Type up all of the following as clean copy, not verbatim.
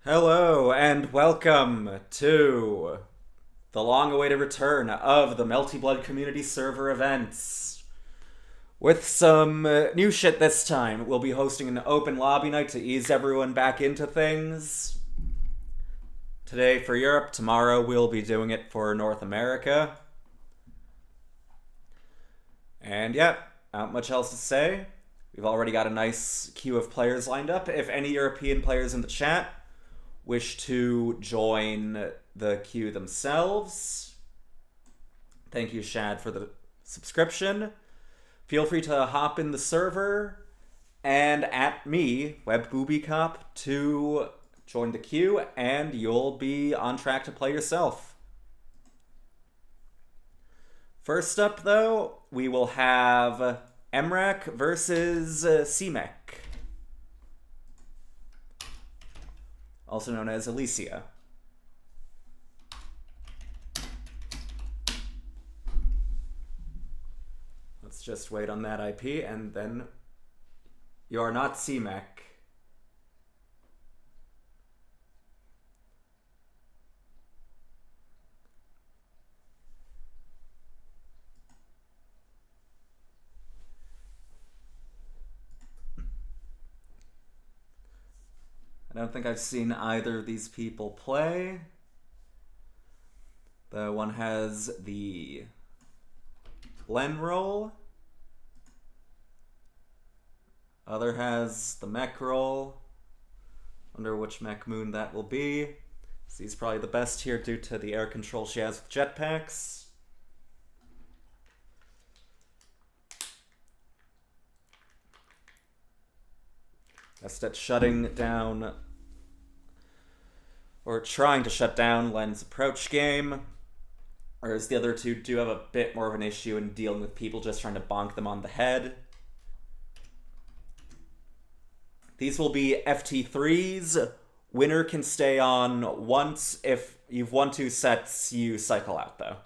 Hello and welcome to the long-awaited return of the Melty Blood Community server events. With some new shit this time, we'll be hosting an open lobby night to ease everyone back into things. Today for Europe, tomorrow we'll be doing it for North America. And yeah, not much else to say. We've already got a nice queue of players lined up. If any European players in the chat wish to join the queue themselves, thank you, Shad, for the subscription. Feel free to hop in the server and at me, WebBoobyCop, to join the queue, and you'll be on track to play yourself. First up, though, we will have Emrak versus CMEC, also known as Alicia. Let's just wait on that IP, and then you are not CMEC. I don't think I've seen either of these people play. The one has the Len roll. Other has the mech roll. Wonder which mech moon that will be. She's probably the best here due to the air control she has with jetpacks. Best at shutting down, or trying to shut down, Len's approach game. Whereas the other two do have a bit more of an issue in dealing with people just trying to bonk them on the head. These will be FT3s. Winner can stay on once. If you've won 2 sets, you cycle out, though.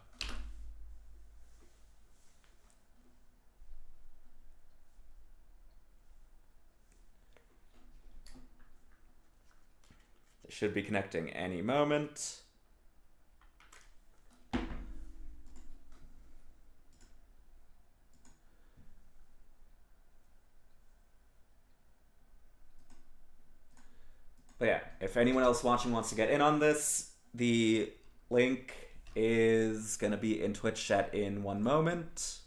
They should be connecting any moment. But yeah, if anyone else watching wants to get in on this, the link is going to be in Twitch chat in one moment.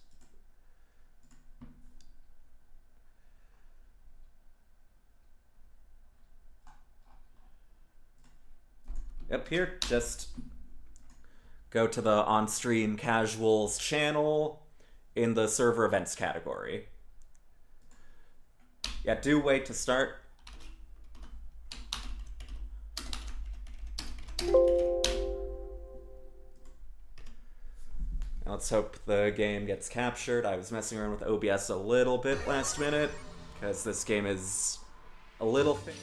Up here, just go to the on-stream casuals channel in the server events category. Yeah, do wait to start. Now let's hope the game gets captured. I was messing around with OBS a little bit last minute, because this game is a little thin.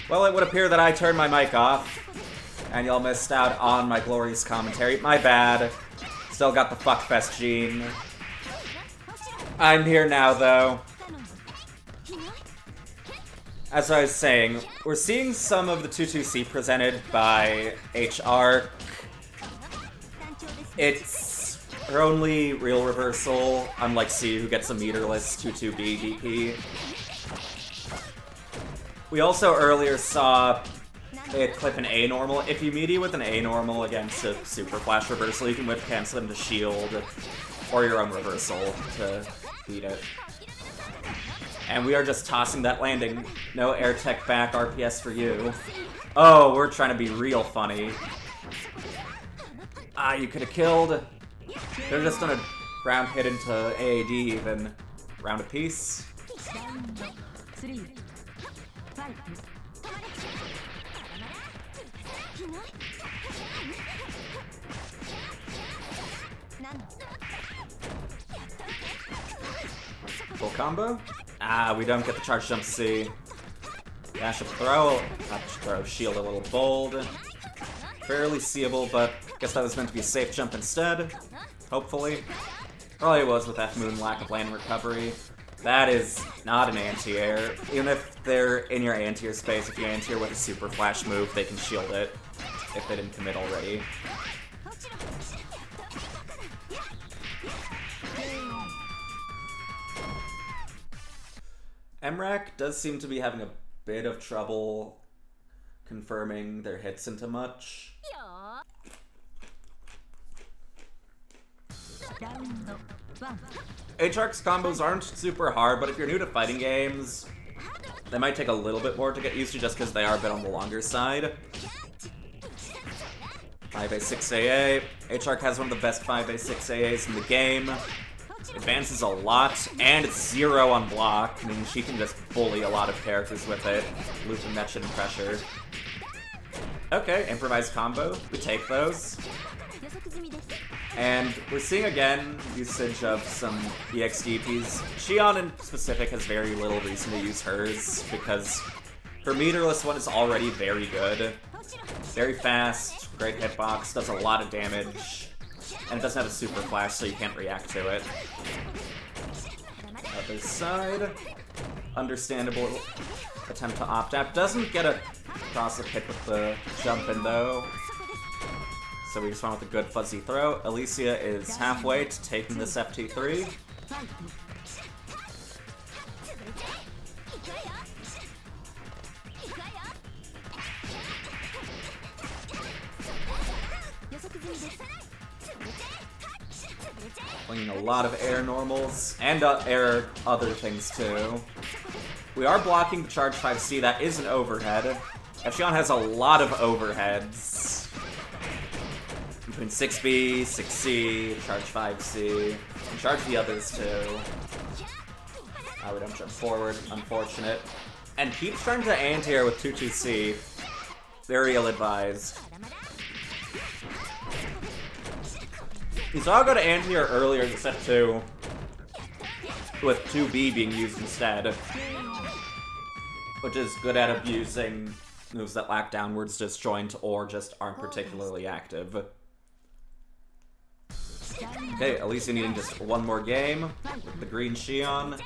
Well, it would appear that I turned my mic off, and y'all missed out on my glorious commentary. My bad. Still got the fuckfest gene. I'm here now, though. As I was saying, we're seeing some of the 2-2-C presented by HR. It's her only real reversal, unlike C, who gets a meterless 2-2-B DP. We also earlier saw it clip an A normal. If you melee with an A normal against a super flash reversal, you can whip cancel them to shield, or your own reversal to beat it. And we are just tossing that landing. No air tech back RPS for you. Oh, we're trying to be real funny. Ah, you could have killed. Could have just done a round hit into AAD even. Round of peace. Full combo? Ah, we don't get the charge jump C. Dash up throw. Not throw, shield a little bold. Fairly seeable, but I guess that was meant to be a safe jump instead. Hopefully. Probably was with F-Moon, lack of land recovery. That is not an anti-air. Even if they're in your anti-air space, if you anti-air with a super flash move, they can shield it if they didn't commit already. MRAC does seem to be having a bit of trouble confirming their hits into much. HR's combos aren't super hard, but if you're new to fighting games, they might take a little bit more to get used to just because they are a bit on the longer side. 5A 6AA. HR has one of the best 5A 6AAs in the game. Advances a lot, and it's 0 on block. I mean, she can just bully a lot of characters with it. Loop and Metchin and pressure. Okay, improvised combo. We take those. And we're seeing again usage of some EXDPs. Xion in specific has very little reason to use hers because her meterless one is already very good. Very fast, great hitbox, does a lot of damage, and it doesn't have a super flash so you can't react to it. Other side, understandable attempt to opt out. Doesn't get a cross up hit with the jump in though. So we just went with a good fuzzy throw. Alicia is halfway to taking this FT3. Playing a lot of air normals, and air other things too. We are blocking the charge 5C, that is an overhead. Xion has a lot of overheads. Between 6B, 6C, charge 5C, and charge the others too. We don't jump forward, unfortunate. And keeps trying to anti-air with 2-2-C. Very ill-advised. You saw go to anti-air earlier in set 2, with 2B being used instead. Which is good at abusing moves that lack downwards disjoint or just aren't particularly active. Okay, Alicia needing just one more game with the green Xion.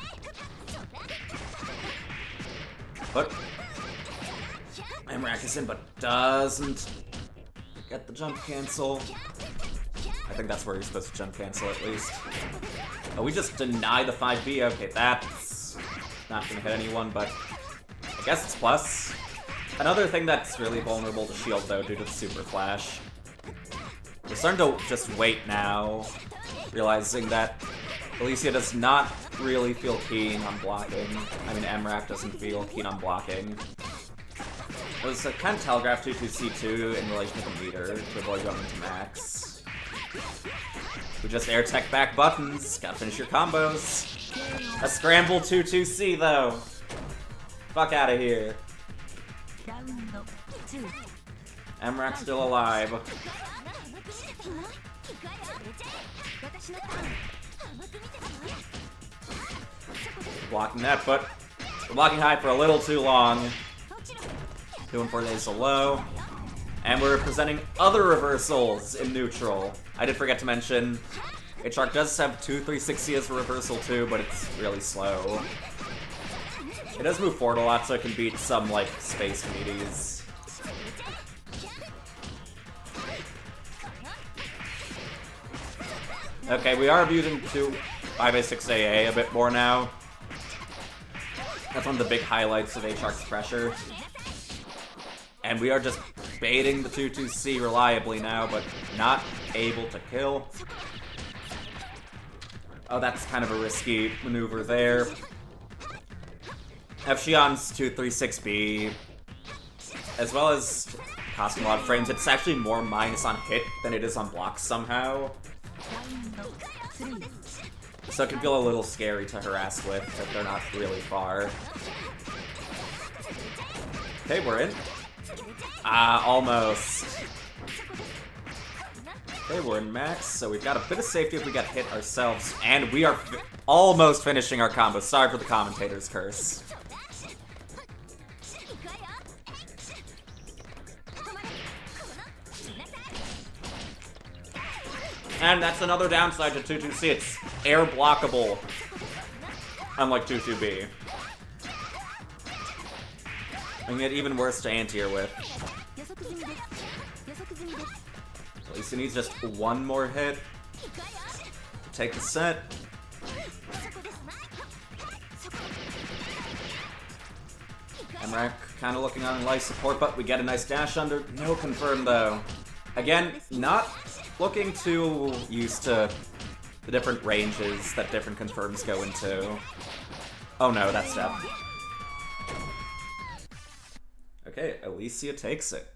But MRAC is in, but doesn't get the jump cancel. I think that's where you're supposed to jump cancel at least. Oh, we just deny the 5B. Okay, that's not gonna hit anyone, but I guess it's plus. Another thing that's really vulnerable to shield though due to the super flash. We're starting to just wait now, realizing that Alicia does not really feel keen on blocking. I mean, MRAC doesn't feel keen on blocking. It was a kind of telegraphed 2-2-C2 in relation to the meter to avoid going to max. We just air tech back buttons, gotta finish your combos. A scramble 2-2-C though. Fuck out of here. Emrak's still alive. Blocking that, but we're blocking high for a little too long. 2 and 4 days so low. And we're presenting other reversals in neutral. I did forget to mention, H-Shark does have 2 360 as a reversal too, but it's really slow. It does move forward a lot, so it can beat some, like, space meaties. Okay, we are abusing 5A6 AA a bit more now. That's one of the big highlights of H-Shark's pressure. And we are just baiting the 2-2C reliably now, but not able to kill. Oh, that's kind of a risky maneuver there. F-Shion's 2-3-6B, as well as costing a lot of frames, it's actually more minus on hit than it is on blocks somehow. So it can feel a little scary to harass with if they're not really far. Okay, we're in. Almost. Okay, we're in max, so we've got a bit of safety if we get hit ourselves, and we are almost finishing our combo. Sorry for the commentator's curse. And that's another downside to 2-2C. It's air blockable, unlike 2-2B. And get even worse to anti-air with. At least he needs just one more hit to take the set. Emrak kind of looking on life support, but we get a nice dash under. No confirm though. Again, not looking too used to the different ranges that different confirms go into. Oh no, that's step. Okay, Alicia takes it.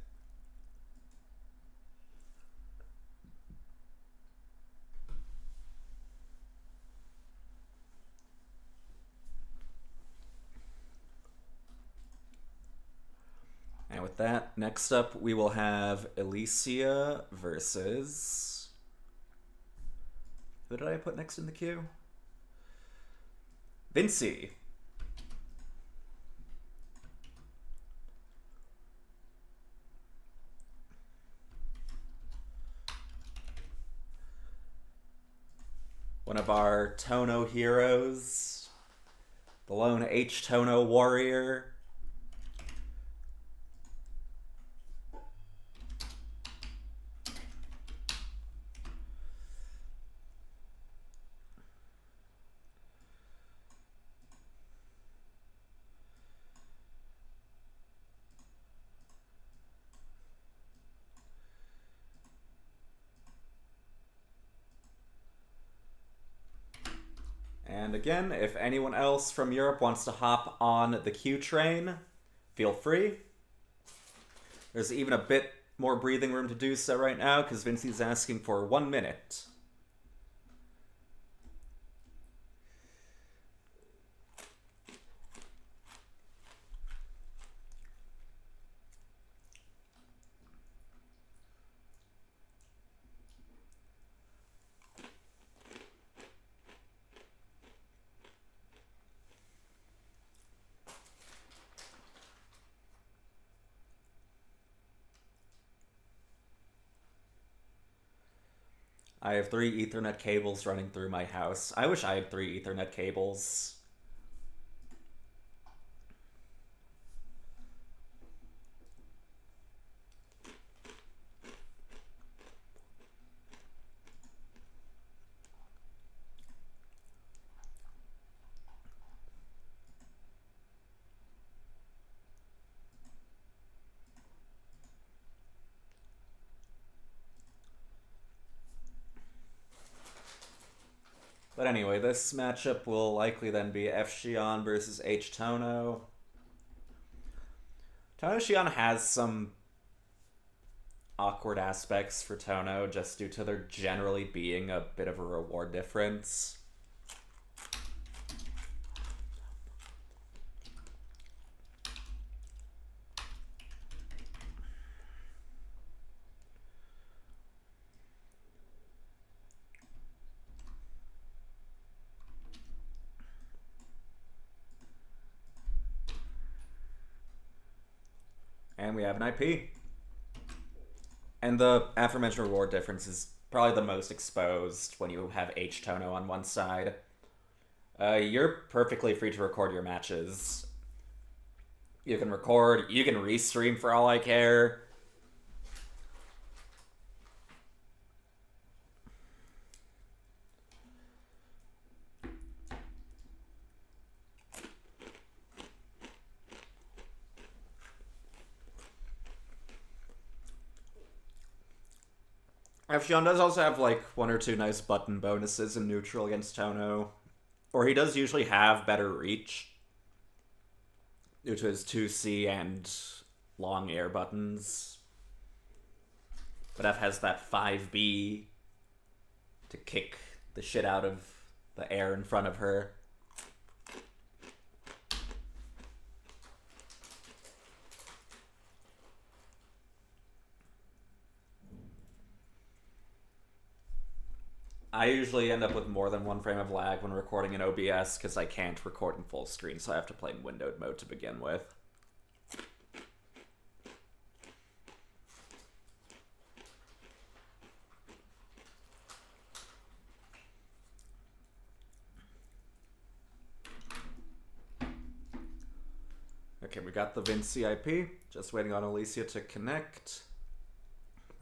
And with that, next up we will have Alicia versus... Who did I put next in the queue? Vinci. One of our Tono heroes. The lone H-Tono warrior. And again, if anyone else from Europe wants to hop on the Q train, feel free. There's even a bit more breathing room to do so right now, because Vinci's asking for 1 minute. I have 3 Ethernet cables running through my house. I wish I had 3 Ethernet cables. But anyway, this matchup will likely then be F-Shion versus H-Tono. Tono-Shion has some awkward aspects for Tono, just due to there generally being a bit of a reward difference. And we have an IP. And the aforementioned reward difference is probably the most exposed when you have H-Tono on one side. You're perfectly free to record your matches. You can record, you can restream for all I care. Effion does also have like one or two nice button bonuses in neutral against Tono. Or he does usually have better reach due to his 2C and long air buttons. But F has that 5B to kick the shit out of the air in front of her. I usually end up with more than one frame of lag when recording in OBS because I can't record in full screen, so I have to play in windowed mode to begin with. Okay, we got the Vinci IP. Just waiting on Alicia to connect.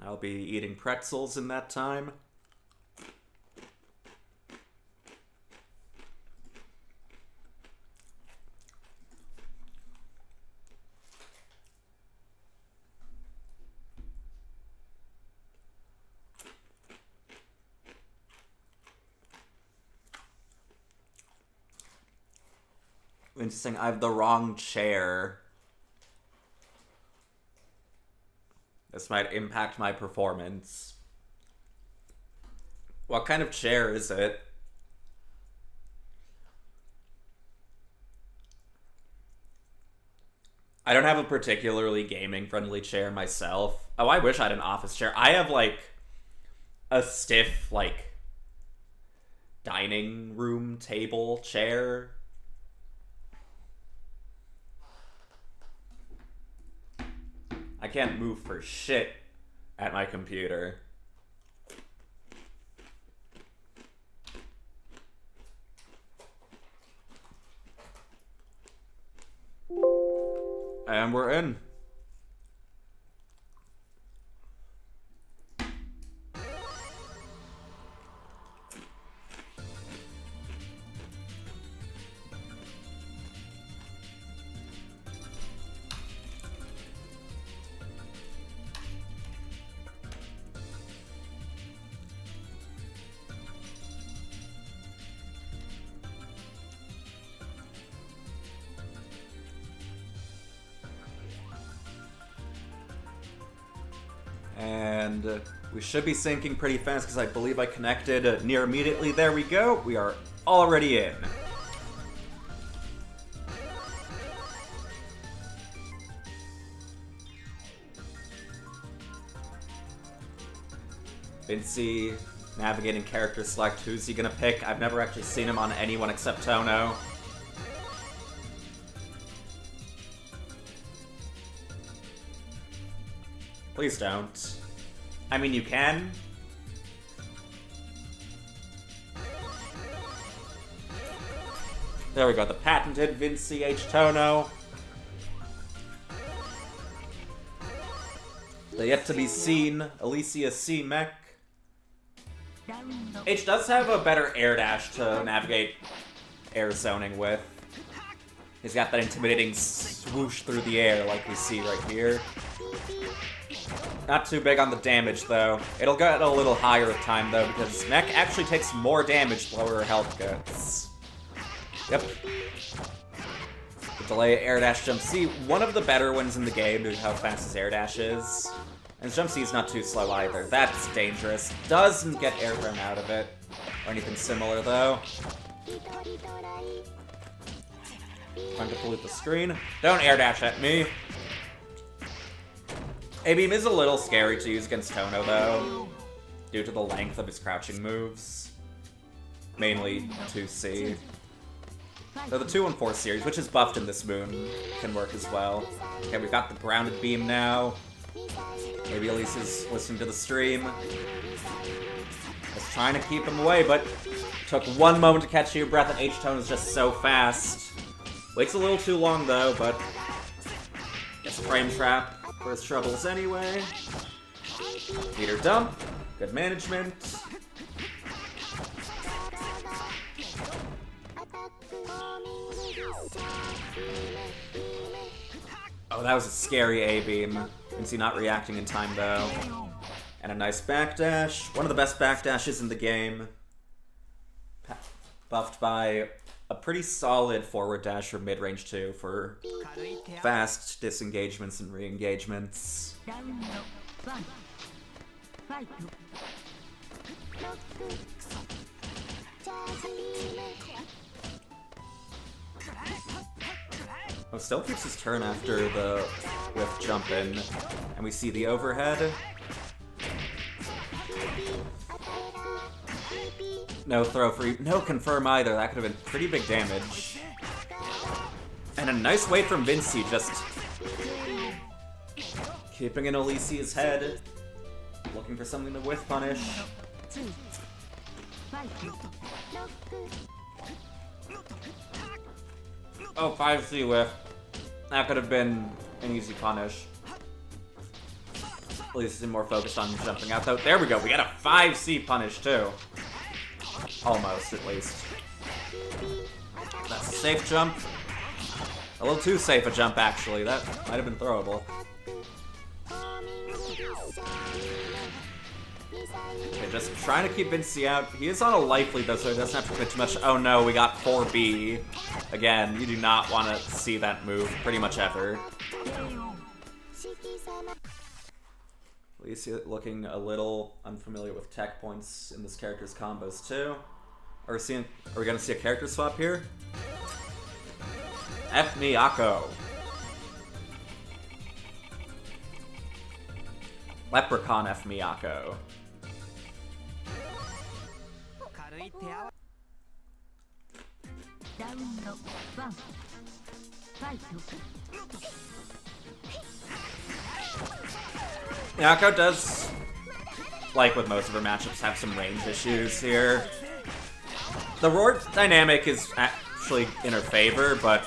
I'll be eating pretzels in that time. Interesting, I have the wrong chair. This might impact my performance. What kind of chair is it? I don't have a particularly gaming-friendly chair myself. Oh, I wish I had an office chair. I have, like, a stiff, like, dining room table chair. I can't move for shit at my computer. And we're in. And we should be syncing pretty fast because I believe I connected near immediately. There we go. We are already in. Vinci, navigating character select. Who's he gonna pick? I've never actually seen him on anyone except Tono. Please don't. I mean, you can. There we go, the patented Vinci H. Tono. The yet-to-be-seen Alicia C. Mech. H does have a better air dash to navigate air zoning with. He's got that intimidating swoosh through the air like we see right here. Not too big on the damage, though. It'll get a little higher with time, though, because Mech actually takes more damage the lower her health gets. Yep. The delay air dash jump C, one of the better ones in the game due to how fast his air dash is. And jump C is not too slow either. That's dangerous. Doesn't get air thrown out of it. Or anything similar, though. Trying to pollute the screen. Don't air dash at me. A-Beam is a little scary to use against Tono, though, due to the length of his crouching moves. Mainly 2C. So the 2-1-4 series, which is buffed in this moon, can work as well. Okay, we've got the grounded beam now. Maybe Elise is listening to the stream. Just trying to keep him away, but took one moment to catch your breath, and H-Tone is just so fast. Waits a little too long, though, but gets a frame trap for his troubles anyway. Meter dump. Good management. Oh, that was a scary A-beam. Can see not reacting in time, though. And a nice backdash. One of the best backdashes in the game. Buffed by a pretty solid forward dash from mid-range, too, for fast disengagements and re-engagements. Oh, still keeps his turn after the whiff jump in, and we see the overhead. No throw free, no confirm either. That could have been pretty big damage. And a nice wait from Vinci, just keeping in Alicia's head, looking for something to whiff punish. Oh, 5C whiff. That could have been an easy punish. At least he's more focused on jumping out, though. There we go, we got a 5C punish, too. Almost, at least. That's a safe jump. A little too safe a jump, actually. That might have been throwable. Okay, just trying to keep Vinci out. He is on a life lead, though, so he doesn't have to commit too much. Oh no, we got 4B. Again, you do not want to see that move pretty much ever. Alicia looking a little unfamiliar with tech points in this character's combos, too. Are we gonna see a character swap here? F Miyako. Leprechaun F Miyako. Miyako does, like with most of her matchups, have some range issues here. The roar dynamic is actually in her favor, but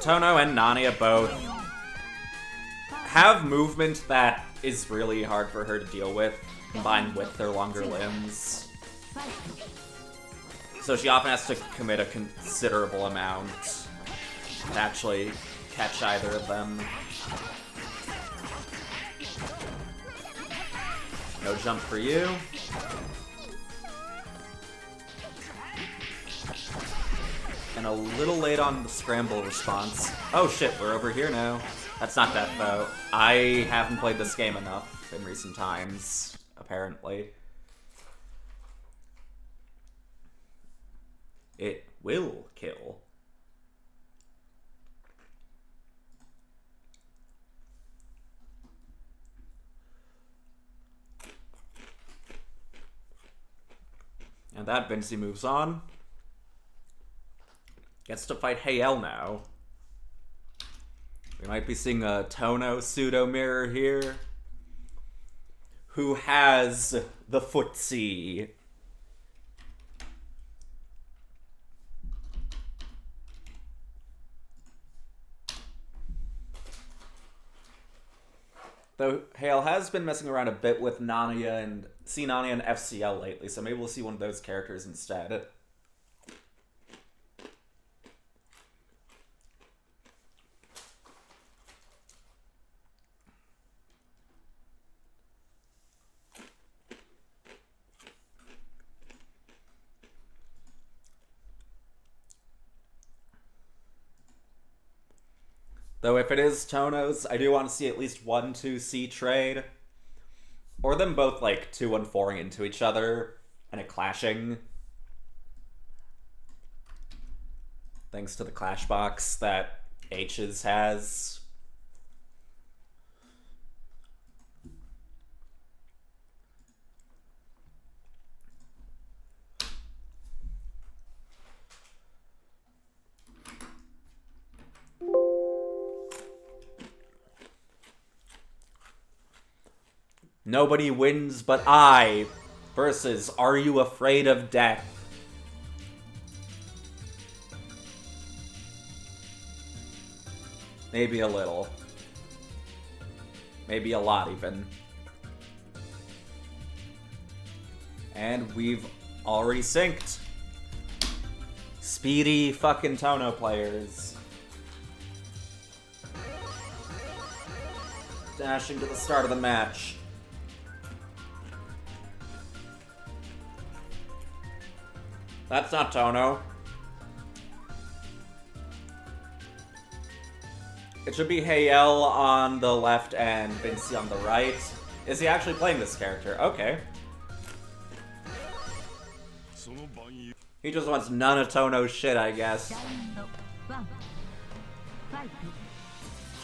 Tono and Nania both have movement that is really hard for her to deal with, combined with their longer limbs. So she often has to commit a considerable amount to actually catch either of them. No jump for you. And a little late on the scramble response. Oh shit, we're over here now. That's not death, though. I haven't played this game enough in recent times, apparently. It will kill. And that Vinci moves on. Gets to fight Hayel now. We might be seeing a Tono pseudo-mirror here. Who has the footsie? Though Hale has been messing around a bit with Nania and Nania and FCL lately, so maybe we'll see one of those characters instead. Though if it is Tono's, I do want to see at least 1-2C trade. Or them both like 2-1-4ing into each other and it clashing. Thanks to the clash box that H's has. Nobody wins but I versus Are You Afraid of Death? Maybe a little. Maybe a lot, even. And we've already synced. Speedy fucking Tono players. Dashing to the start of the match. That's not Tono. It should be Hayel on the left and Vinci on the right. Is he actually playing this character? Okay. He just wants none of Tono's shit, I guess.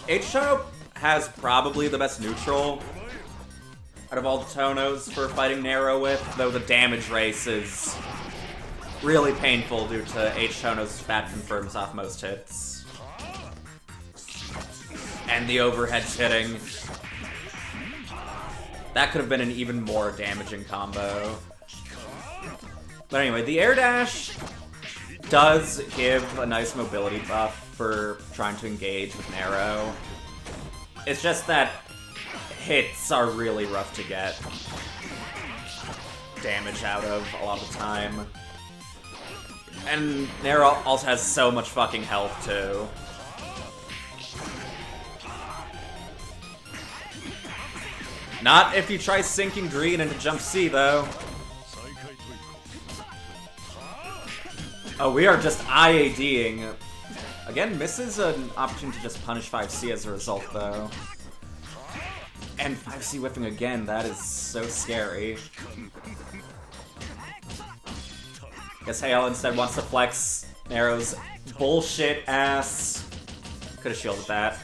H-Tono has probably the best neutral out of all the Tonos for fighting Nero with, though the damage race is really painful due to H-Tono's fat confirms off most hits. And the overhead hitting. That could have been an even more damaging combo. But anyway, the air dash does give a nice mobility buff for trying to engage with Nero. It's just that hits are really rough to get damage out of a lot of the time. And Nero also has so much fucking health, too. Not if you try sinking green into jump C, though. Oh, we are just IADing. Again, misses an opportunity to just punish 5C as a result, though. And 5C whiffing again, that is so scary. Guess Hale instead wants to flex Nero's bullshit ass. Could've shielded that.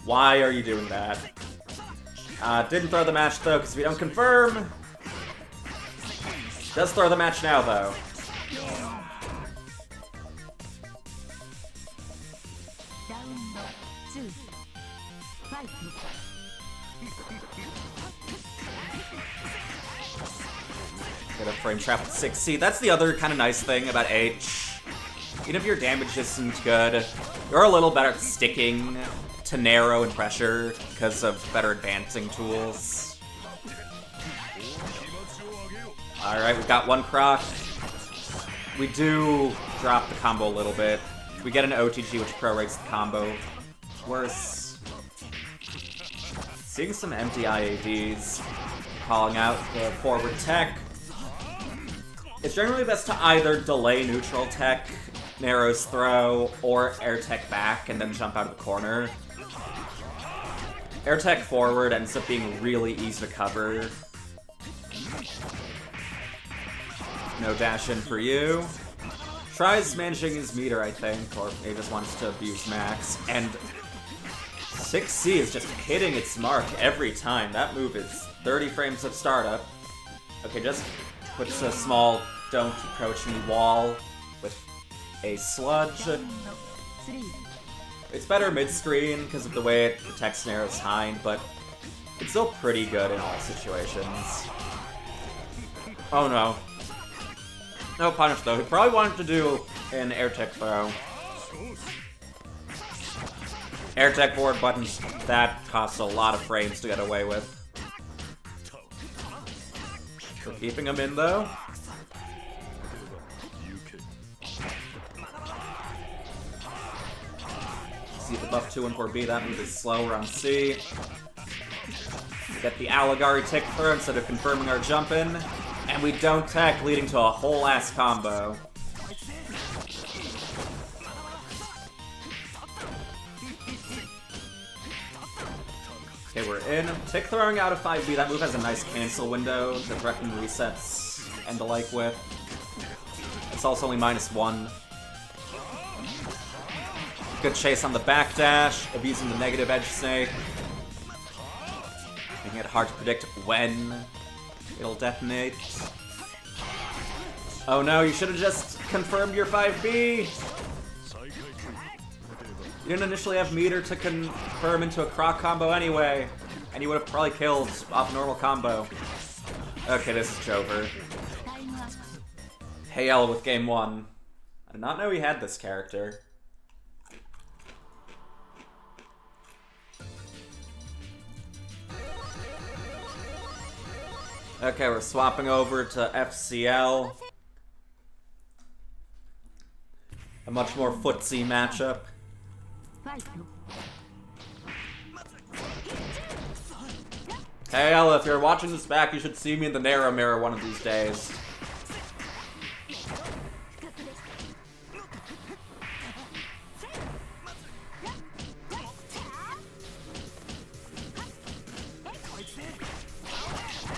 Why are you doing that? Didn't throw the match, though, because we don't confirm. Does throw the match now, though. Get a frame trap with 6C. That's the other kind of nice thing about H. Even if your damage isn't good, you're a little better at sticking to Nero and pressure because of better advancing tools. Alright, we've got one croc. We do drop the combo a little bit. We get an OTG, which prorates the combo worse. Seeing some empty IADs, calling out the forward tech. It's generally best to either delay neutral tech, Nero's throw, or air tech back and then jump out of the corner. Air tech forward ends up being really easy to cover. No dash in for you. Tries managing his meter, I think, or he just wants to abuse max. And 6C is just hitting its mark every time. That move is 30 frames of startup. Okay, just puts a small don't approach me wall with a sludge. It's better mid-screen because of the way it protects Nero's hind, but it's still pretty good in all situations. Oh no. No punish though. He probably wanted to do an air tech throw. Air tech forward buttons, that costs a lot of frames to get away with. We're keeping him in though. See the buff 2 and 4B, that move is slower on C. Get the Alligari tick through instead of confirming our jump in. And we don't tech, leading to a whole ass combo. Okay, we're in. Tick throwing out of 5B, that move has a nice cancel window that Reckon resets and the like with. It's also only -1. Good chase on the backdash, abusing the negative edge snake. Making it hard to predict when it'll detonate. Oh no, you should have just confirmed your 5B! You didn't initially have meter to confirm into a croc combo anyway. And you would have probably killed off normal combo. Okay, this is Jover. Hail with game 1. I did not know he had this character. Okay, we're swapping over to FCL. A much more footsie matchup. Hey Ella, if you're watching this back, you should see me in the narrow mirror one of these days.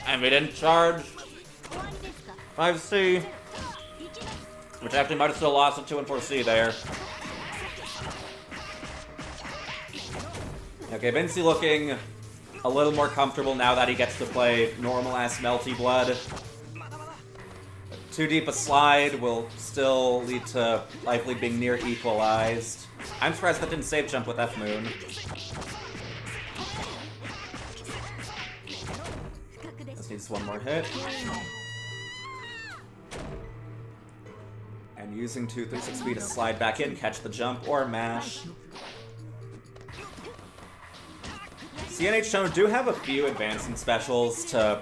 And we didn't charge 5C, which actually might have still lost a 2 and 4C there. Okay, Vinci looking a little more comfortable now that he gets to play normal-ass Melty Blood. Too deep a slide will still lead to likely being near equalized. I'm surprised that didn't save jump with F-Moon. This needs one more hit. And using 236 to slide back in, catch the jump, or mash. CNH Tono do have a few advancing specials to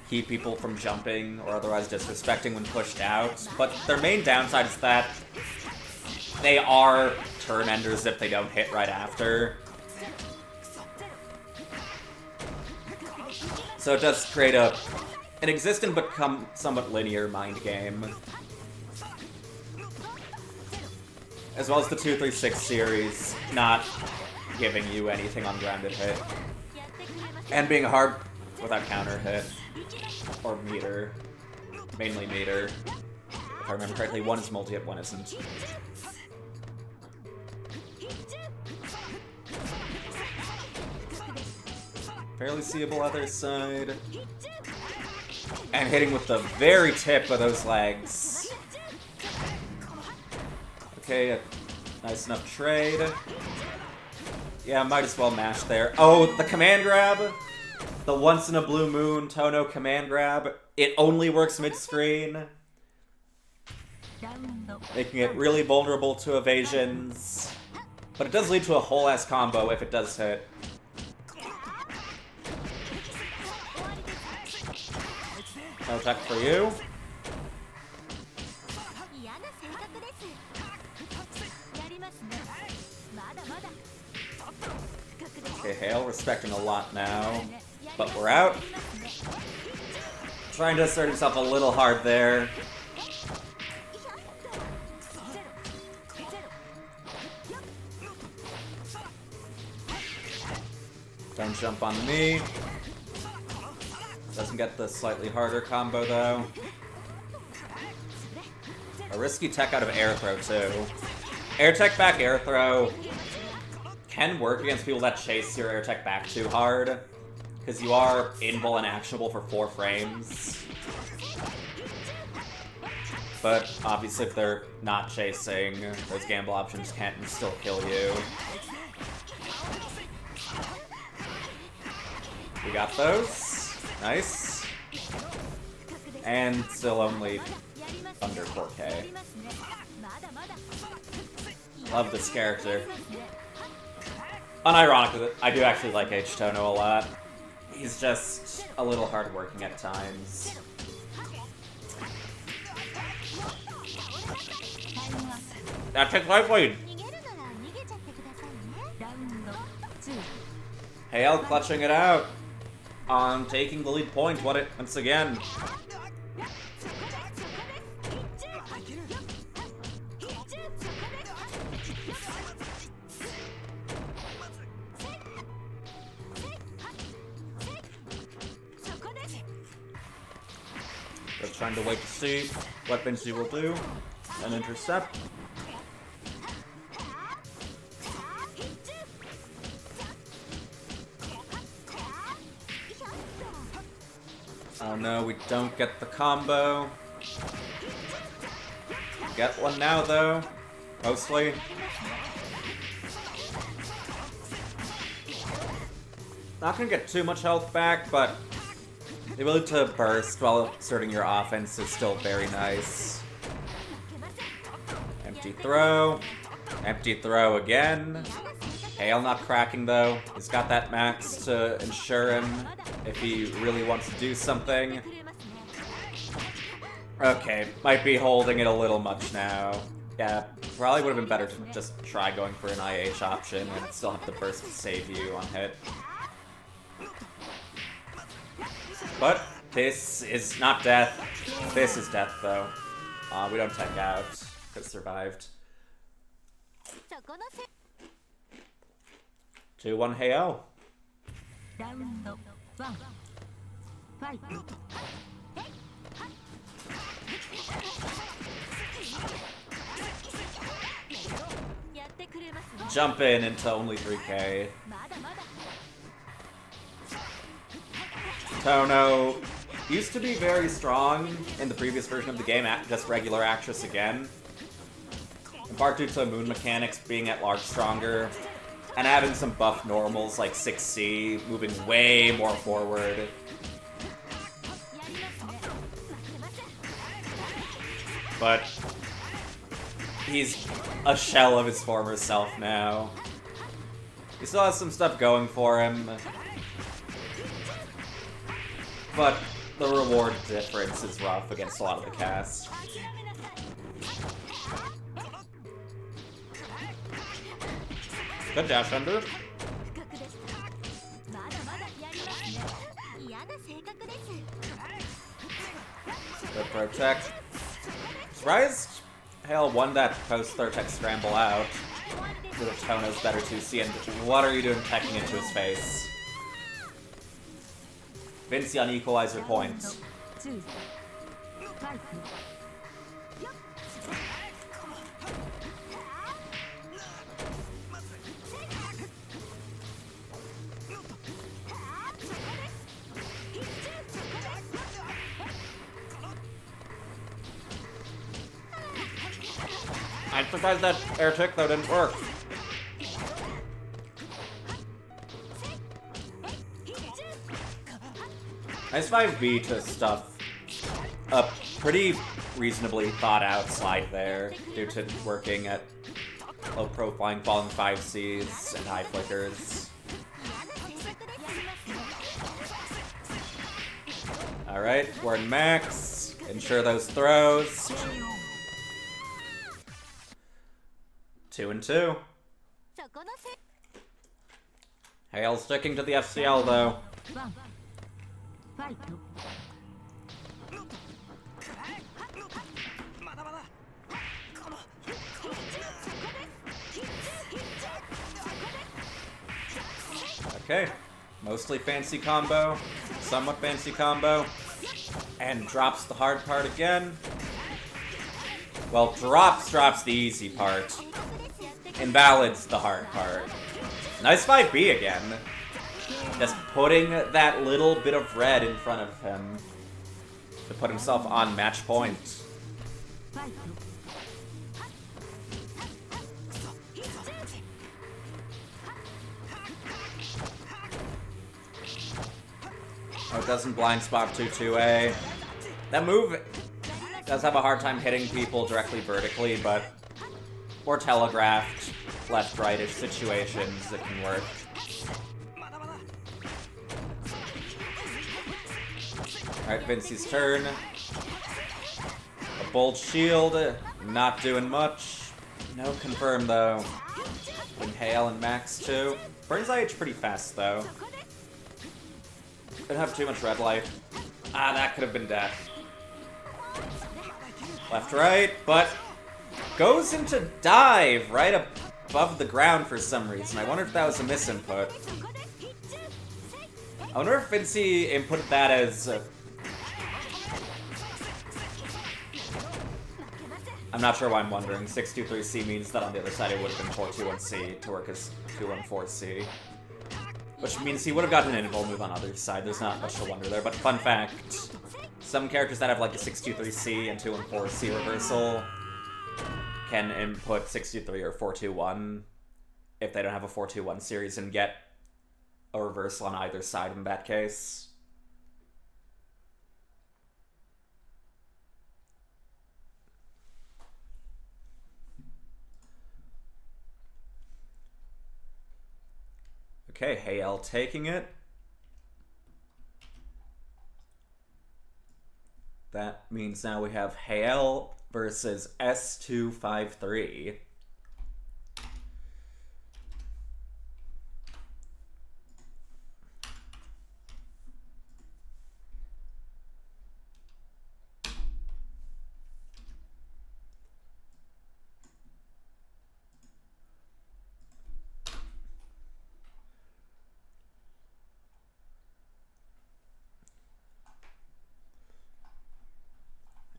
keep people from jumping or otherwise disrespecting when pushed out, but their main downside is that they are turn enders if they don't hit right after. So it does create an existent but somewhat linear mind game. As well as the 236 series not giving you anything on grounded hit. And being hard without counter hit. Or meter. Mainly meter. If I remember correctly, one is multi-hit, one isn't. Fairly seeable other side. And hitting with the very tip of those legs. Okay, a nice enough trade. Yeah, might as well mash there. Oh, the command grab! The once-in-a-blue-moon Tono command grab. It only works mid-screen. Making it really vulnerable to evasions. But it does lead to a whole-ass combo if it does hit. No attack for you. Okay, Hale respecting a lot now. But we're out. Trying to assert himself a little hard there. Don't jump on me. Doesn't get the slightly harder combo though. A risky tech out of air throw too. Air tech back air throw can work against people that chase your air tech back too hard, because you are invul and actionable for 4 frames. But obviously if they're not chasing, those gamble options can't still kill you. We got those. Nice. And still only under 4K. Love this character. Unironically, I do actually like H-Tono a lot. He's just a little hard-working at times. That takes life lead! Hale clutching it out on taking the lead point once again. Just trying to wait to see what Vinci will do. An intercept. Oh no, we don't get the combo. Get one now though, mostly. Not gonna get too much health back, but the ability to burst while asserting your offense is still very nice. Empty throw. Empty throw again. Hail not cracking though. He's got that max to ensure him if he really wants to do something. Okay, might be holding it a little much now. Yeah, probably would have been better to just try going for an IH option and still have the burst to save you on hit. But this is not death. This is death, though. We don't tech out. Could survived. 2-1 Heyo. Jump in into only 3k. Tono used to be very strong in the previous version of the game, just regular actress again. In part due to moon mechanics being at large stronger, and having some buff normals like 6C, moving way more forward. But he's a shell of his former self now. He still has some stuff going for him, but the reward difference is rough against a lot of the cast. Good dash under. Good protect. Surprised Hale won that post third tech scramble out. With Tono's better 2C, and what are you doing teching into his face? Vinci on equalizer points. I'm surprised that air tick though didn't work. Nice 5B to stuff a pretty reasonably thought out slide there due to working at low profiling, falling 5Cs, and high flickers. Alright, we're in max. Ensure those throws. 2 and 2. Hale sticking to the FCL though. Okay, mostly fancy combo, somewhat fancy combo, and drops the hard part again. Well, drops the easy part. Invalids the hard part. Nice 5B again. Just putting that little bit of red in front of him to put himself on match point. Oh, it doesn't blind spot 2-2A. That move does have a hard time hitting people directly vertically, but or telegraphed left-right-ish situations it can work. Alright, Vinci's turn. A bold shield, not doing much. No confirm though. With Hale and Max too. Burns IH pretty fast though. Didn't have too much red life. Ah, that could have been death. Left, right, but goes into dive right above the ground for some reason. I wonder if that was a misinput. I wonder if Vinci inputted that as... I'm not sure why I'm wondering. 623C means that on the other side it would have been 421C to work as 214C. Which means he would have gotten an invul move on the other side. There's not much to wonder there. But fun fact, some characters that have like a 623C and 214C reversal can input 623 or 421 if they don't have a 421 series and get a reversal on either side in that case. Okay, Hayel taking it. That means now we have Hayel versus S253.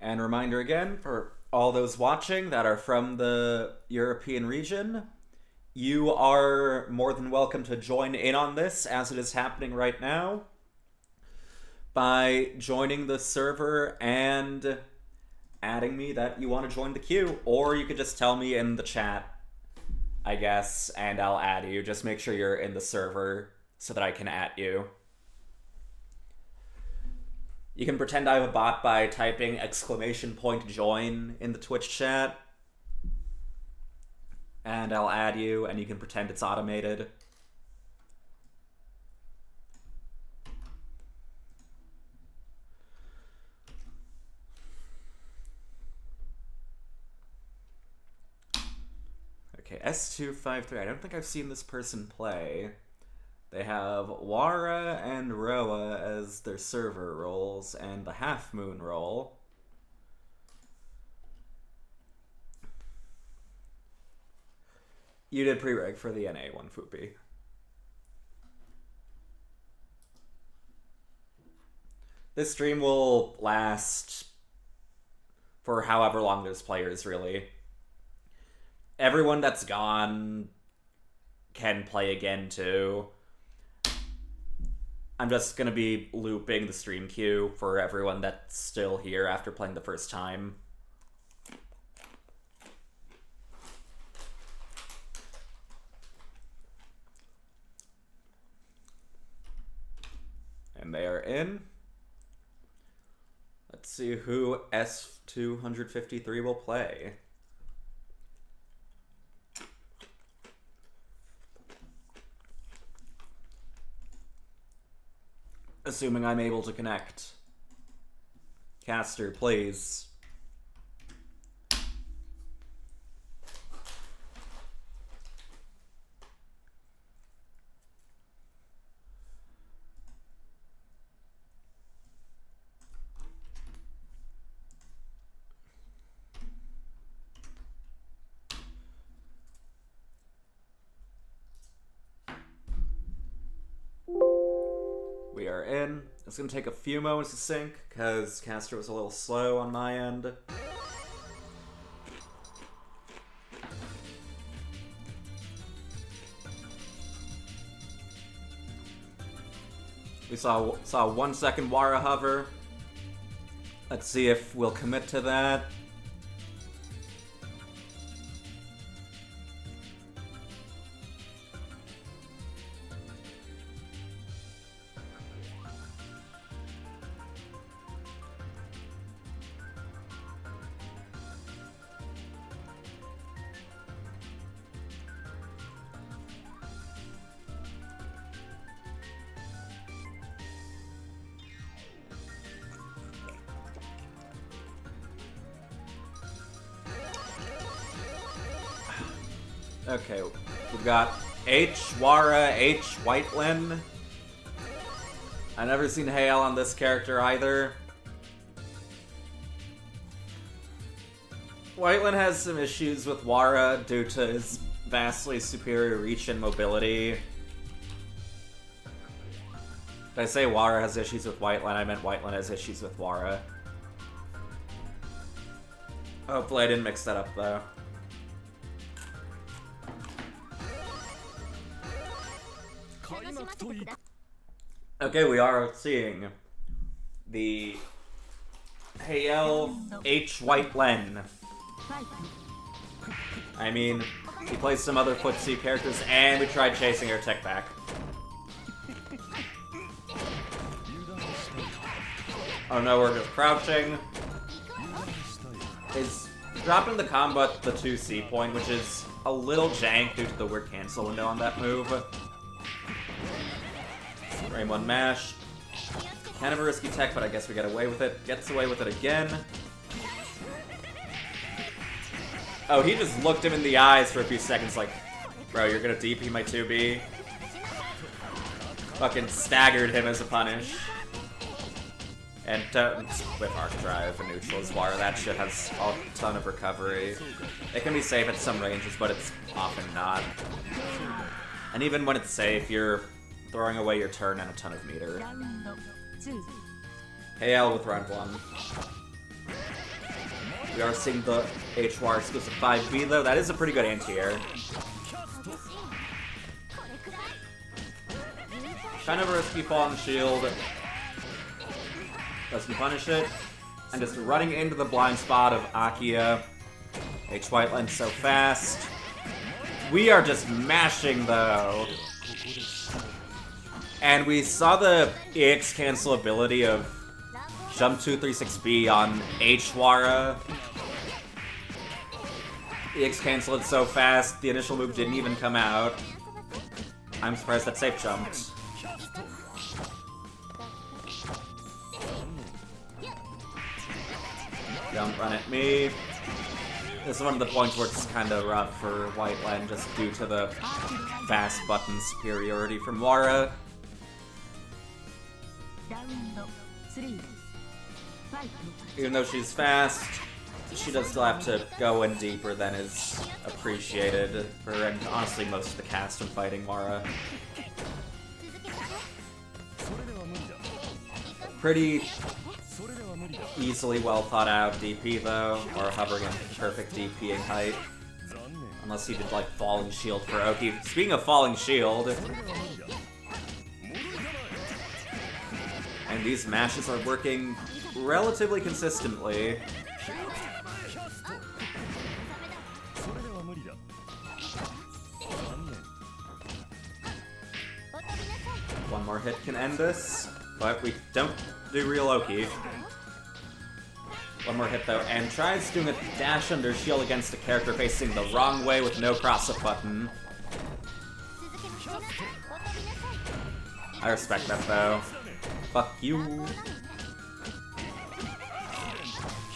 And reminder again, for all those watching that are from the European region, you are more than welcome to join in on this as it is happening right now by joining the server and adding me that you want to join the queue. Or you could just tell me in the chat, I guess, and I'll add you. Just make sure you're in the server so that I can add you. You can pretend I have a bot by typing !join in the Twitch chat. And I'll add you, and you can pretend it's automated. Okay, S253. I don't think I've seen this person play. They have Wara and Roa as their server roles, and the Half Moon role. You did pre-reg for the NA one, Foopy. This stream will last for however long there's players, really. Everyone that's gone can play again, too. I'm just gonna be looping the stream queue for everyone that's still here after playing the first time. And they are in. Let's see who S253 will play. Assuming I'm able to connect. Caster, please. We are in. It's going to take a few moments to sync, because Caster was a little slow on my end. We saw 1 second Wara hover. Let's see if we'll commit to that. Okay, we've got H, Wara, H, Whitelin. I've never seen Hayel on this character either. Whitelin has some issues with Wara due to his vastly superior reach and mobility. If I say Wara has issues with Whitelin, I meant Whitelin has issues with Wara. Hopefully I didn't mix that up though. Okay, we are seeing the Hayel H. Whitelin. I mean, he plays some other footsie characters, and we tried chasing our tech back. Oh no, we're just crouching. Is dropping the combo at the 2C point, which is a little jank due to the weird cancel window on that move. Frame 1 mash. Kind of a risky tech, but I guess we get away with it. Gets away with it again. Oh, he just looked him in the eyes for a few seconds like, bro, you're gonna DP my 2B? Fucking staggered him as a punish. And with Arc Drive and neutral as Wara, that shit has a ton of recovery. It can be safe at some ranges, but it's often not. And even when it's safe, you're throwing away your turn and a ton of meter. Hail with round 1. We are seeing the HWAR exclusive 5B though. That is a pretty good anti-air. Kind of a risky falling shield. Doesn't punish it. And just running into the blind spot of Akia. Whiteland so fast. We are just mashing though. And we saw the EX cancel ability of Jump 236B on Wara. EX canceled so fast, the initial move didn't even come out. I'm surprised that safe jumped. Jump run at me. This is one of the points where it's kind of rough for Whiteland just due to the fast button superiority from Wara. Even though she's fast, she does still have to go in deeper than is appreciated for, and honestly most of the cast in fighting Wara. Pretty easily well thought out DP though, or hovering in perfect DPing height. Unless he did like Falling Shield for Oki. Speaking of Falling Shield, and these mashes are working relatively consistently. One more hit can end this, but we don't do real Oki. One more hit though, and tries doing a dash under shield against a character facing the wrong way with no cross-up button. I respect that though. Fuck you.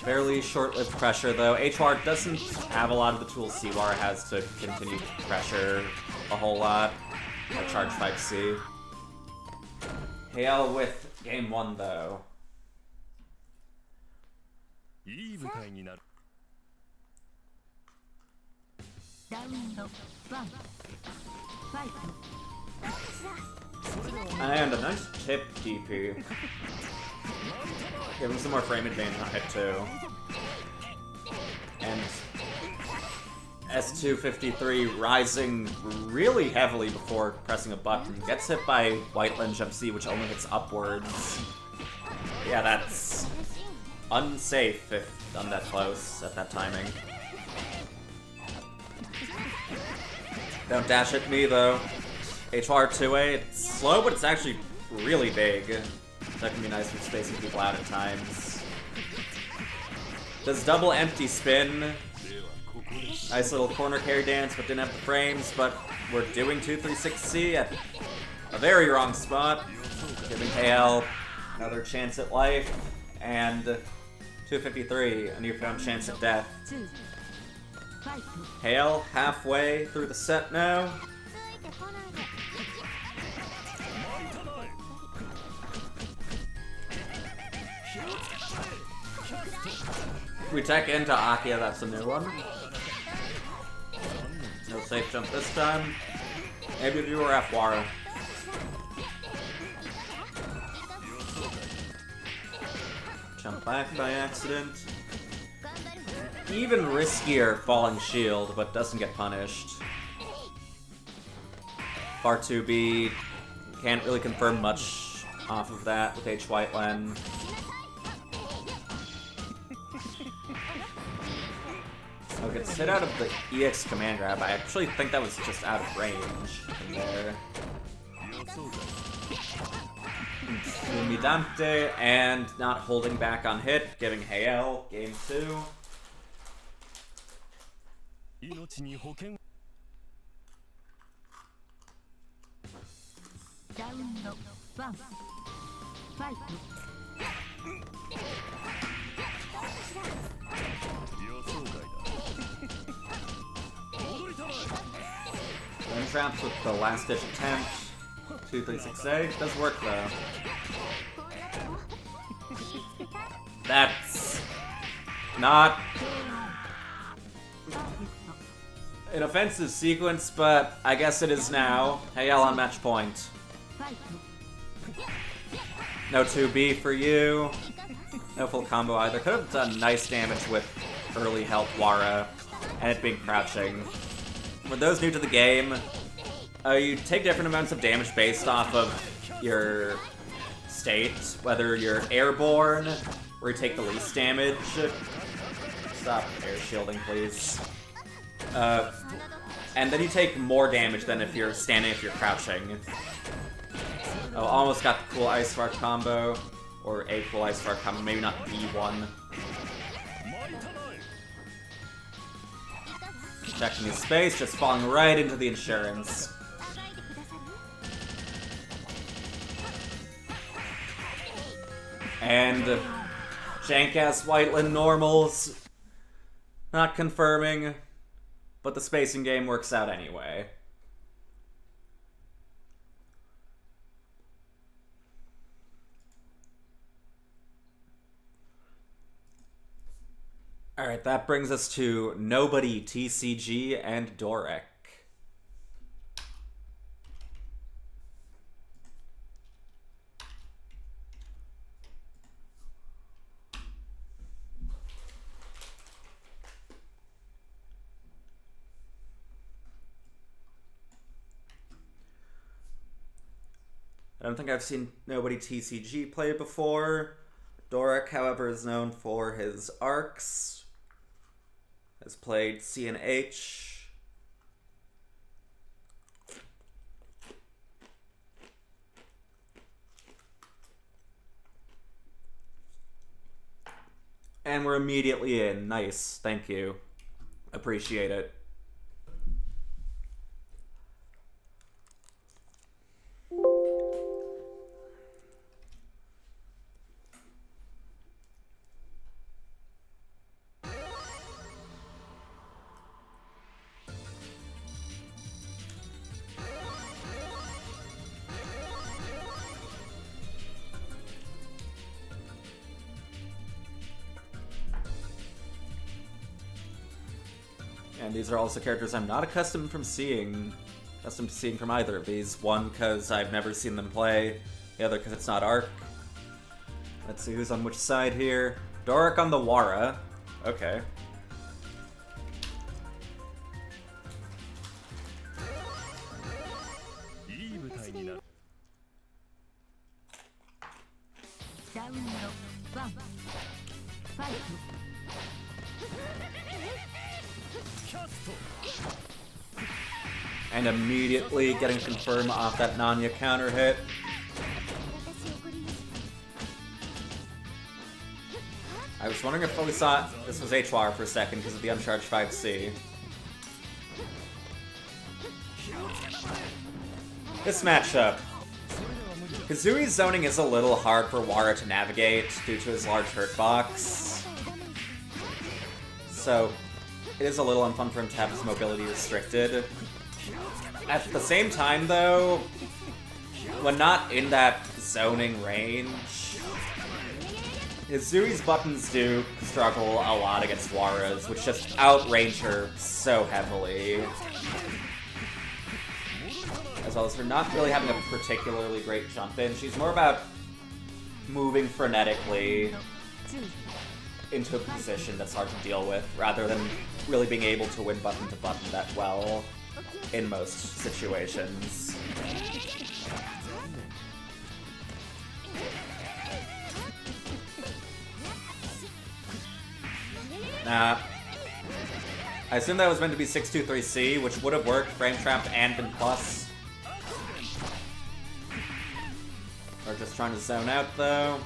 Fairly short-lived pressure though. HR doesn't have a lot of the tools Wara has to continue pressure a whole lot. Or charge 5C. Hail with game 1 though. And a nice tip DP. Give him some more frame advantage on hit 2. And S253 rising really heavily before pressing a button. Gets hit by Whiteland Jump C, which only hits upwards. Yeah, that's unsafe if done that close at that timing. Don't dash at me though. HR2A, it's slow, but it's actually really big. That can be nice for spacing people out at times. Does double empty spin. Nice little corner carry dance, but didn't have the frames, but we're doing 236C at a very wrong spot. Giving Hail another chance at life, and 253, a newfound chance at death. Hail halfway through the set now. We tech into Akia, that's a new one. No safe jump this time. Maybe if you were Wara. Jump back by accident. Even riskier Falling Shield, but doesn't get punished. Bar 2B, can't really confirm much off of that with Whiteland. So it gets hit out of the EX command grab. I actually think that was just out of range from there. Communtiy, and not holding back on hit, giving Hael game 2. One traps with the last ditch attempt. 2, 3, 6, 8. Does work though. That's not an offensive sequence, but I guess it is now. Hael on match point. No 2B for you. No full combo either. Could have done nice damage with early health Wara and it being crouching. For those new to the game, you take different amounts of damage based off of your state, whether you're airborne or you take the least damage. Stop air shielding, please. And then you take more damage than if you're standing, if you're crouching. Oh, almost got the cool Ice Spark combo, or a cool Ice Spark combo, maybe not the one. Checking his space, just falling right into the insurance. And jank-ass Whiteland normals. Not confirming, but the spacing game works out anyway. Alright, that brings us to Nobody, TCG, and Dorek. I don't think I've seen Nobody TCG play before. Dorek, however, is known for his arcs. Has played C&H. And we're immediately in. Nice. Thank you. Appreciate it. And these are also characters I'm not accustomed to seeing from either of these. One, because I've never seen them play. The other, because it's not Arc. Let's see who's on which side here. Dorek on the Wara. Okay. And immediately getting confirmed off that Nanya counter hit. I was wondering if we saw this was HWAR for a second because of the uncharged 5C. This matchup. Kazui's zoning is a little hard for Wara to navigate due to his large hurt box. So it is a little unfun for him to have his mobility restricted. At the same time, though, when not in that zoning range, Kazui's buttons do struggle a lot against Wara's, which just outrange her so heavily. As well as her not really having a particularly great jump in. She's more about moving frenetically into a position that's hard to deal with, rather than really being able to win button to button that well in most situations. Nah. I assume that was meant to be 623C, which would have worked, frame trapped, and been plus. We're just trying to zone out, though.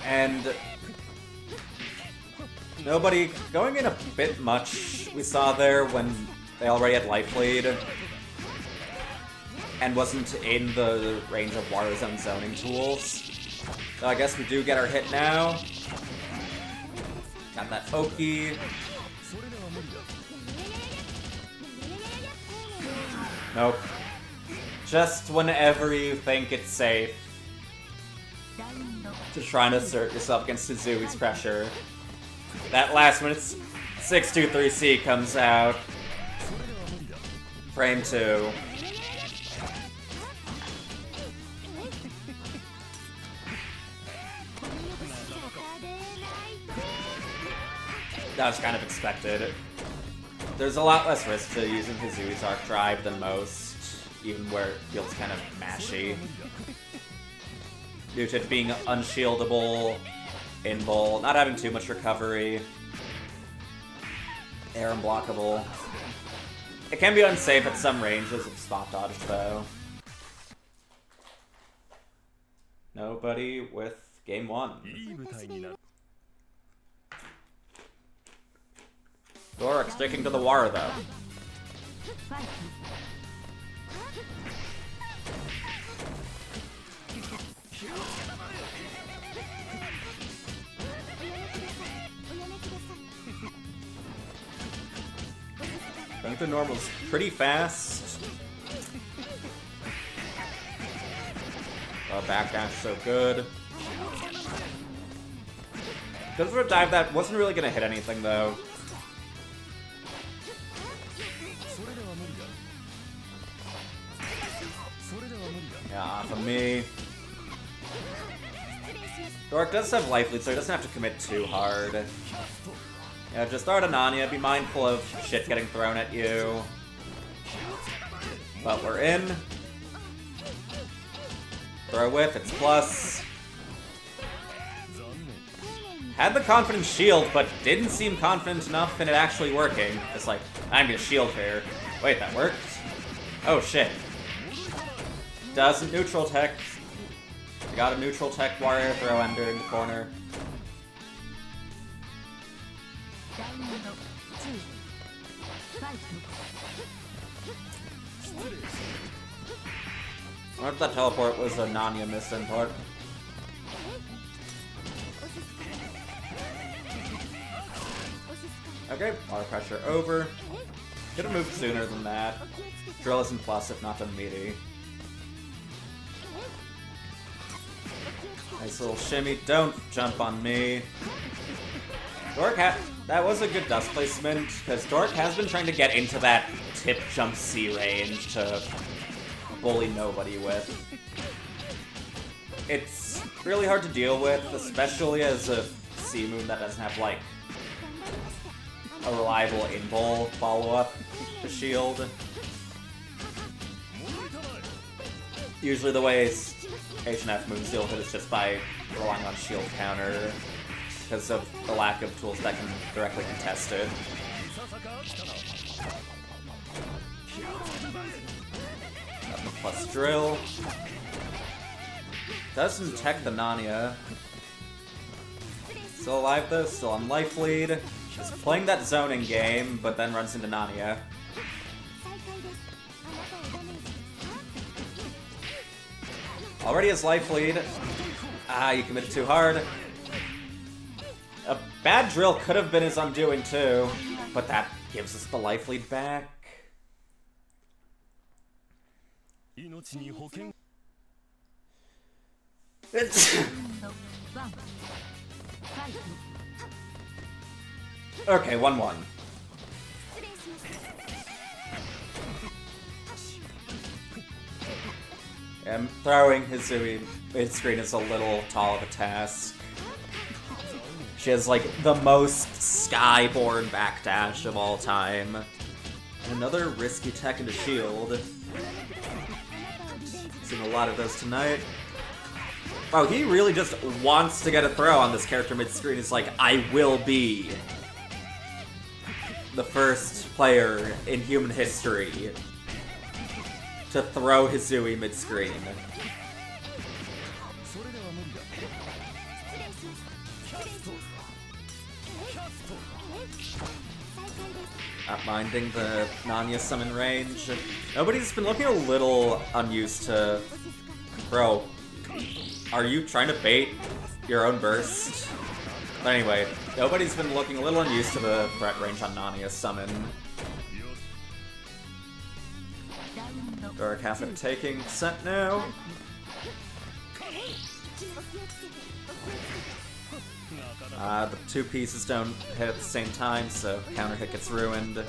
And nobody going in a bit much we saw there when they already had life lead and wasn't in the range of Warzone zoning tools. So I guess we do get our hit now. Got that Oki. Nope. Just whenever you think it's safe to try and assert yourself against Hizui's pressure, that last minute 623C comes out. Frame 2. That was kind of expected. There's a lot less risk to using Hizui's Arc Drive than most, even where it feels kind of mashy. Due to it being unshieldable, invul, not having too much recovery, air unblockable. It can be unsafe at some ranges of spot dodge, though. Nobody with game 1. Dork sticking to the war, though. I think the normal's pretty fast. Backdash so good. Because for a dive that wasn't really gonna hit anything though. Yeah, off of me. Dork does have life lead, so he doesn't have to commit too hard. Yeah, just throw out a Nanya, be mindful of shit getting thrown at you. But we're in. Throw whiff, it's plus. Had the confident shield, but didn't seem confident enough in it actually working. It's like, I'm gonna shield here. Wait, that worked? Oh shit. Doesn't neutral tech. We got a neutral tech warrior throw ender in the corner. I wonder if that teleport was a Nanya miss import. Okay, water pressure over. Could've moved sooner than that. Drill isn't plus if not done meaty. Nice little shimmy. Don't jump on me. Dork that was a good dust placement, because Dork has been trying to get into that tip jump C range to bully nobody with. It's really hard to deal with, especially as a C moon that doesn't have, like, a reliable invul follow-up to shield. Usually the way H&F moons deal with it is just by relying on shield counter, because of the lack of tools that can directly contest it. Nothing plus drill. Doesn't tech the Nanya. Still alive though, still on life lead. Just playing that zoning game, but then runs into Nanya. Already has life lead. Ah, you committed too hard. A bad drill could have been his undoing too, but that gives us the life lead back. Okay, 1-1. And throwing Hizui mid-screen is a little tall of a task. She has, like, the most Skyborn backdash of all time. And another risky tech into shield. Seen a lot of those tonight. Oh, he really just wants to get a throw on this character mid-screen. He's like, I will be. the first player in human history to throw Hisui mid-screen. Not minding the Nanya summon range. Nobody's been looking a little unused to... Bro, are you trying to bait your own burst? But anyway, nobody's been looking a little unused to the threat range on Nanya's summon. Dark half taking scent now. The two pieces don't hit at the same time, so counter hit gets ruined.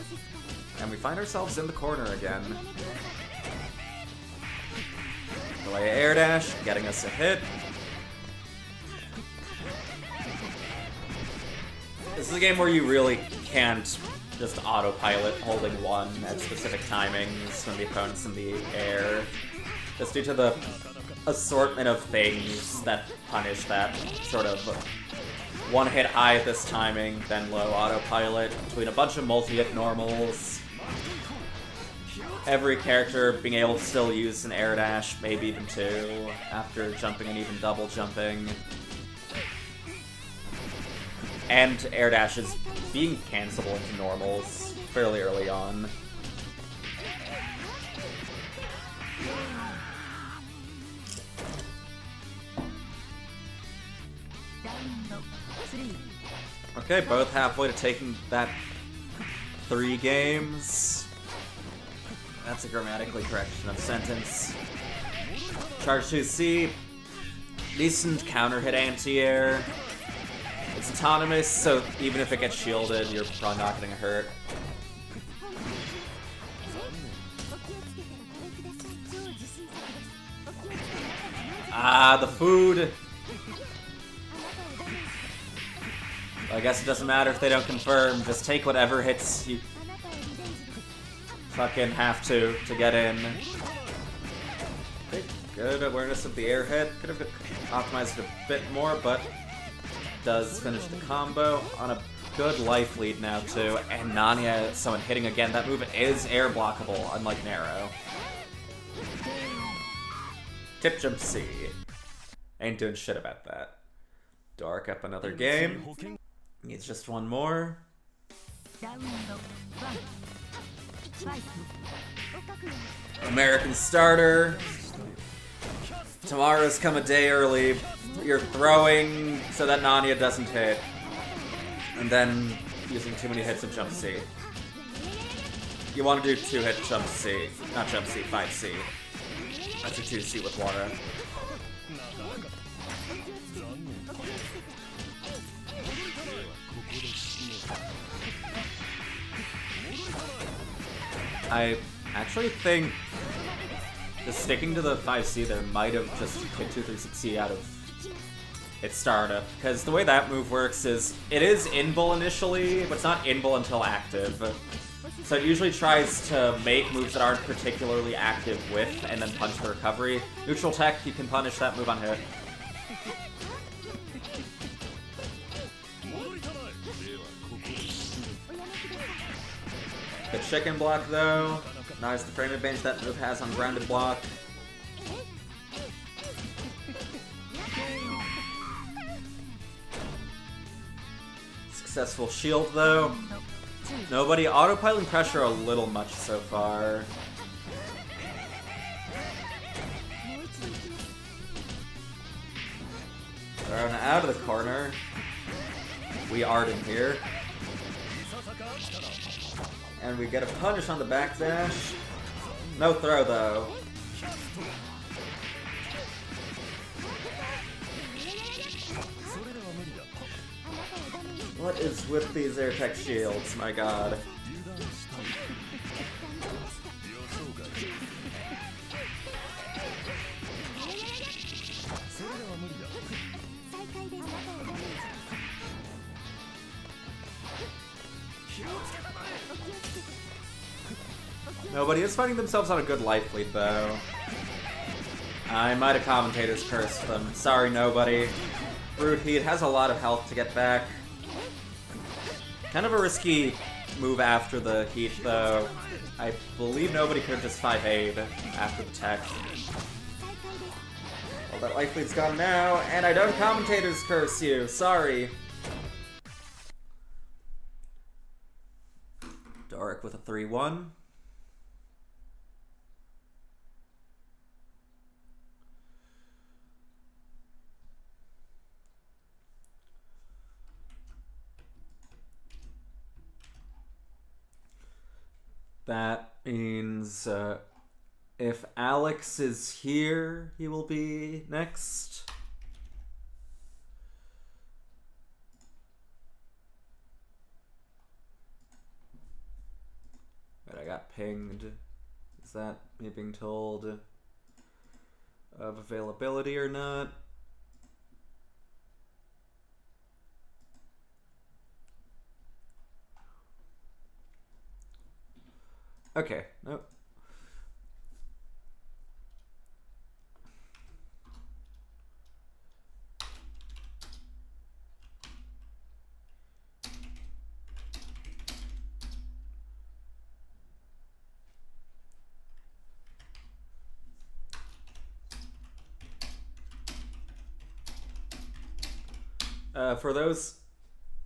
And we find ourselves in the corner again. Delay air dash, getting us a hit. This is a game where you really can't just autopilot holding one at specific timings when the opponent's in the air. Just due to the assortment of things that punish that sort of one hit high at this timing, then low autopilot, between a bunch of multi-hit normals. Every character being able to still use an air dash, maybe even two, after jumping and even double jumping. And air dashes being cancelable into normals fairly early on. Okay, both halfway to taking that 3 games. That's a grammatically correction of sentence. Charge 2C. Decent counter hit anti-air. It's autonomous, so even if it gets shielded, you're probably not getting hurt. Ah, the food! I guess it doesn't matter if they don't confirm, just take whatever hits you fucking have to get in. Okay, good awareness of the air hit. Could have optimized it a bit more, but does finish the combo on a good life lead now too. And Nanya, someone hitting again. That move is air blockable, unlike Narrow. Tip jump C. Ain't doing shit about that. Dark up another game. Needs just one more. American starter. Tomorrow's come a day early. You're throwing so that Nanya doesn't hit. And then using too many hits of jump C. You want to do 2-hit jump C. Not jump C, 5C. That's a 2C with water. I actually think just sticking to the 5C there might have just kicked 2-3-6C out of its startup, because the way that move works is it is invul initially, but it's not invul until active. So it usually tries to make moves that aren't particularly active with, and then punch the recovery. Neutral tech, you can punish that move on hit. The chicken block though, nice the frame advantage that move has on grounded block. Successful shield though. Nobody autopiling pressure a little much so far. Thrown out of the corner. We Arden here. And we get a punish on the backdash. No throw though. What is with these air tech shields, my god? Nobody is finding themselves on a good life lead though. I might have commentators cursed them. Sorry, nobody. Brood Heat has a lot of health to get back. Kind of a risky move after the heat, though. I believe nobody could have just 5A'd after the tech. Well, that life lead's gone now, and I don't commentator's curse you. Sorry. Doric with a 3-1. That means if Alex is here, he will be next. But I got pinged. Is that me being told of availability or not? Okay, nope. For those,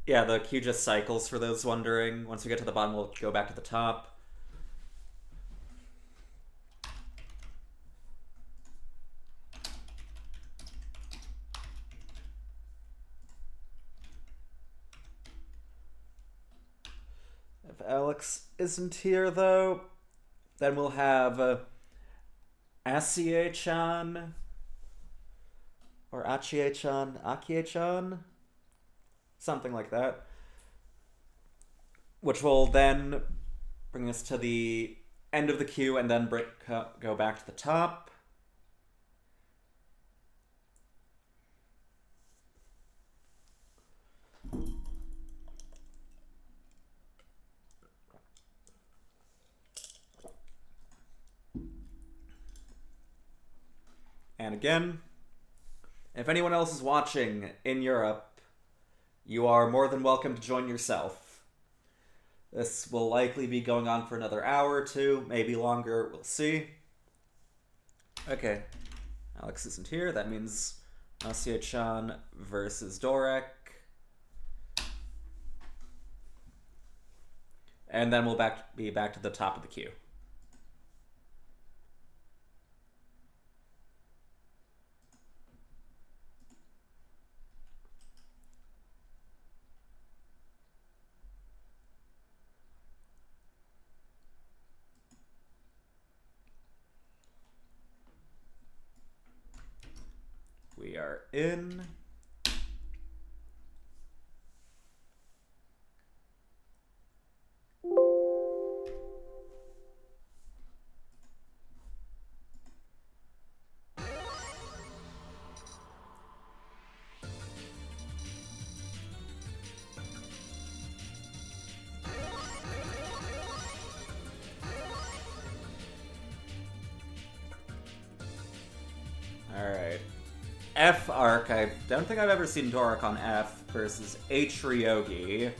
yeah, the queue just cycles for those wondering. Once we get to the bottom, we'll go back to the top. If Alex isn't here, though, then we'll have Asie-chan or Achie-chan, Akie-chan, something like that, which will then bring us to the end of the queue and then go back to the top. And again, if anyone else is watching in Europe, you are more than welcome to join yourself. This will likely be going on for another hour or two, maybe longer, we'll see. Okay, Alex isn't here, that means Asie-chan versus Doric. And then we'll be back to the top of the queue. We are in. All right. F arc, I don't think I've ever seen Doric on F versus H Ryogi.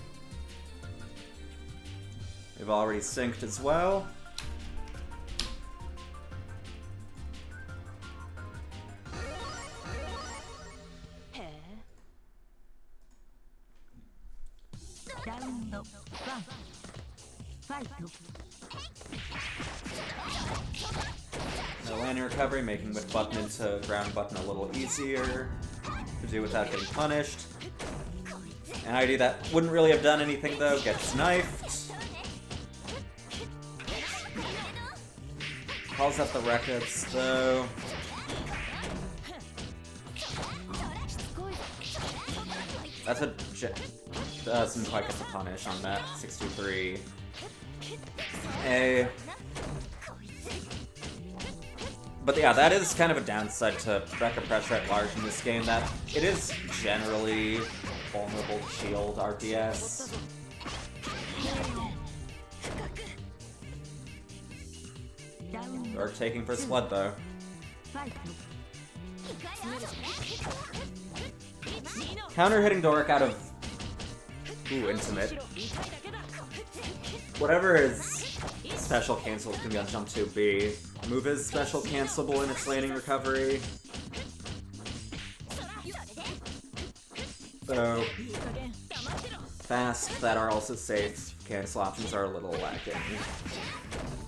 We've already synced as well. No landing recovery, making with button into ground button a little easier to do without getting punished. An ID that wouldn't really have done anything though, gets knifed. Calls up the records though. That's a doesn't quite get the punish on that 623. But yeah, that is kind of a downside to Record Pressure at large in this game, that it is generally vulnerable to shield RPS. Or taking First Blood though. Counter hitting Doric out of intimate. whatever his special cancel is going to be on jump 2B. Move is special cancelable in its landing recovery. So, fast that are also safe cancel options are a little lacking.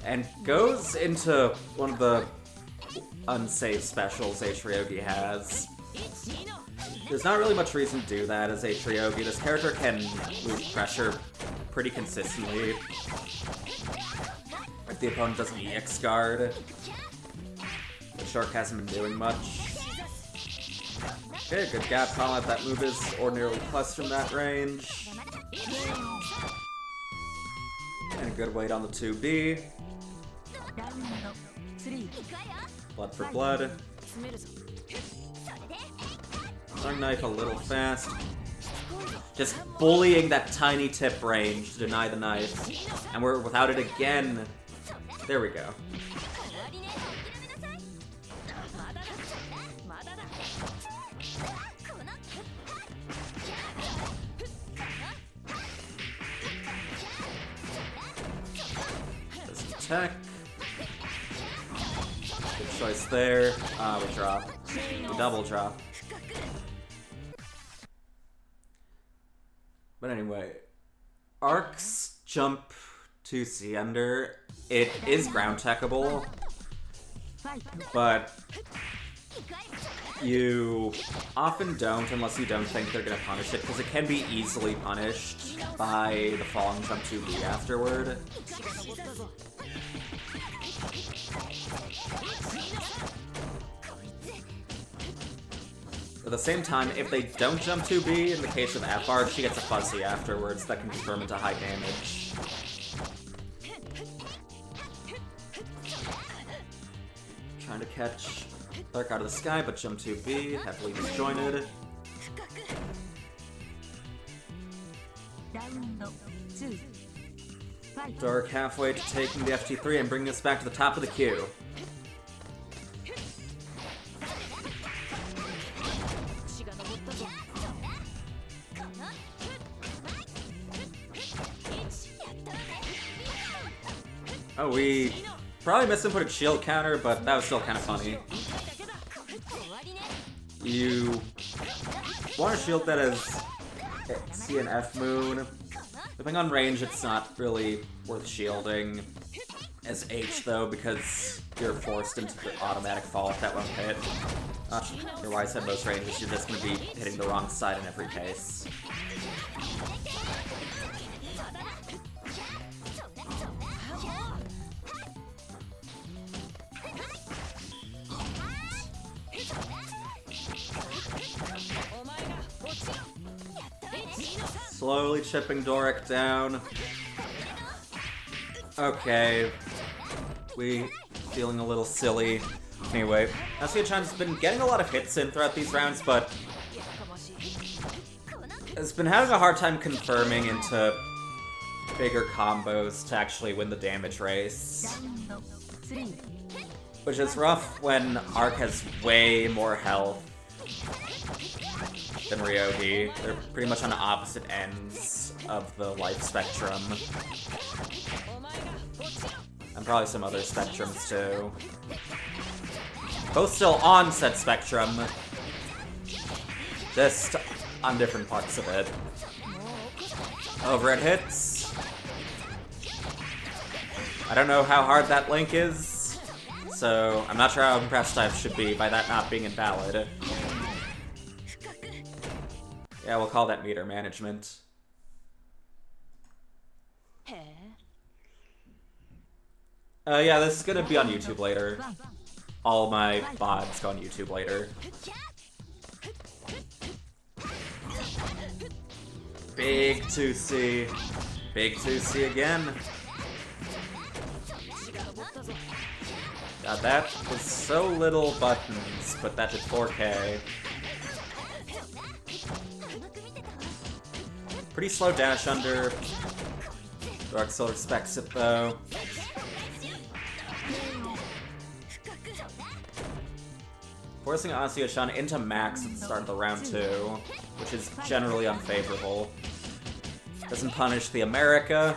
And goes into one of the unsafe specials Atriogi has. There's not really much reason to do that as Atriogi. This character can lose pressure pretty consistently if the opponent doesn't EX guard. The Shark hasn't been doing much. Okay, good gap call out. That move is ordinarily plus from that range. And a good weight on the 2B. Blood for blood. Throwing knife a little fast. Just bullying that tiny tip range to deny the knife. And we're without it again. There we go. Attack. Good choice there. We drop. We double drop. But anyway, Ark's jump to C under, it is ground techable, but you often don't unless you don't think they're gonna punish it, because it can be easily punished by the falling jump 2B afterward. At the same time, if they don't jump 2B, in the case of FR, she gets a fuzzy afterwards that can confirm into high damage. Trying to catch Dark out of the sky, but jump 2B, heavily disjointed. Dark halfway to taking the FT3 and bringing us back to the top of the queue. Oh, we probably misinputted shield counter, but that was still kind of funny. You want to shield that as C and F moon. Depending on range, it's not really worth shielding as H, though, because you're forced into the automatic fall if that won't hit. Your wise said most ranges, you're just going to be hitting the wrong side in every case. Slowly chipping Doric down. Okay. We feeling a little silly. Anyway, Asuya-chan's been getting a lot of hits in throughout these rounds, but has been having a hard time confirming into bigger combos to actually win the damage race. Which is rough when Arc has way more health than Ryogi. They're pretty much on the opposite ends of the life spectrum. And probably some other spectrums too. Both still on said spectrum, just on different parts of it. Overhead hits. I don't know how hard that link is, so I'm not sure how impressed I should be by that not being invalid. Yeah, we'll call that meter management. Yeah, this is gonna be on YouTube later. All my VODs go on YouTube later. Big 2C. Big 2C again. God, that was so little buttons, but that did 4K. Pretty slow dash under. Dark still respects it though. Forcing Asuya-chan into max at the start of the round 2, which is generally unfavorable. Doesn't punish the America.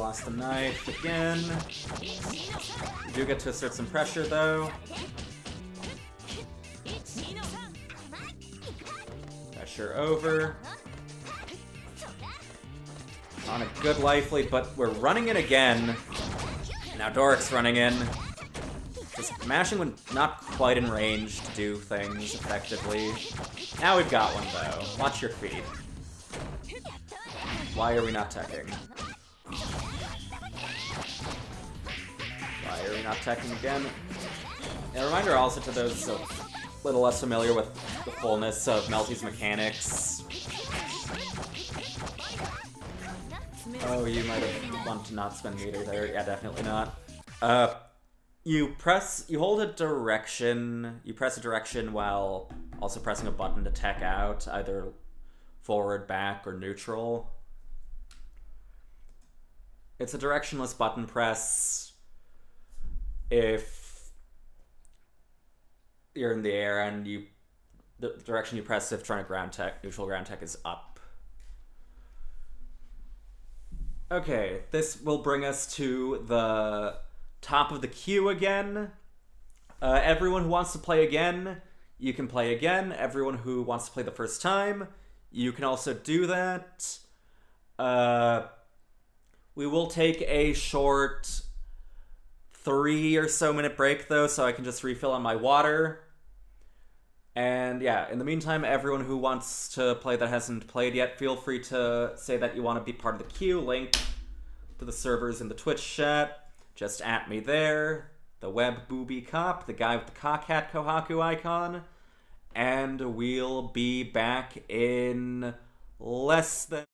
lost the knife again. We do get to assert some pressure, though. Pressure over. On a good life lead, but we're running in again. Now Doric's running in. Just mashing when not quite in range to do things effectively. Now we've got one, though. Watch your feet. Why are we not teching? Why are we not teching again? A reminder also to those a little less familiar with the fullness of Melty's mechanics. Oh, you might have wanted to not spend meter there. Yeah, definitely not. You hold a direction, you press a direction while also pressing a button to tech out, either forward, back, or neutral. It's a directionless button press if you're in the air and the direction you press if trying to ground tech, neutral ground tech is up. Okay, this will bring us to the top of the queue again. Everyone who wants to play again, you can play again. Everyone who wants to play the first time, you can also do that. We will take a short 3 or so minute break, though, so I can just refill on my water. And yeah, in the meantime, everyone who wants to play that hasn't played yet, feel free to say that you want to be part of the queue. Link to the servers in the Twitch chat. Just at me there. The web booby cop, the guy with the cockhat Kohaku icon. And we'll be back in less than...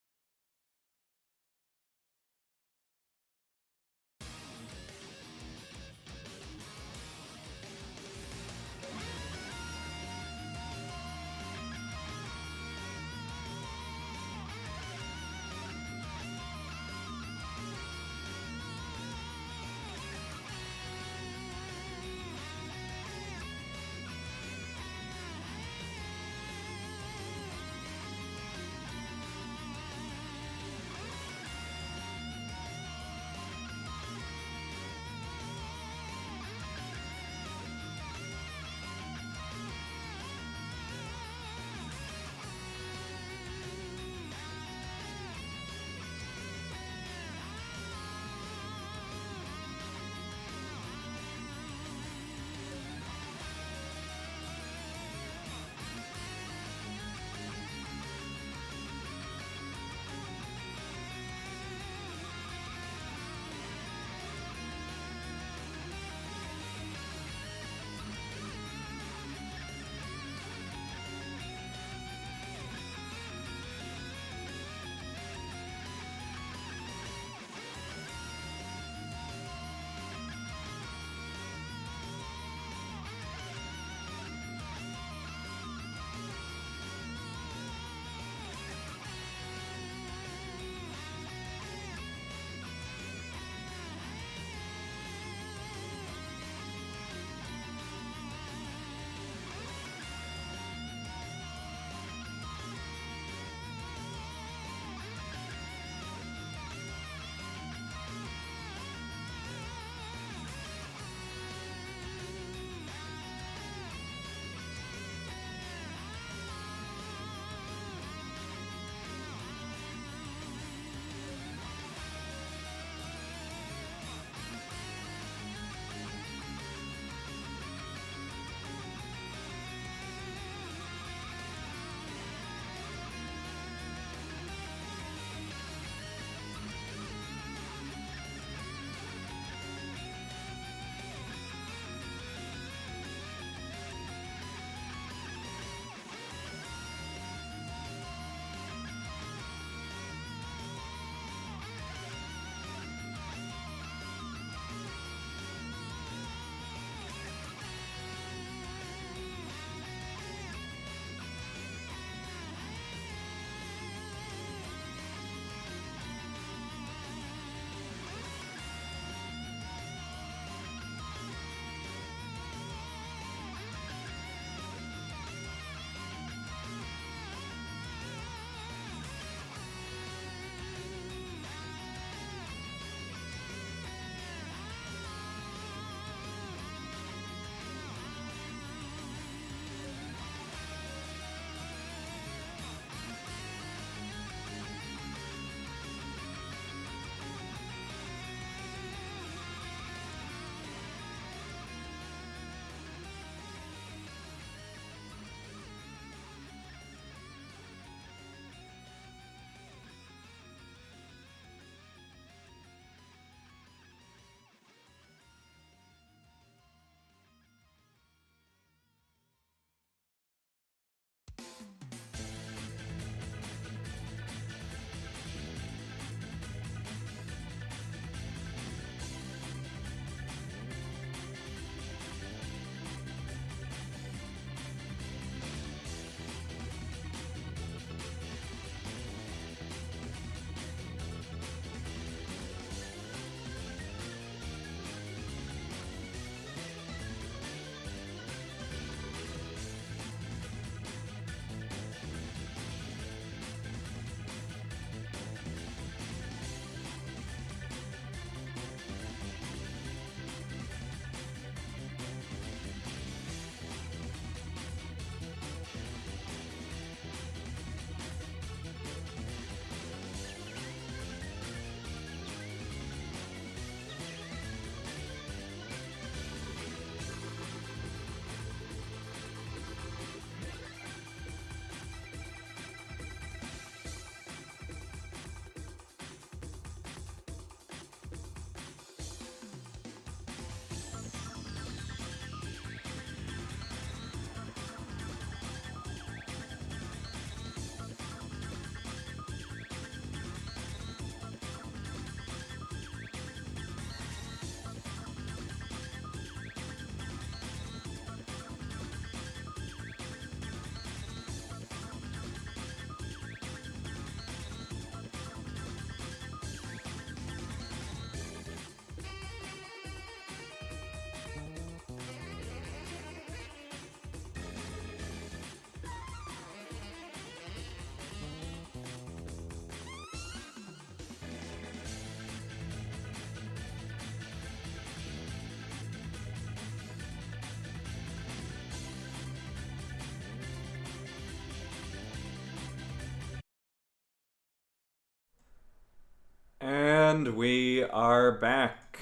are back.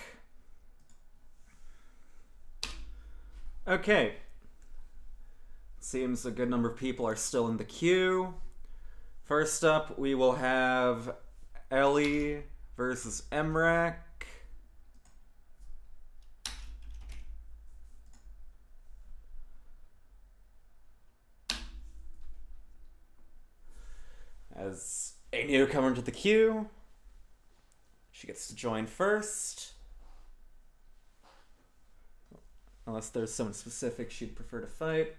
Okay. Seems a good number of people are still in the queue. First up, we will have Ellie versus Emrak. As a newcomer into the queue, she gets to join first. Unless there's someone specific she'd prefer to fight.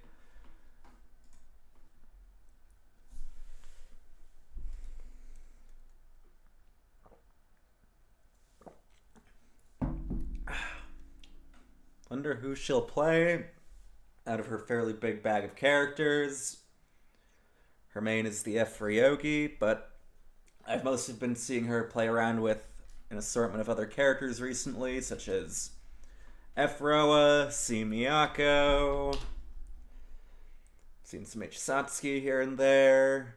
Wonder who she'll play out of her fairly big bag of characters. Her main is the Efryogi, but I've mostly been seeing her play around with an assortment of other characters recently, such as Efroa, Miyako. Seen some Satsuki here and there.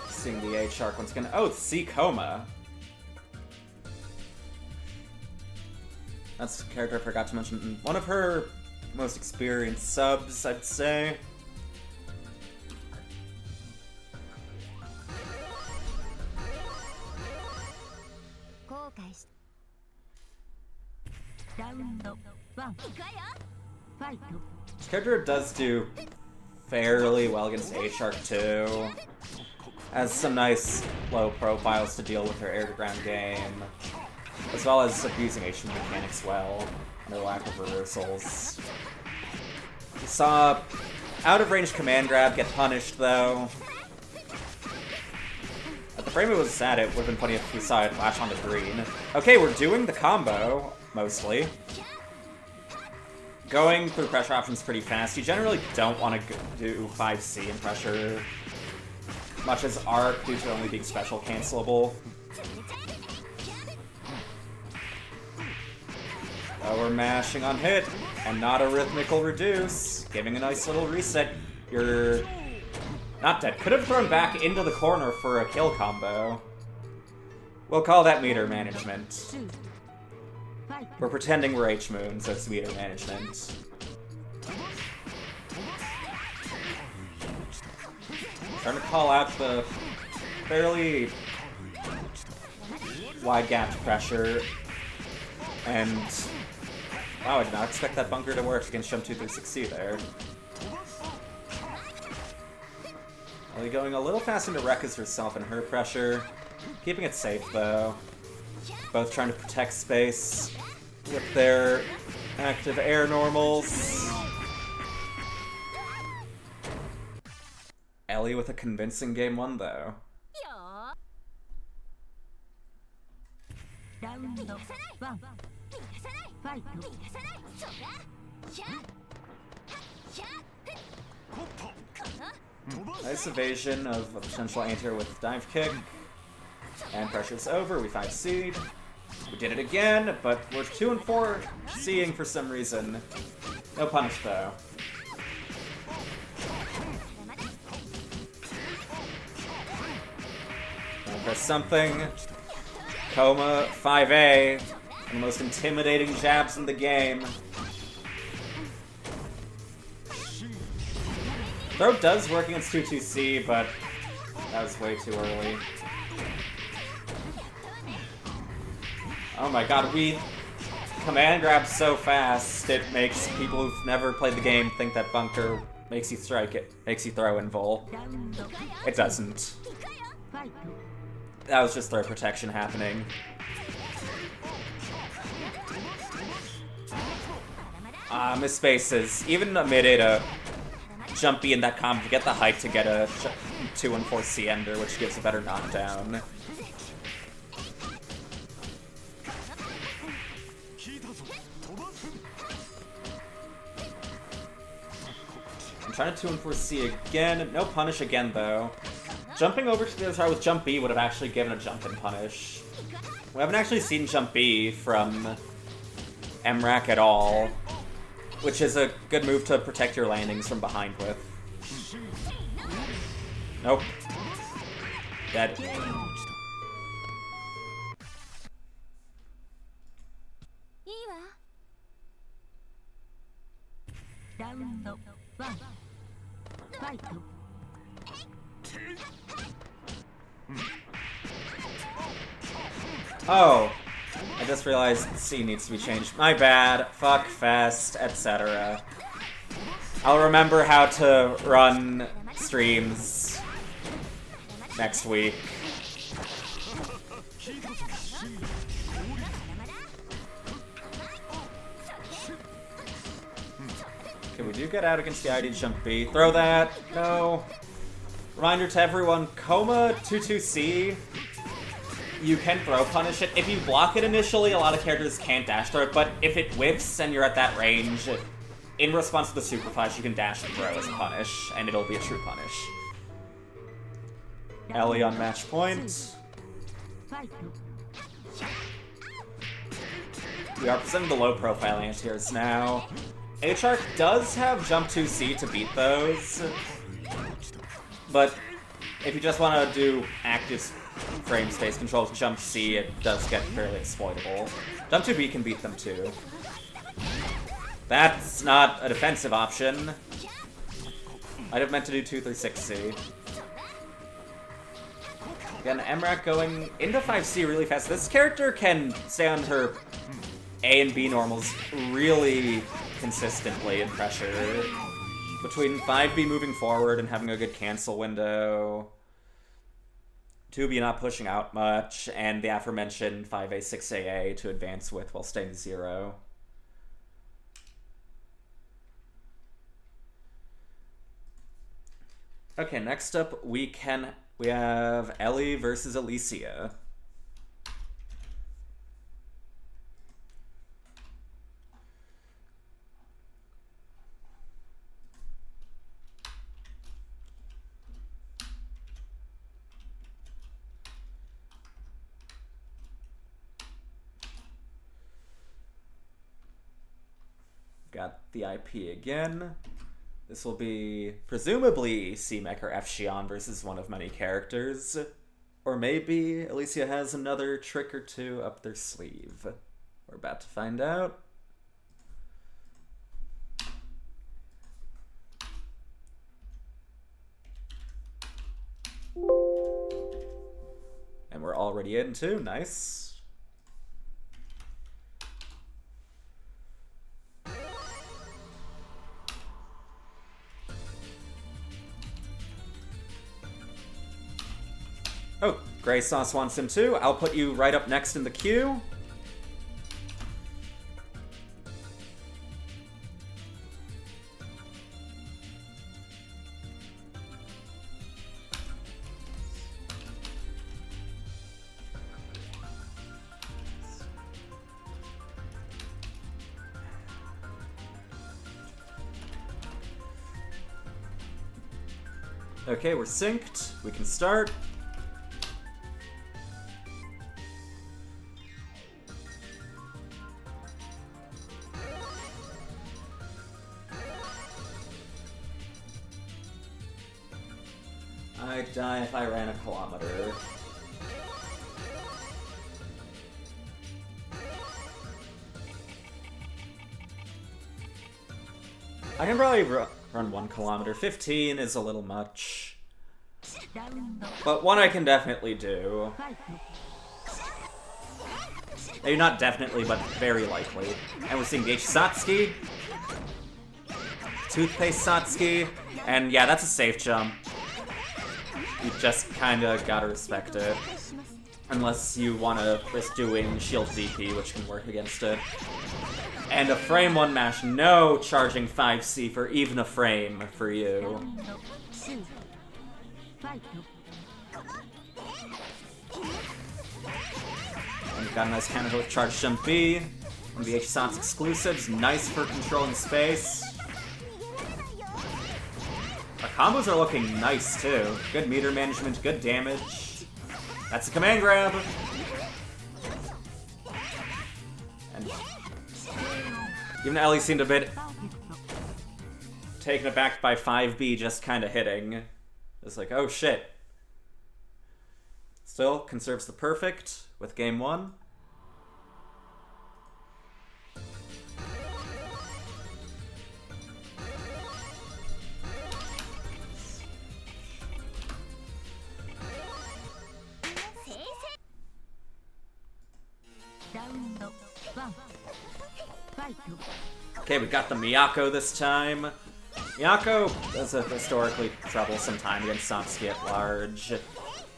Seeing the H-Shark once again. Oh, it's Coma. That's a character I forgot to mention. One of her most experienced subs, I'd say. This character does do fairly well against H-Shark too. Has some nice low profiles to deal with her air-to-ground game, as well as abusing H mechanics well, and their lack of reversals. We saw out-of-range command grab get punished, though. At the frame it was at, it would have been funny if we saw it latch onto green. Okay, we're doing the combo, mostly. Going through pressure options pretty fast. You generally don't want to do 5C in pressure, much as arc, due to only being special cancelable. Oh, we're mashing on hit, and not a rhythmical reduce. Giving a nice little reset. You're not dead. Could have thrown back into the corner for a kill combo. We'll call that meter management. We're pretending we're H-Moon, so it's meter management. Trying to call out the fairly wide gap pressure, and wow, I did not expect that bunker to work against Jump 236C there. Ellie going a little fast into Rekka's herself and her pressure, keeping it safe though. Both trying to protect space with their active air normals. Ellie with a convincing game 1 though. Nice evasion of a potential anti-air with dive kick. And pressure's over, we 5C'd. We did it again, but we're 2 and 4 seeing for some reason. No punish though. Press something. Coma, 5A. One of the most intimidating jabs in the game. Throw does work against 2-2C, but that was way too early. Oh my god, we command grab so fast, it makes people who've never played the game think that bunker makes you strike it, makes you throw in vol. It doesn't. That was just throw protection happening. Miss spaces. Even amid it, jumpy in that combo to get the height to get a 2 and 4C ender, which gives a better knockdown. I'm trying to 2 and 4C again. No punish again, though. jumping over to the other side with jump B would have actually given a jump and punish. We haven't actually seen jump B from Emrak at all, which is a good move to protect your landings from behind with. Nope. Dead. Oh, I just realized C needs to be changed. My bad. Fuck fest, etc. I'll remember how to run streams next week. Okay, we do get out against the ID jump B. Throw that. No. Reminder to everyone, Coma 2-2C. You can throw punish it. If you block it initially, a lot of characters can't dash throw it, but if it whiffs and you're at that range, in response to the super flash, you can dash and throw as a punish, and it'll be a true punish. Ellie on match point. We are presenting the low profile anti-airs now. HR does have jump 2C to beat those, but if you just want to do active frame space controls, jump C, it does get fairly exploitable. Jump 2B can beat them too. That's not a defensive option. I'd have meant to do 2-3-6C. Again, Emrak going into 5C really fast. This character can stay on her A and B normals really consistently in pressure. Between 5B moving forward and having a good cancel window, 2B not pushing out much, and the aforementioned 5A, 6AA to advance with while staying 0. Okay, next up we have Ellie versus Alicia. Got the IP again. This will be presumably C-Mech or F-Xion versus one of many characters. Or maybe Alicia has another trick or two up their sleeve. We're about to find out. And we're already in too, nice. Oh, Grey Sauce wants him too. I'll put you right up next in the queue. Okay, we're synced. We can start. I'd die if I ran a kilometer. I can probably run 1 kilometer. 15 is a little much. But 1 I can definitely do. Maybe not definitely, but very likely. And we're seeing the H Satsuki. Toothpaste Satsuki. And yeah, that's a safe jump. You just kinda gotta respect it. Unless you wanna risk doing shield DP, which can work against it. And a frame 1 mash, no charging 5C for even a frame for you. And you've got a nice counter with charge jump B. And the H-Sans exclusives, nice for controlling space. combos are looking nice, too. Good meter management, good damage. That's a command grab! And even Ellie seemed a bit taken aback by 5B just kind of hitting. It's like, oh shit. Still, conserves the perfect with game 1. Okay, we got the Miyako this time. Miyako has a historically troublesome time against Satsuki at large.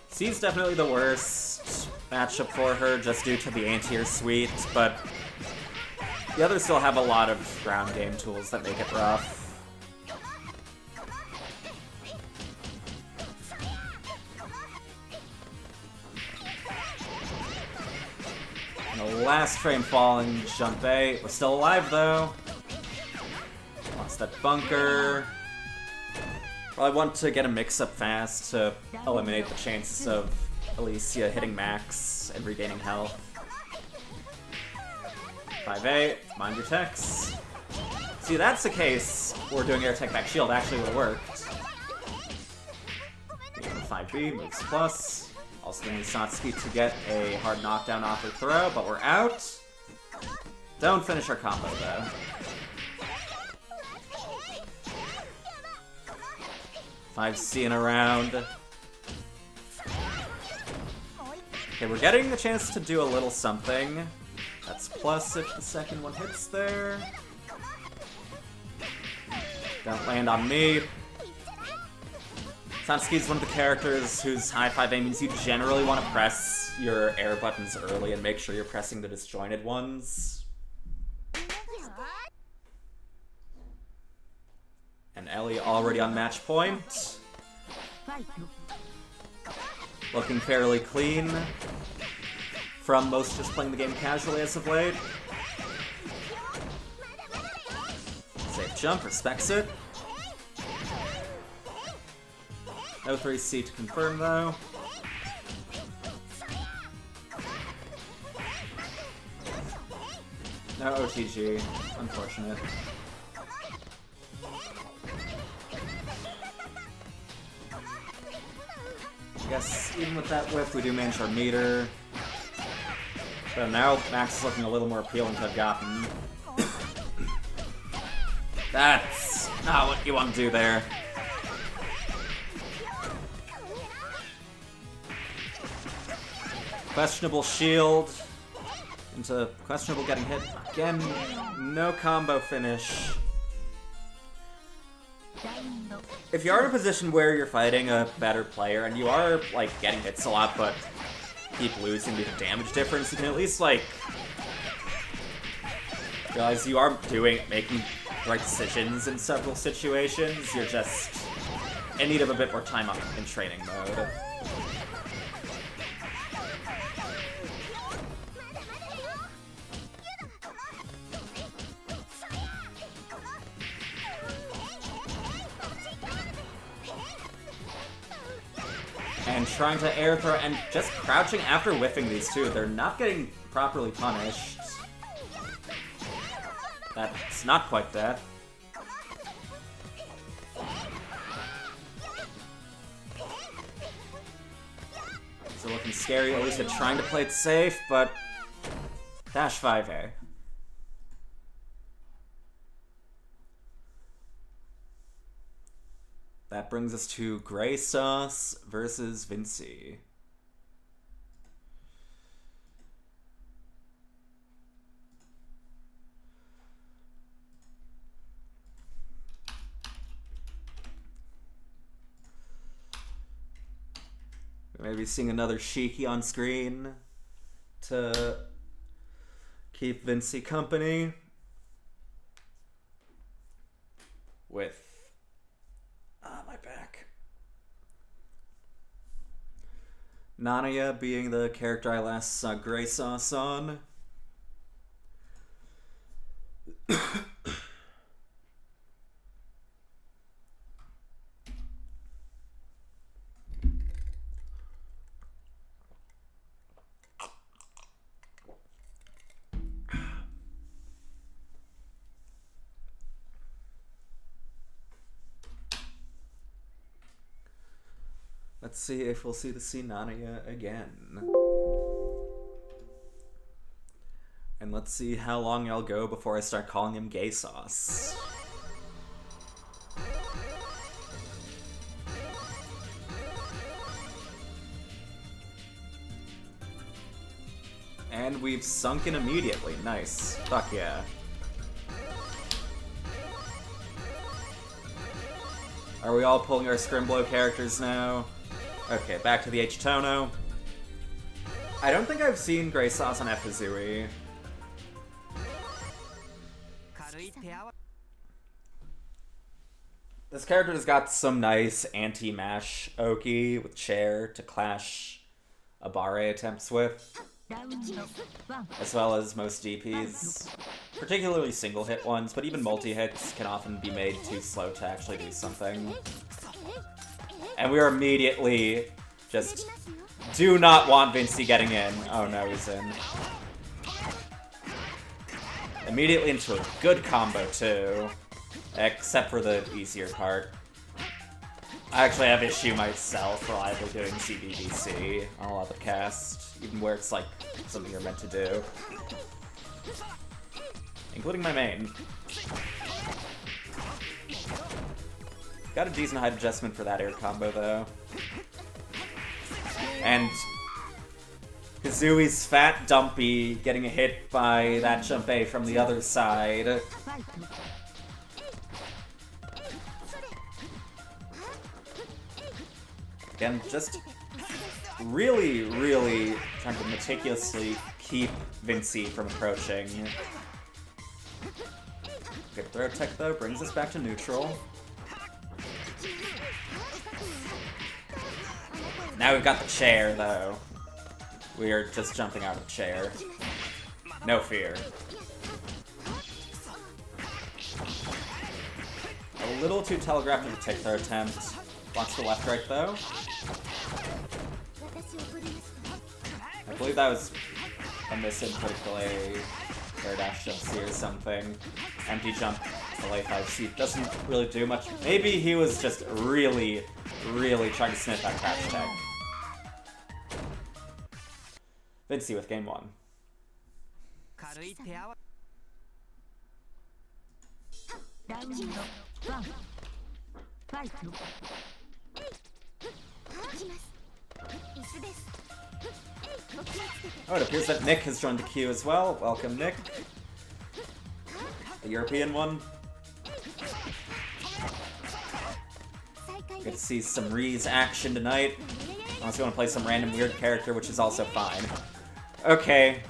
C's definitely the worst matchup for her, just due to the anti-air suite, but the others still have a lot of ground game tools that make it rough. And the last frame falling, jump A. We're still alive though. Lost that bunker. Probably want to get a mix-up fast to eliminate the chances of Alicia hitting max and regaining health. 5A, mind your techs. See, that's the case where doing air tech back shield actually would have worked. 5B, moves plus. Also need Satsuki to get a hard knockdown off her throw, but we're out. Don't finish our combo though. Five C in a round. Okay, we're getting the chance to do a little something. That's plus if the second one hits there. Don't land on me. Satsuki's one of the characters whose high 5A means you generally want to press your air buttons early and make sure you're pressing the disjointed ones. And Ellie already on match point. Looking fairly clean from most just playing the game casually as of late. Safe jump, respects it. No 3C to confirm though. No OTG, unfortunate. I guess even with that whiff, we do manage our meter. But now Max is looking a little more appealing to have gotten. That's not what you want to do there. Questionable shield into questionable getting hit. Again, no combo finish. If you are in a position where you're fighting a better player and you are like getting hits a lot but keep losing due to damage difference, you can at least like realize you are making the right decisions in several situations. You're just in need of a bit more time in training mode. And trying to air throw and just crouching after whiffing these two. They're not getting properly punished. That's not quite death. So looking scary, at least they're trying to play it safe, but dash 5A. That brings us to Gray Sauce versus Vinci. We may be seeing another Shiki on screen to keep Vinci company with my back. Nanaya being the character I last saw Gray Sauce on. Let's see if we'll see the Nania again. And let's see how long I'll go before I start calling him Gay Sauce. And we've sunken immediately. Nice. Fuck yeah. Are we all pulling our Scrimblow characters now? Okay, back to the H-Tono. I don't think I've seen Grey Sauce on Efizui. This character has got some nice anti-mash Oki with Chair to clash Abare attempts with, as well as most DPs, particularly single-hit ones, but even multi-hits can often be made too slow to actually do something. And we are immediately just do not want Vincey getting in. Oh no, he's in. Immediately into a good combo too, except for the easier part. I actually have issue myself reliably doing CBBC on a lot of the cast, even where it's like something you're meant to do. Including my main. Got a decent height adjustment for that air combo though. And Kazui's fat dumpy getting hit by that jump A from the other side. Again, just really, really trying to meticulously keep Vincey from approaching. Good throw tech though, brings us back to neutral. Now we've got the chair though. We are just jumping out of chair. No fear. A little too telegraphed with the tick throw attempt. Watch the left right though. I believe that was a misinput delay, air dash jump C or something. Empty jump delay 5C doesn't really do much. Maybe he was just really, really trying to sniff that crash tag. Vincey with game 1. Oh, it appears that Nick has joined the queue as well. Welcome, Nick. The European one. Good to see some Ree's action tonight. Unless you want to play some random weird character, which is also fine. Okay.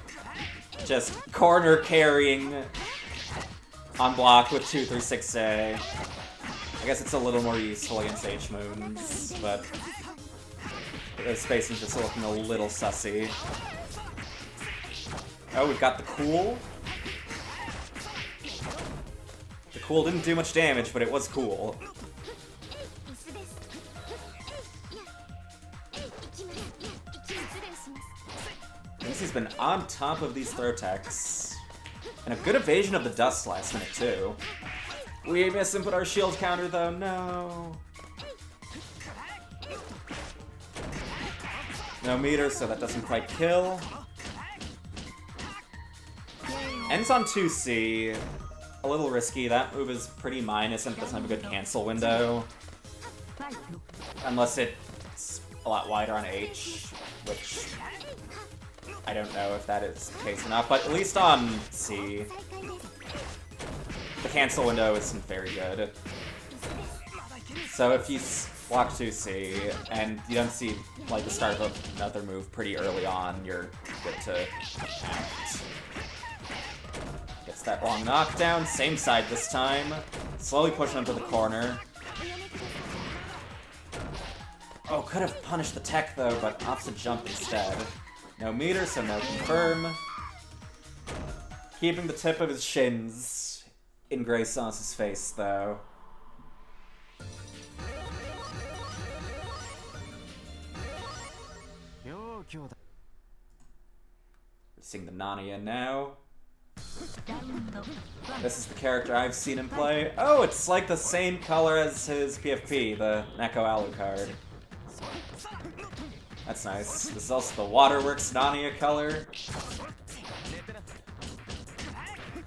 Just corner carrying on block with 2-3-6A. I guess it's a little more useful against H-Moons, but the spacing's just looking a little sussy. Oh, we've got the cool. The cool didn't do much damage, but it was cool. Vincey's been on top of these throw techs. And a good evasion of the dust last minute, too. We misinput our shield counter, though. No. No meter, so that doesn't quite kill. Ends on 2C. A little risky. That move is pretty minus and it doesn't have a good cancel window. Unless it's a lot wider on H, which I don't know if that is the case or not, but at least on C, the cancel window isn't very good. So if you block 2C and you don't see like the start of another move pretty early on, you're good to act. Gets that long knockdown, same side this time. Slowly pushing him to the corner. Oh, could have punished the tech though, but opts to jump instead. No meter, so no confirm. Keeping the tip of his shins in Grey Sauce's face though. We're seeing the Nania now. This is the character I've seen him play. Oh, it's like the same color as his PFP, the Neko Alucard. That's nice. This is also the Waterworks Nania color.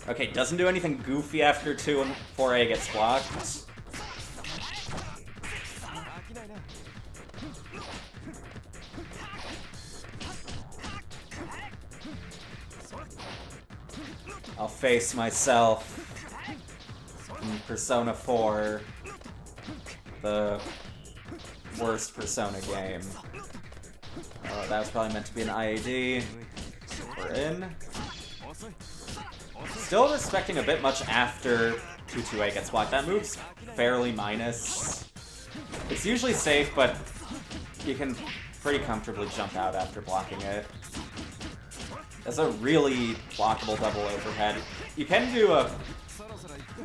Okay, doesn't do anything goofy after 2 and 4A gets blocked. I'll face myself in Persona 4, the worst Persona game. That was probably meant to be an IAD. We're in. Still respecting a bit much after 2-2A gets blocked. That move's fairly minus. It's usually safe, but you can pretty comfortably jump out after blocking it. That's a really blockable double overhead. You can do a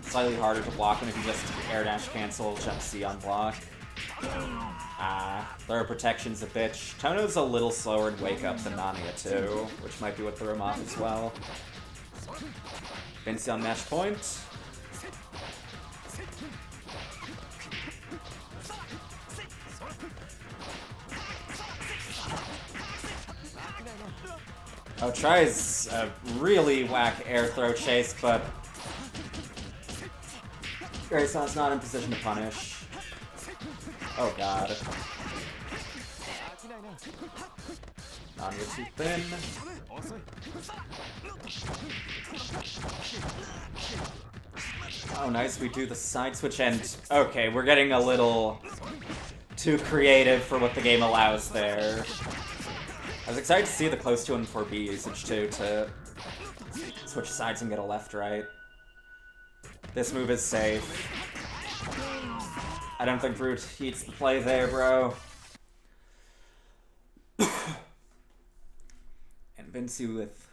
slightly harder to block one if you just air dash cancel, jump C on block. Throw protection's a bitch. Tono's a little slower in wake up than Nania too, which might be what threw him off as well. Vinci on match point. Oh, tries a really whack air throw chase, but Grayson's not in position to punish. Oh god. Nania too thin. Oh, nice, we do the side switch and... Okay, we're getting a little too creative for what the game allows there. I was excited to see the close 2 and 4B usage too, to switch sides and get a left-right. This move is safe. I don't think Brute eats the play there, bro. And Vinci with...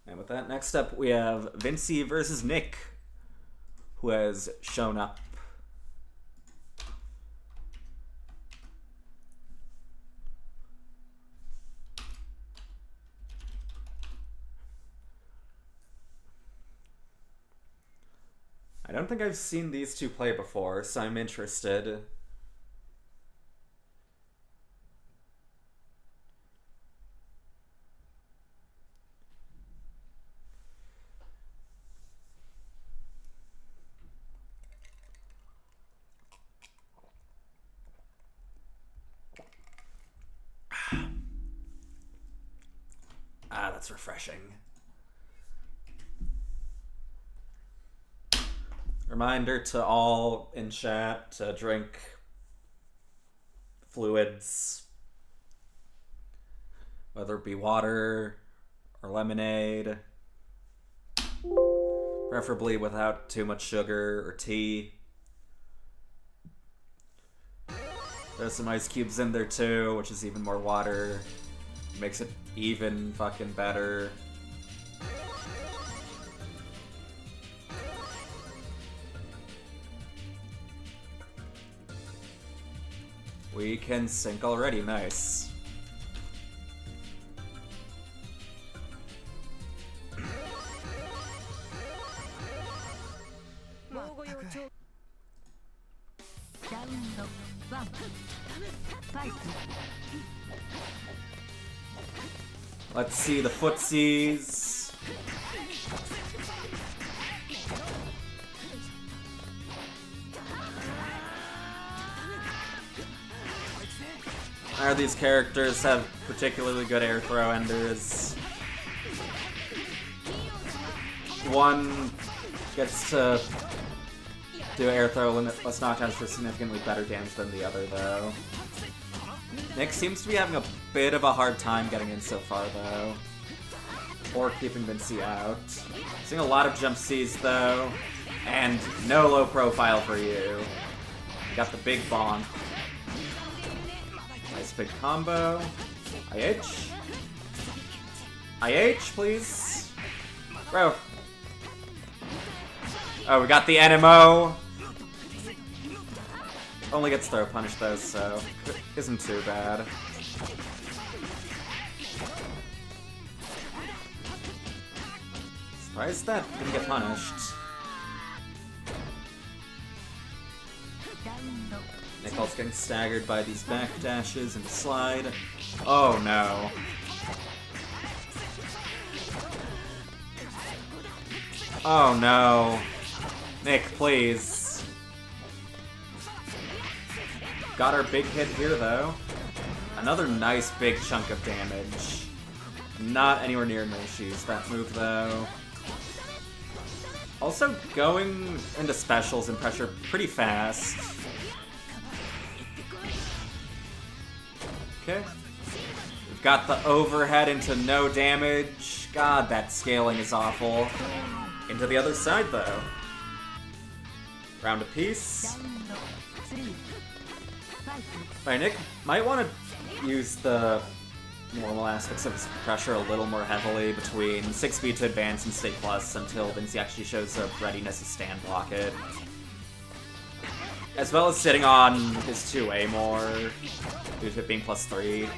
And with that, next up we have Vinci versus Nick, who has shown up. I don't think I've seen these two play before, so I'm interested. That's refreshing. Reminder to all in chat to drink fluids, whether it be water or lemonade, preferably without too much sugar or tea. There's some ice cubes in there too, which is even more water. Makes it even fucking better. We can sync already, nice. Let's see the footsies. These characters have particularly good air throw enders. One gets to do air throw limitless knockdowns for significantly better damage than the other, though. Nick seems to be having a bit of a hard time getting in so far, though. Or keeping Vinci out. Seeing a lot of jump Cs, though. And no low profile for you. Got the big bonk. Nice big combo. IH. IH, please. Bro. Oh, we got the NMO. Only gets throw punish though, so isn't too bad. Surprised that didn't get punished. Nichols getting staggered by these backdashes and slide. Oh no. Oh no. Nick, please. Got our big hit here though. Another nice big chunk of damage. Not anywhere near no-shoes that move though. Also going into specials and pressure pretty fast. Okay. We've got the overhead into no damage. God, that scaling is awful. Into the other side though. Round apiece. Alright, Nick might want to use the normal aspects of his pressure a little more heavily between 6B to advance and State Plus until Vinci actually shows a readiness to stand block it. As well as sitting on his 2A more, due to it being +3.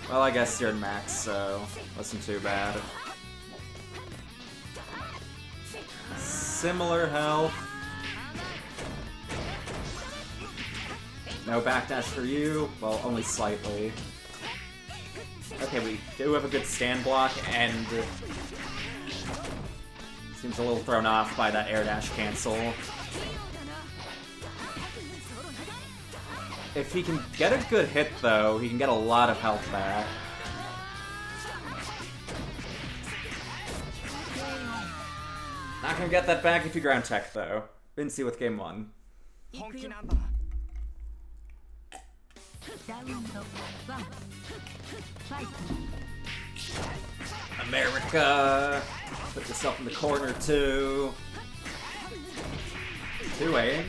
Well, I guess you're in max, so wasn't too bad. Similar health. No backdash for you. Well, only slightly. Okay, we do have a good stand block, and seems a little thrown off by that air dash cancel. If he can get a good hit, though, he can get a lot of health back. Not gonna get that back if you ground tech, though. Vinci with game 1. America! Put yourself in the corner, too. 2A.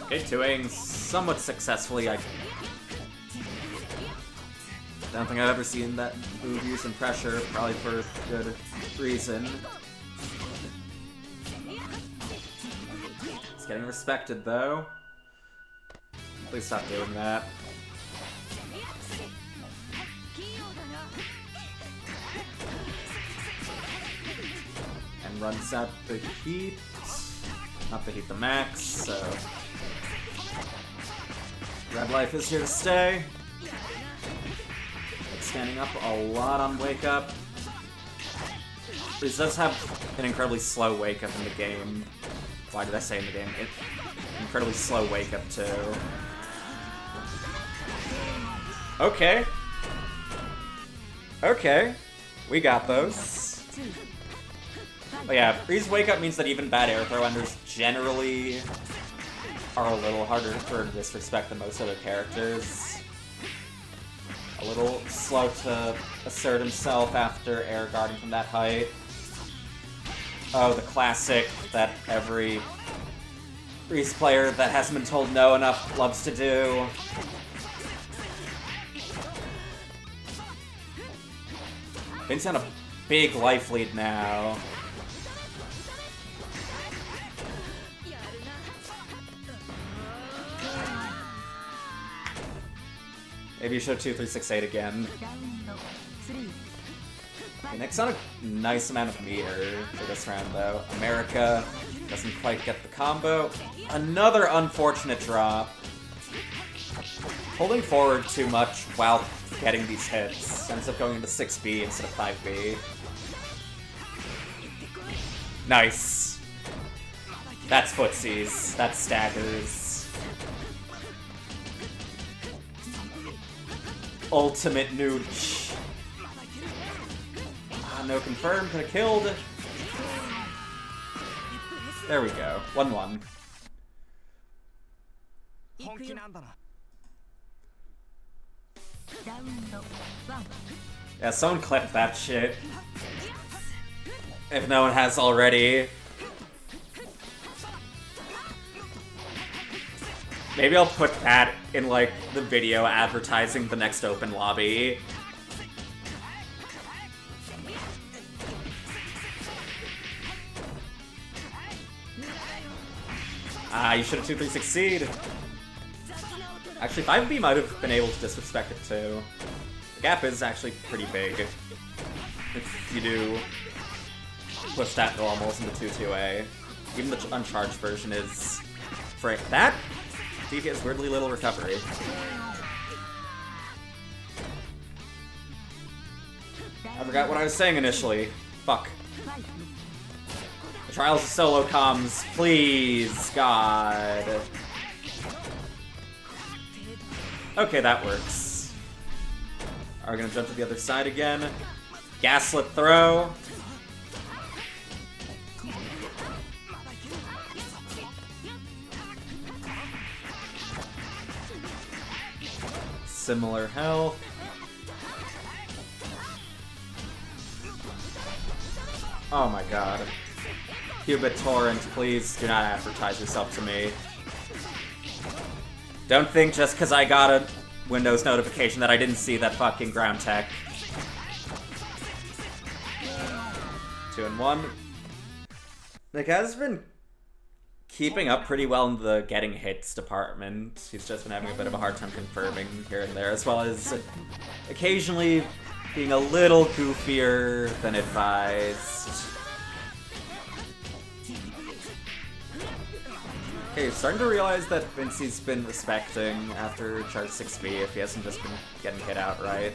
Okay, 2Aing somewhat successfully. I don't think I've ever seen that move used in pressure, probably for good reason. It's getting respected, though. Please stop doing that. And runs out the heat. Not the heat, the max, so... Red life is here to stay. It's standing up a lot on wake up. This does have an incredibly slow wake up in the game. Why did I say in the game? Incredibly slow wake up too. Okay. Okay. We got those. But yeah, Breeze wake up means that even bad air throw enders generally are a little harder to disrespect than most other characters. A little slow to assert himself after air guarding from that height. Oh, the classic that every Breeze player that hasn't been told no enough loves to do. Vince on a big life lead now. Maybe you show 2, 3, 6, 8 again. Okay, Nick's on a nice amount of meter for this round, though. America doesn't quite get the combo. Another unfortunate drop. Holding forward too much while getting these hits ends up going into 6B instead of 5B. Nice. That's footsies. That's staggers. Ultimate nooch. No confirm, could've killed. There we go. 1-1. Yeah, someone clip that shit. If no one has already. Maybe I'll put that in, like, the video advertising the next open lobby. Ah, you should have 2-3 succeed. Actually, 5B might have been able to disrespect it too. The gap is actually pretty big. If you do push that normals into 2-2A. Even the uncharged version is... That DP has weirdly little recovery. I forgot what I was saying initially. Fuck. The Trials of Solo comms, please, God. Okay, that works. Are we gonna jump to the other side again? Gaslit throw. Similar health. Oh my god. Qubit Torrent, please do not advertise yourself to me. Don't think just because I got a Windows notification that I didn't see that fucking ground tech. 2-1. Nick has been keeping up pretty well in the getting hits department. He's just been having a bit of a hard time confirming here and there, as well as occasionally being a little goofier than advised. Okay, starting to realize that Vincey's been respecting after charge 6B if he hasn't just been getting hit outright.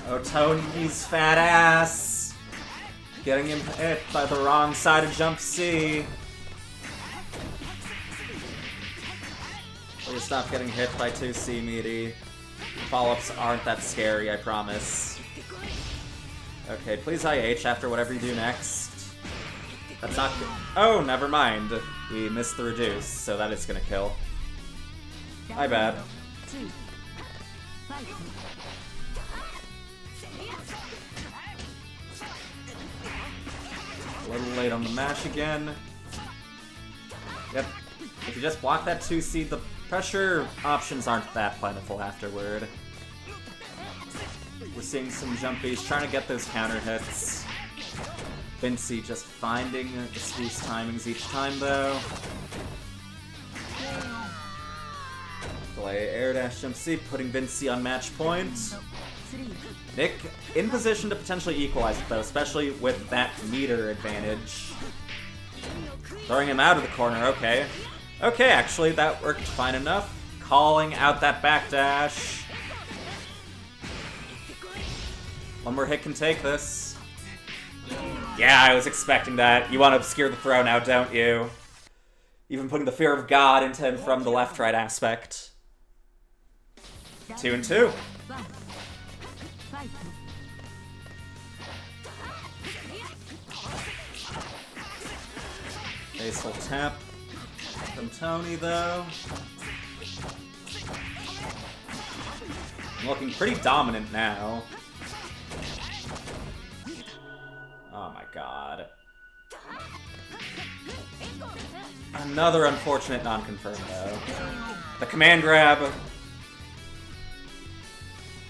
Oh, Tony's fat ass! Getting him hit by the wrong side of jump C. Please stop getting hit by 2C, Meaty. Follow-ups aren't that scary, I promise. Okay, please IH after whatever you do next. That's not good. Oh, never mind. We missed the reduce, so that is gonna kill. My bad. A little late on the mash again. Yep. If you just block that 2C, the pressure options aren't that plentiful afterward. We're seeing some jumpies trying to get those counter hits. Vincey just finding the spoof timings each time though. Delay air dash jump C, putting Vincey on match point. Nick in position to potentially equalize it though, especially with that meter advantage. Throwing him out of the corner, okay. Okay, actually that worked fine enough. Calling out that backdash. One more hit can take this. Yeah, I was expecting that. You want to obscure the throw now, don't you? Even putting the fear of God into him from the left-right aspect. 2-2. Baseball tap from Tony, though. Looking pretty dominant now. Oh my god. Another unfortunate non-confirm, though. The command grab.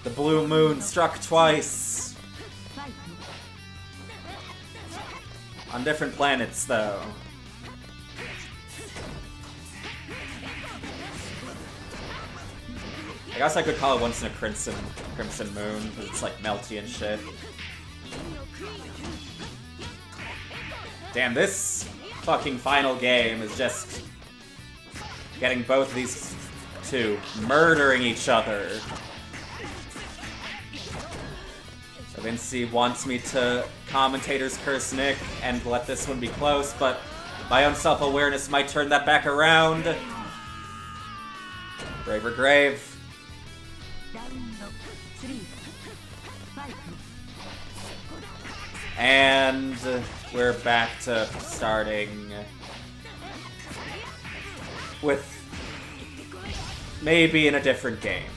The blue moon struck twice. On different planets, though. I guess I could call it once in a crimson moon, because it's like melty and shit. Damn, this fucking final game is just getting both of these two murdering each other. So Vincey wants me to commentator's curse Nick and let this one be close, but my own self-awareness might turn that back around. Brave or grave. And we're back to starting with maybe in a different game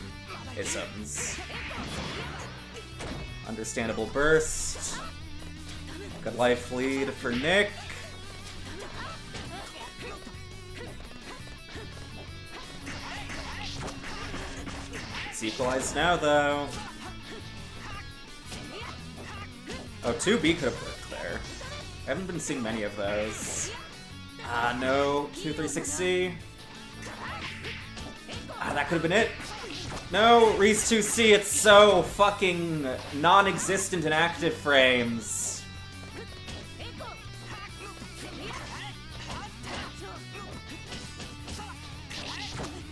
isms. Understandable burst. Good life lead for Nick. It's equalized now, though. Oh, 2B could have worked there. I haven't been seeing many of those. Ah, no. 236C. Ah, that could have been it. No, Reese 2C, it's so fucking non-existent in active frames.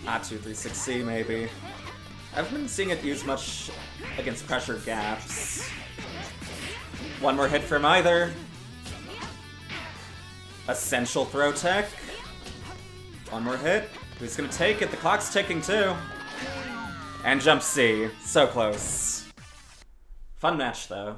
Ah, 236C maybe. I haven't been seeing it used much against pressure gaps. One more hit from either. Essential throw tech. One more hit. Who's gonna take it? The clock's ticking too. And jump C. So close. Fun match though.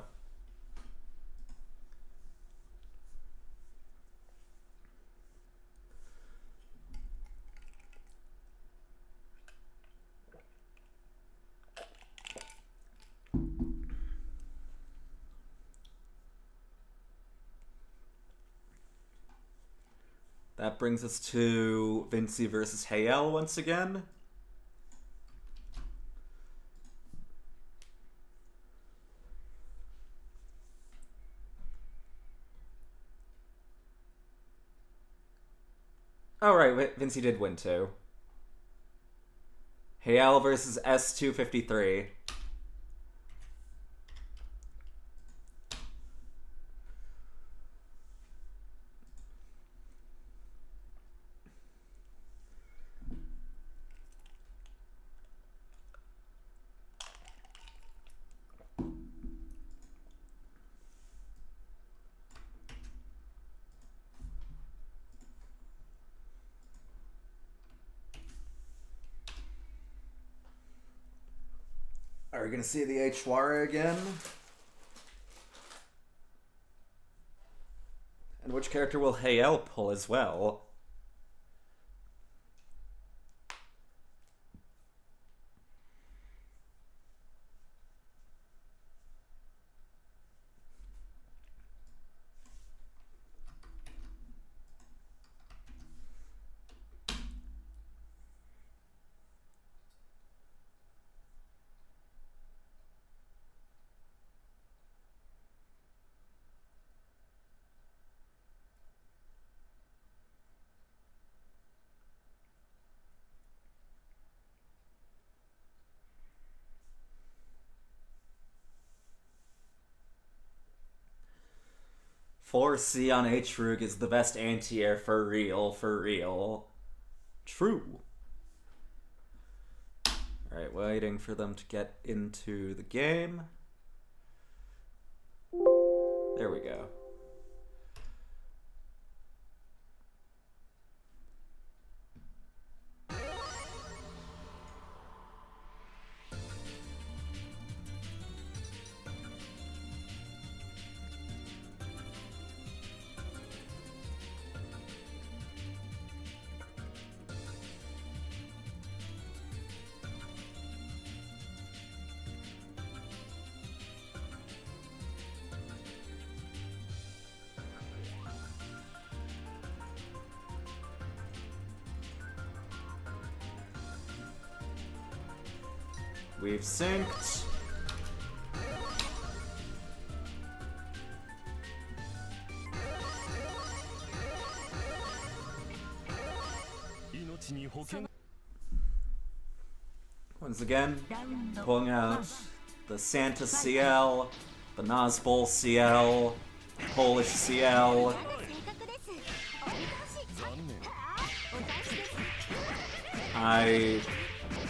That brings us to Vinci versus Hayel once again. Oh right, Vinci did win too. Hayel versus S253. Are we gonna see the Hwara again? And which character will Hayel pull as well? "4C on Hrug is the best anti-air for real, for real." True. Alright, waiting for them to get into the game. There we go. We've synced. Once again, pulling out the Santa CL, the Nazbol CL, Polish CL.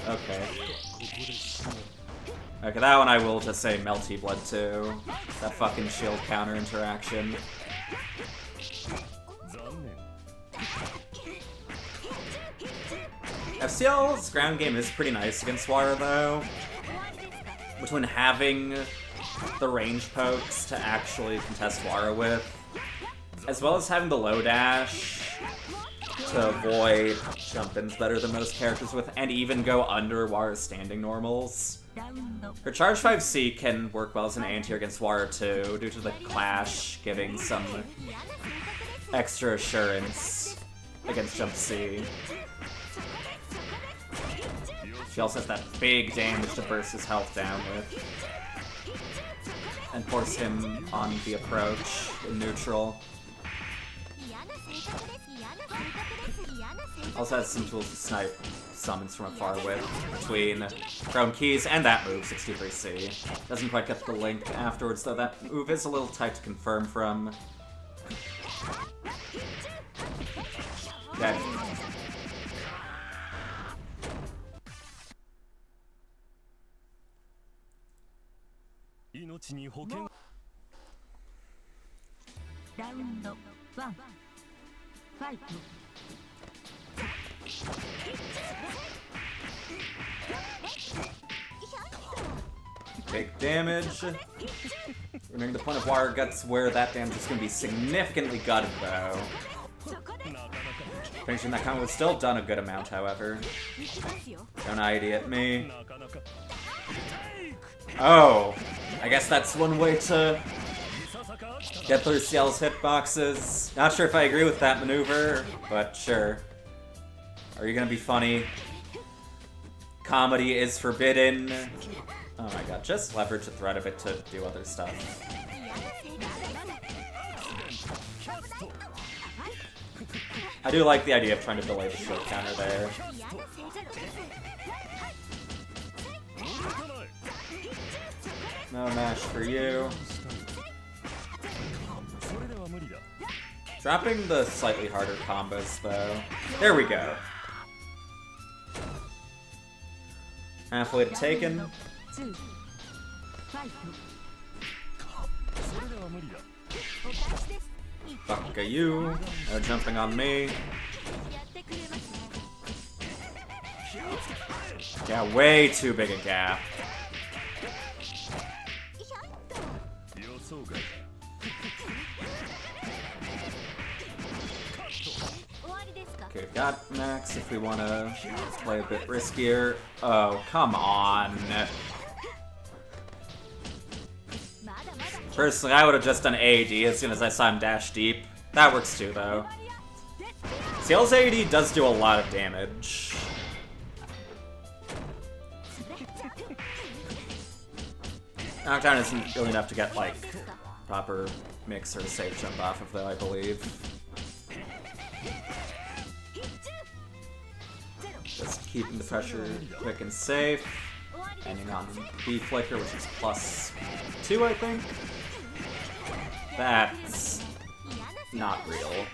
Okay. Okay, that one I will just say Melty Blood too. That fucking shield counter interaction. FCL's ground game is pretty nice against Hwara though. Between having the range pokes to actually contest Hwara with, as well as having the low dash to avoid jump-ins better than most characters with, and even go under Wara's standing normals. Her Charge 5C can work well as an anti against Wara too, due to the clash giving some extra assurance against Jump C. She also has that big damage to burst his health down with, and force him on the approach in neutral. Also has some tools to snipe summons from afar with, between Chrome Keys and that move, 63C. Doesn't quite get the link afterwards, though that move is a little tight to confirm from. Yeah. Big damage. Remembering the point of Wire Guts where that damage is going to be significantly gutted, though. Finishing that combo was still done a good amount, however. Don't ID at me. Oh, I guess that's one way to get through Ciel's hitboxes. Not sure if I agree with that maneuver, but sure. Are you gonna be funny? Comedy is forbidden. Oh my god, just leverage the threat of it to do other stuff. I do like the idea of trying to delay the shield counter there. No mash for you. Dropping the slightly harder combos, though. There we go. Halfway to Taken. Fuck you. They're jumping on me. Yeah, way too big a gap. Okay, we've got Max if we want to play a bit riskier. Oh, come on. Personally, I would have just done AD as soon as I saw him dash deep. That works too, though. Ciel's AD does do a lot of damage. Knockdown isn't really enough to get, like, proper mix or safe jump off of, though, I believe. Just keeping the pressure quick and safe. Ending on B Flicker, which is +2, I think. That's not real.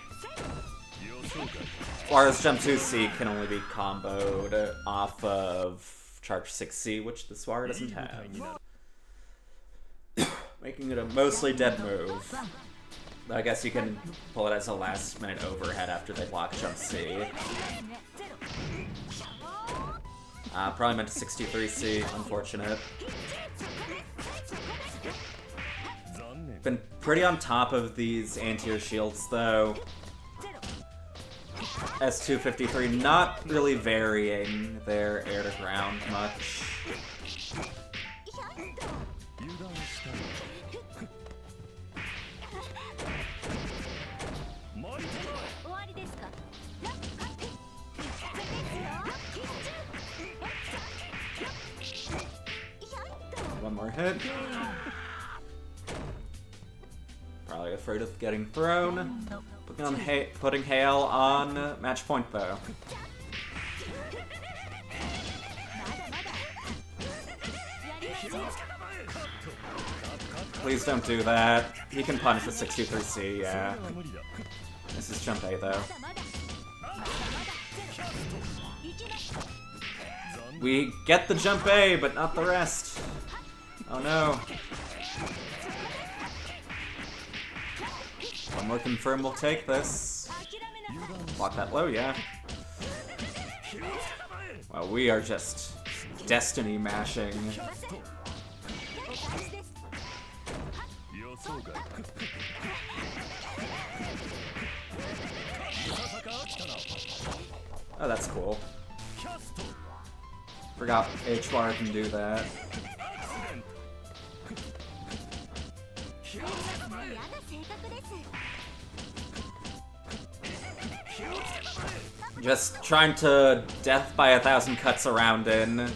Whereas Jump 2C can only be comboed off of Charge 6C, which the Swara doesn't have. Making it a mostly dead move. But I guess you can pull it as a last minute overhead after they block Jump C. Probably meant to 63C, unfortunate. Been pretty on top of these anti-air shields, though. S253 not really varying their air to ground much. One more hit. Probably afraid of getting thrown. Putting Hail on match point, though. Please don't do that. He can punish with 63C, yeah. This is Jump A, though. We get the Jump A, but not the rest. Oh no. One more confirm we'll take this. Block that low, yeah. Well, we are just destiny mashing. Oh, that's cool. Forgot HR can do that. Just trying to death by 1,000 cuts around in.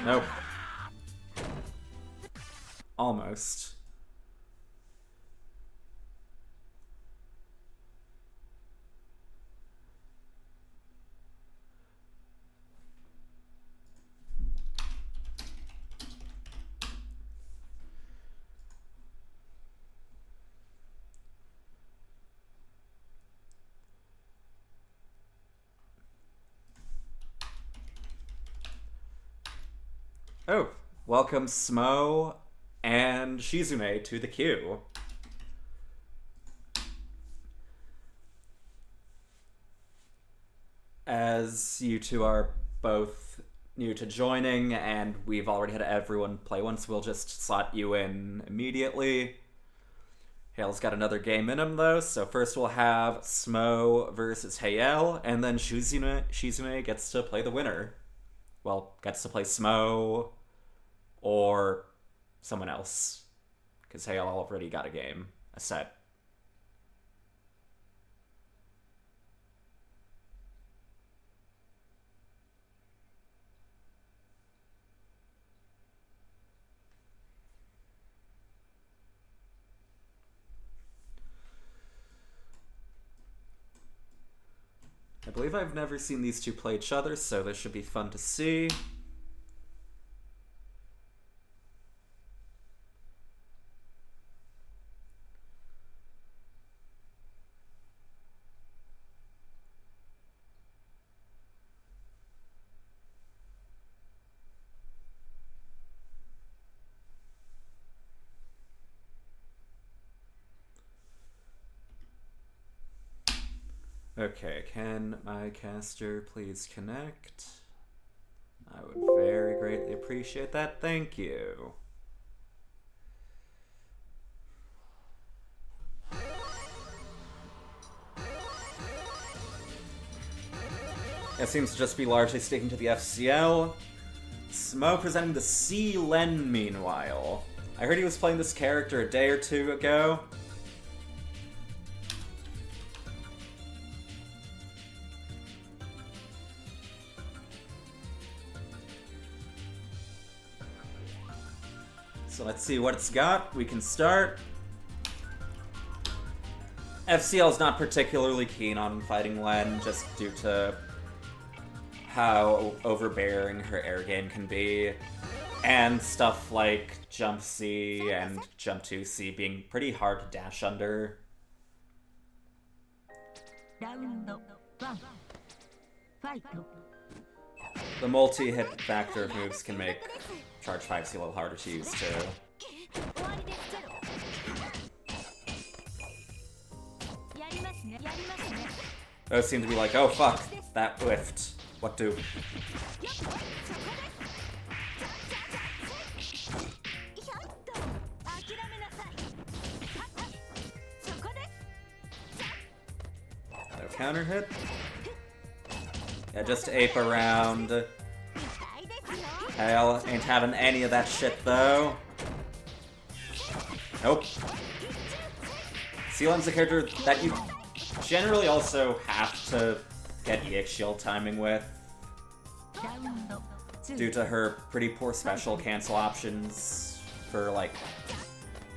Nope. Almost. Oh, welcome Smo and Shizume to the queue. As you two are both new to joining, and we've already had everyone play once, we'll just slot you in immediately. Hale's got another game in him, though, so first we'll have Smo versus Hale, and then Shizume gets to play the winner. Well, gets to play Smo or someone else, because Hale already got a set. I believe I've never seen these two play each other, so this should be fun to see. Okay, can my caster please connect? I would very greatly appreciate that. Thank you. It seems to just be largely sticking to the FCL. Smo presenting the C Len meanwhile. I heard he was playing this character a day or two ago. So let's see what it's got. We can start. FCL is not particularly keen on fighting Len, just due to how overbearing her air game can be. And stuff like Jump C and Jump 2C being pretty hard to dash under. The multi-hit factor of moves can make Charge 5C a little harder to use, too. Those seem to be like, oh fuck, that whiffed. What do? No counter hit? Yeah, just ape around. Hale ain't having any of that shit, though. Nope. Sealan's a character that you generally also have to get EX shield timing with, due to her pretty poor special cancel options for, like,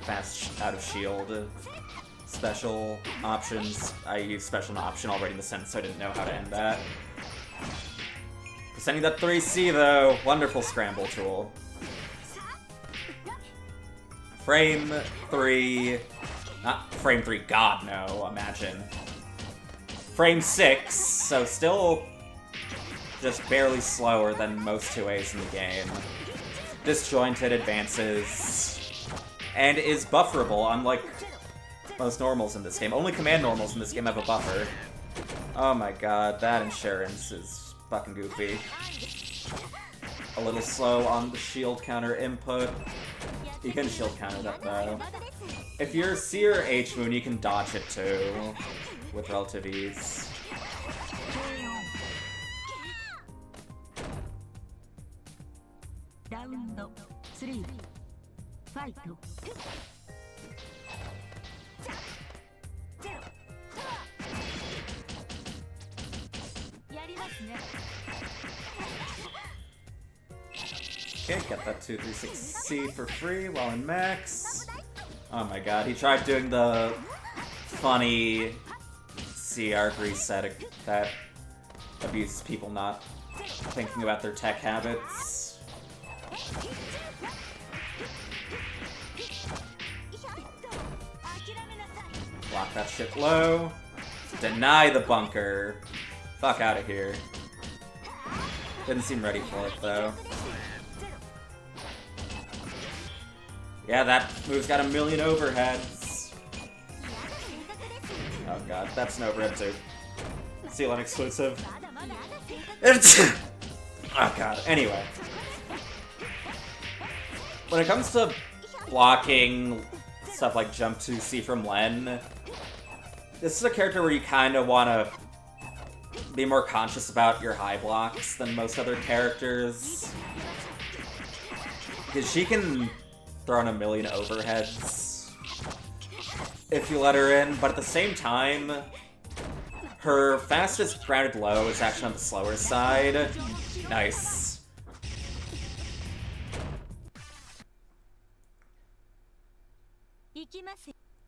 fast out of shield special options. I used special option already in the sentence, so I didn't know how to end that. Sending that 3C, though. Wonderful scramble tool. Frame 3... Not frame 3, god no, imagine. Frame 6, so still just barely slower than most 2As in the game. Disjointed advances. And is bufferable, unlike most normals in this game. Only command normals in this game have a buffer. Oh my god, that insurance is fucking goofy. A little slow on the shield counter input. You can shield counter that though. If you're C or H moon, you can dodge it too with relative ease. Round 3 fight. Okay, get that 236C for free while in max. Oh my god, he tried doing the funny C arc reset that abuses people not thinking about their tech habits. Block that shit low. Deny the bunker. Fuck out of here. Didn't seem ready for it though. Yeah, that move's got a million overheads. Oh god, that's an overhead too. CLN exclusive. Oh god, anyway. When it comes to blocking stuff like jump to C from Len, this is a character where you kind of want to be more conscious about your high blocks than most other characters. Because she can throw in a million overheads if you let her in, but at the same time, her fastest grounded low is actually on the slower side. Nice.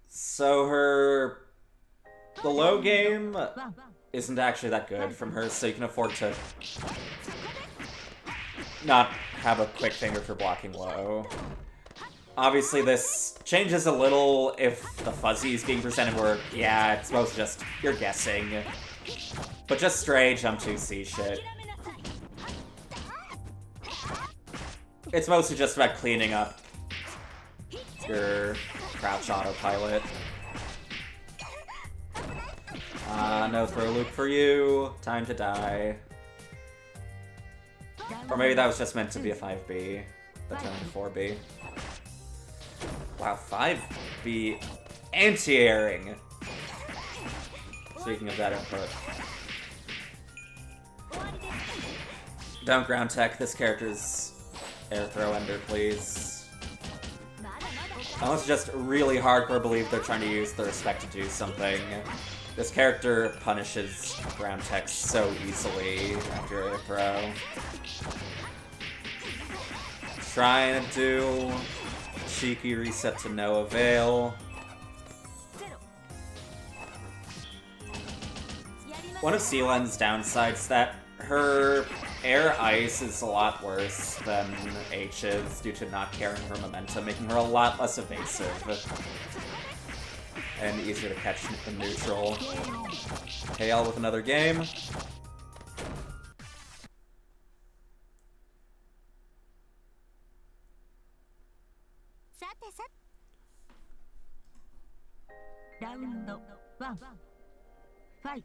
So the low game isn't actually that good from her, so you can afford to not have a quick finger for blocking low. Obviously, this changes a little if the fuzzy is being presented where, yeah, it's mostly just, you're guessing. But just stray jump 2C shit. It's mostly just about cleaning up your crouch autopilot. No throw loop for you. Time to die. Or maybe that was just meant to be a 5B, but turned into 4B. Wow, 5B anti-airing. Speaking of that input. Don't ground tech, this character's air throw ender, please. Unless it's just really hardcore believe they're trying to use the respect to do something. This character punishes ground tech so easily after air throw. Trying to do cheeky reset to no avail. One of CLN's downsides that her air ice is a lot worse than H's due to not carrying her momentum, making her a lot less evasive and easier to catch in neutral. KL with another game. Round 1 fight.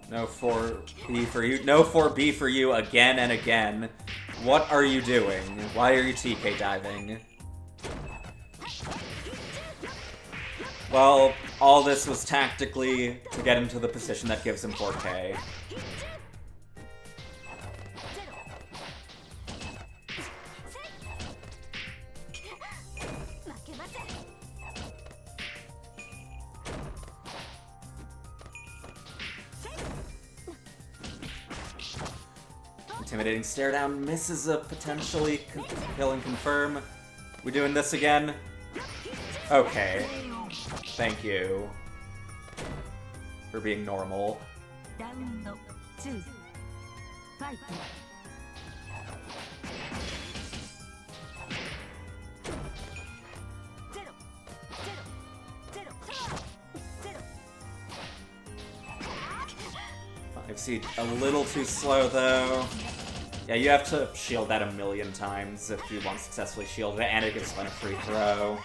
No 4B for you. No 4B for you again and again. What are you doing? Why are you TK diving? Well, all this was tactically to get him to the position that gives him 4K. Intimidating stare down misses a potentially kill and confirm. We doing this again? Okay. Thank you for being normal. Round 2 fight. I've seen a little too slow though. Yeah, you have to shield that a million times if you want to successfully shield it, and it gives Len a free throw.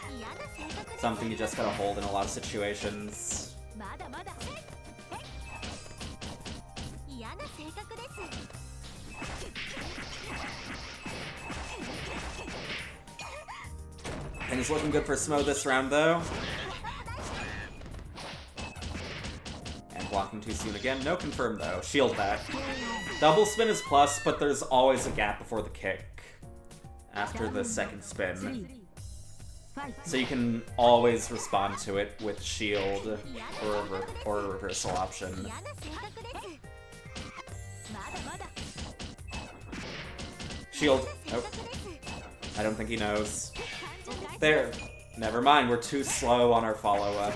something you just gotta hold in a lot of situations. And it's looking good for Smo this round, though. And blocking too soon again. No confirm, though. Shield back. Double spin is plus, but there's always a gap before the kick. After the second spin. So you can always respond to it with shield or a reversal option. Shield. Oh. I don't think he knows. There. Never mind, we're too slow on our follow-up.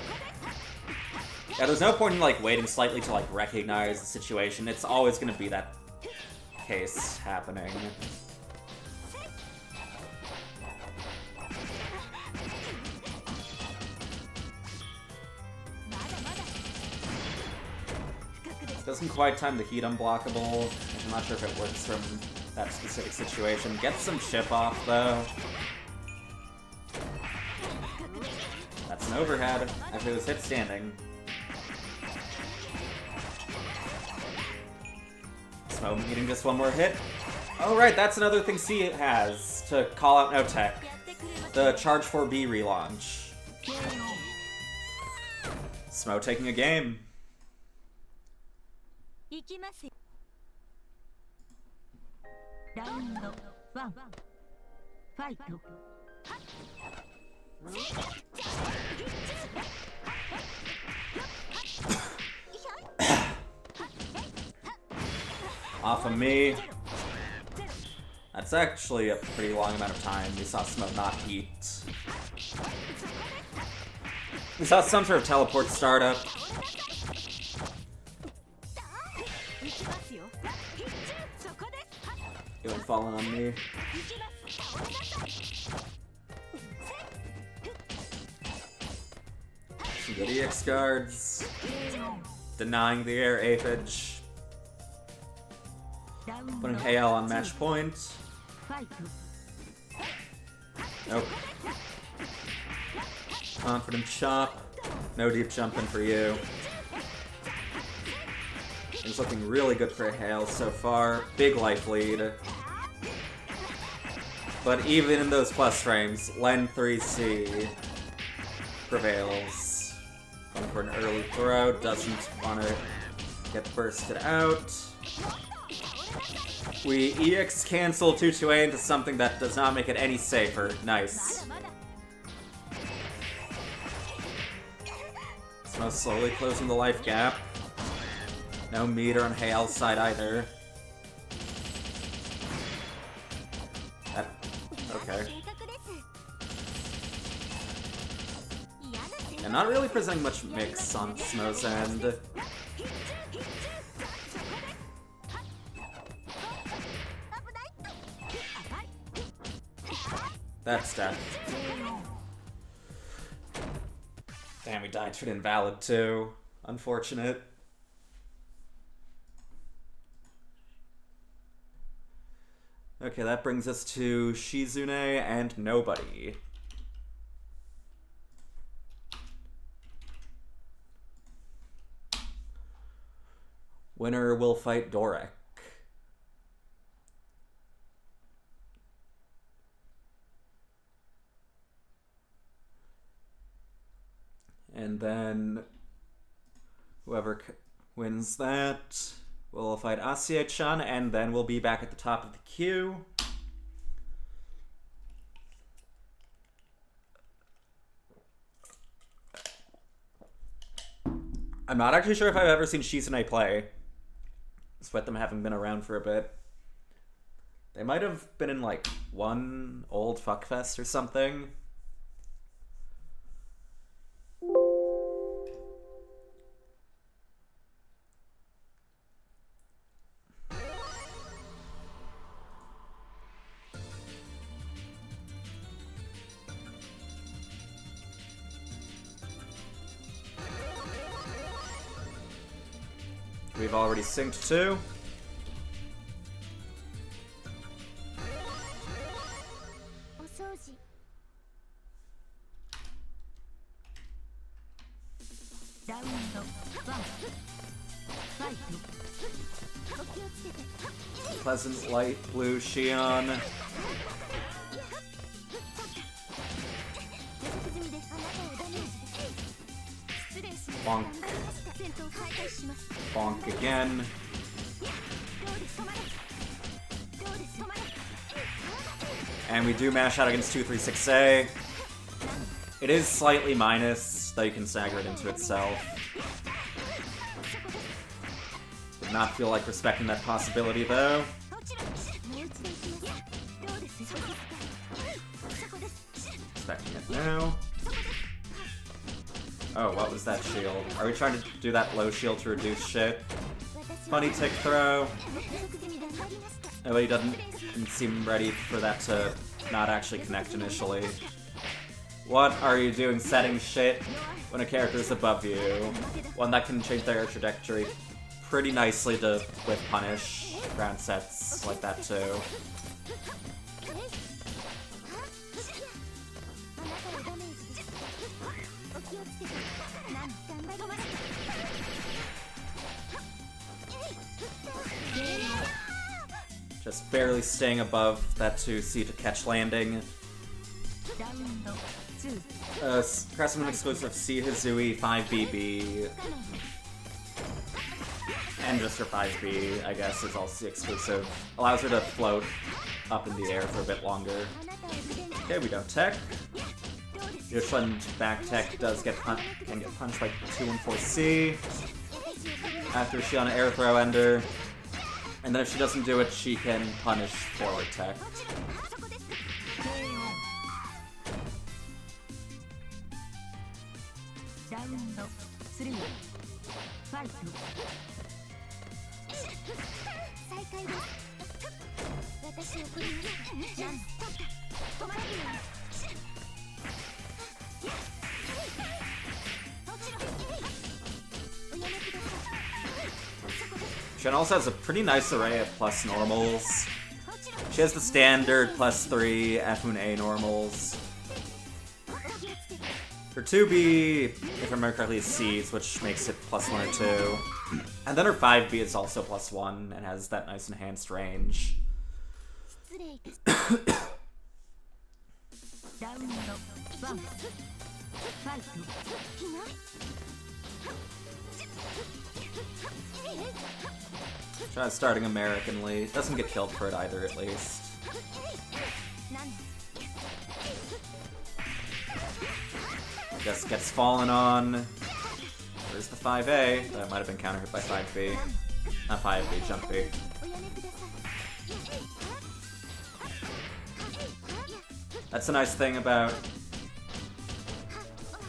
Yeah, there's no point in, like, waiting slightly to, like, recognize the situation. It's always gonna be that case happening. Doesn't quite time the heat unblockable. I'm not sure if it works from that specific situation. Gets some chip off, though. That's an overhead. Actually, it was hit standing. Smo needing just one more hit. Oh, right, that's another thing C has to call out no tech. The Charge 4B relaunch. Smo taking a game. Round 1 Fight. Off of me. That's actually a pretty long amount of time. We saw Smo not heat. We saw some sort of teleport startup. You ain't falling on me. Some good EX guards. Denying the air aphage. Putting Hayal on match point. Nope. Confident chop. No deep jumping for you. It's looking really good for Hayal so far. Big life lead. But even in those plus frames, Len 3C prevails. Going for an early throw, doesn't want to get bursted out. We EX cancel 2-2A into something that does not make it any safer. Nice. Smo slowly closing the life gap. No meter on Hayal's side either. Okay. And not really presenting much mix on Smo's end. That's death. Damn, we died to an invalid too. Unfortunate. Okay, that brings us to Shizune and nobody. Winner will fight Dorek. And then whoever wins that will fight Asie-chan, and then we'll be back at the top of the queue. I'm not actually sure if I've ever seen Shizune play, despite them having been around for a bit. They might have been in, like, one old fuckfest or something. We've already synced too. ラウンド1ファイト Pleasant light blue Shion. 予測済みです。あなたをダメージです。失礼します。 Bonk. 戦闘再開します。 Bonk again. どうです止まれ。どうです止まれ。 And we do mash out against 236A. It is slightly minus, though you can stagger it into itself. Did not feel like respecting that possibility, though. もちろんもう一度いきます。どうです。そこです。 Respecting it now. Oh, what was that shield? Are we trying to do that low shield to reduce shit? Funny tick throw. 予測済みで当たりました。 Nobody didn't seem ready for that to not actually connect initially. What are you doing setting shit when a character is above you? One that can change their trajectory pretty nicely to whip punish ground sets like that too. あなたをダメージです。お気をつけて。なん頑張ります。 Just barely staying above that 2C to catch landing. ラウンド2 Craftsman exclusive C Hizui 5BB. And just her 5B, I guess, is also exclusive. Allows her to float up in the air for a bit longer. あなたを腕に Okay, we don't tech. どうです。 Your one back tech does get can get punched by 214C 私を借ります。 after she on an air throw ender. And then if she doesn't do it, she can punish forward tech. そこです。 KO ラウンド3ファイト再開です。私を送ります。なん止まれ。もちろん。おやめください。 Shen also has a pretty nice array of plus normals. もちろん。 She has the standard plus 3 F Moon A normals. お気をつけて。 Her 2B, if I remember correctly, is C's, which makes it plus 1 or 2. And then her 5B is also plus 1 and has that nice enhanced range. 失礼いたしラウンド1ファイトいない。 Try starting Americanly. Doesn't get killed for it either, at least. なんだ。 Just gets fallen on. Where's the 5A? That might have been counter hit by 5B. Not 5B, jump B. おやめください。 That's a nice thing about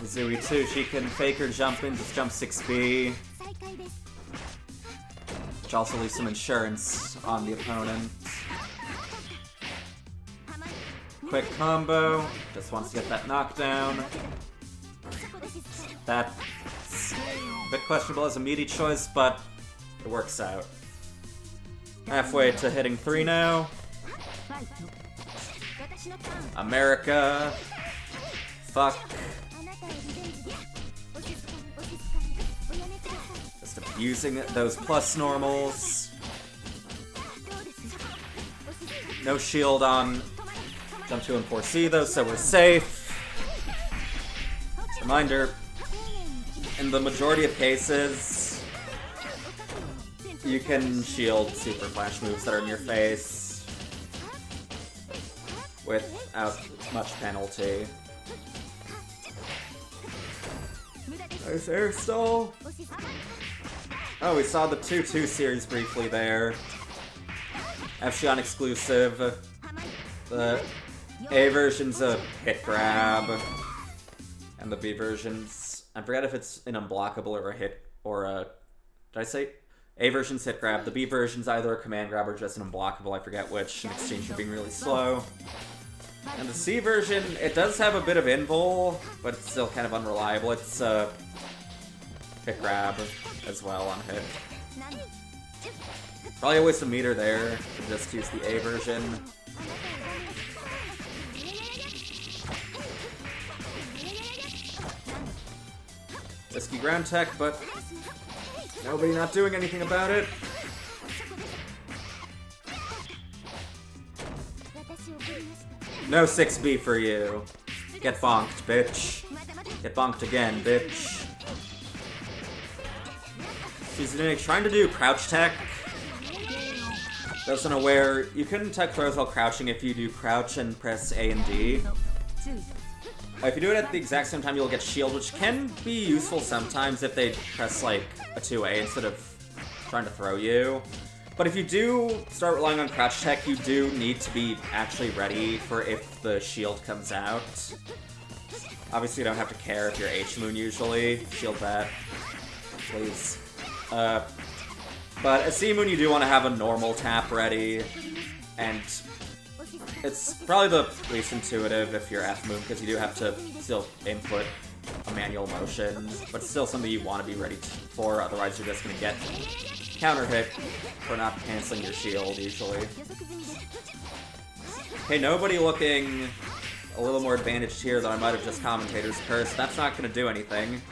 Hizui too. She can fake her jump in, just jump 6B. 再開です。 Which also leaves some insurance on the opponent. はまり。 Quick combo. Just wants to get that knockdown. そこです。 That's a bit questionable as a meaty choice, but it works out. Halfway to hitting 3 now. ファイト私のターン。 America. Fuck. あなたをリベンジです。お静かに、お静かに。おやめください。 Just abusing those plus normals. どうです。お静かに。 No shield on 止まれ。 jump 2 and 4C though, so we're safe. Reminder, 丁寧に行きます。 in the majority of cases, 戦闘 you can shield super flash moves that are in your face without much penalty. 無駄です。 Nice air stall. お静かに。 Oh, we saw the 2-2 series briefly there. F-Shion exclusive. はまり。 The A version's a hit grab. And the B version's... I forget if it's an unblockable or a hit... or a... Did I say? A version's hit grab. The B version's either a command grab or just an unblockable. I forget which, in exchange for being really slow. And the C version, it does have a bit of invul, but it's still kind of unreliable. It's a hit grab as well on hit. なんだ。 Probably a waste of meter there to just use the A version. あなたをダメージ。Risky ground tech, but nobody not doing anything about it. No 6B for you. Get bonked, bitch. Get bonked again, bitch. She's trying to do crouch tech. Those unaware, you can tech throws while crouching if you do crouch and press A and D. If you do it at the exact same time, you'll get shield, which can be useful sometimes if they press, like, a 2A instead of trying to throw you. But if you do start relying on crouch tech, you do need to be actually ready for if the shield comes out. Obviously, you don't have to care if you're H-Moon usually. Shield that, please. But as C-Moon, you do want to have a normal tap ready, and it's probably the least intuitive if you're F-Moon, because you do have to still input a manual motion, but it's still something you want to be ready for, otherwise you're just going to get counter hit for not canceling your shield, usually. Okay, nobody looking a little more advantaged here than I might have just Commentator's Curse. That's not going to do anything.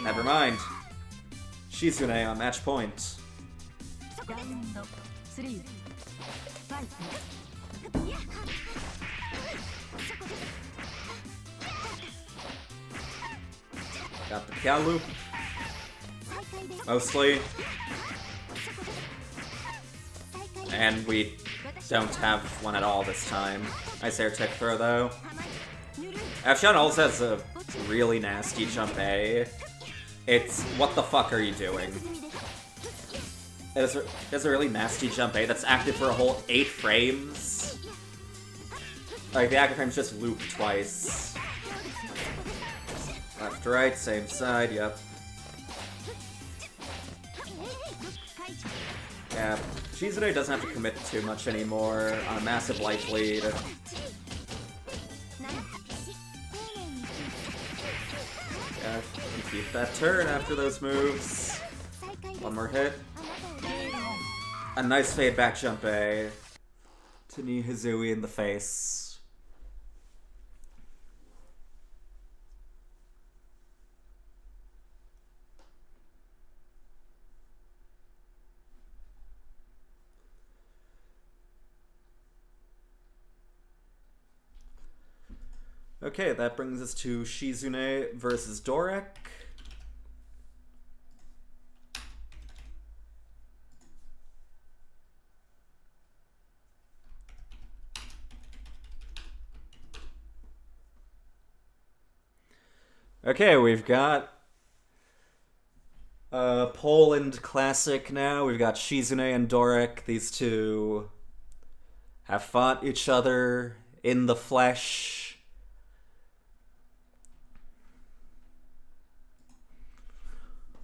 Never mind. Shizune on match point. Got the Kya loop. Mostly. And we don't have one at all this time. Nice air tech throw though. Afshan also has a really nasty jump A. It's, what the fuck are you doing? It has a really nasty jump A that's active for a whole 8 frames. Like, the active frames just loop twice. Left to right, same side, yep. Yeah, Shizune doesn't have to commit too much anymore on a massive life lead. Yeah, you keep that turn after those moves. One more hit. A nice fade back jump A to Nihizui in the face. Okay, that brings us to Shizune versus Dorek. Okay, we've got a Poland classic now. We've got Shizune and Dorek. These two have fought each other in the flesh.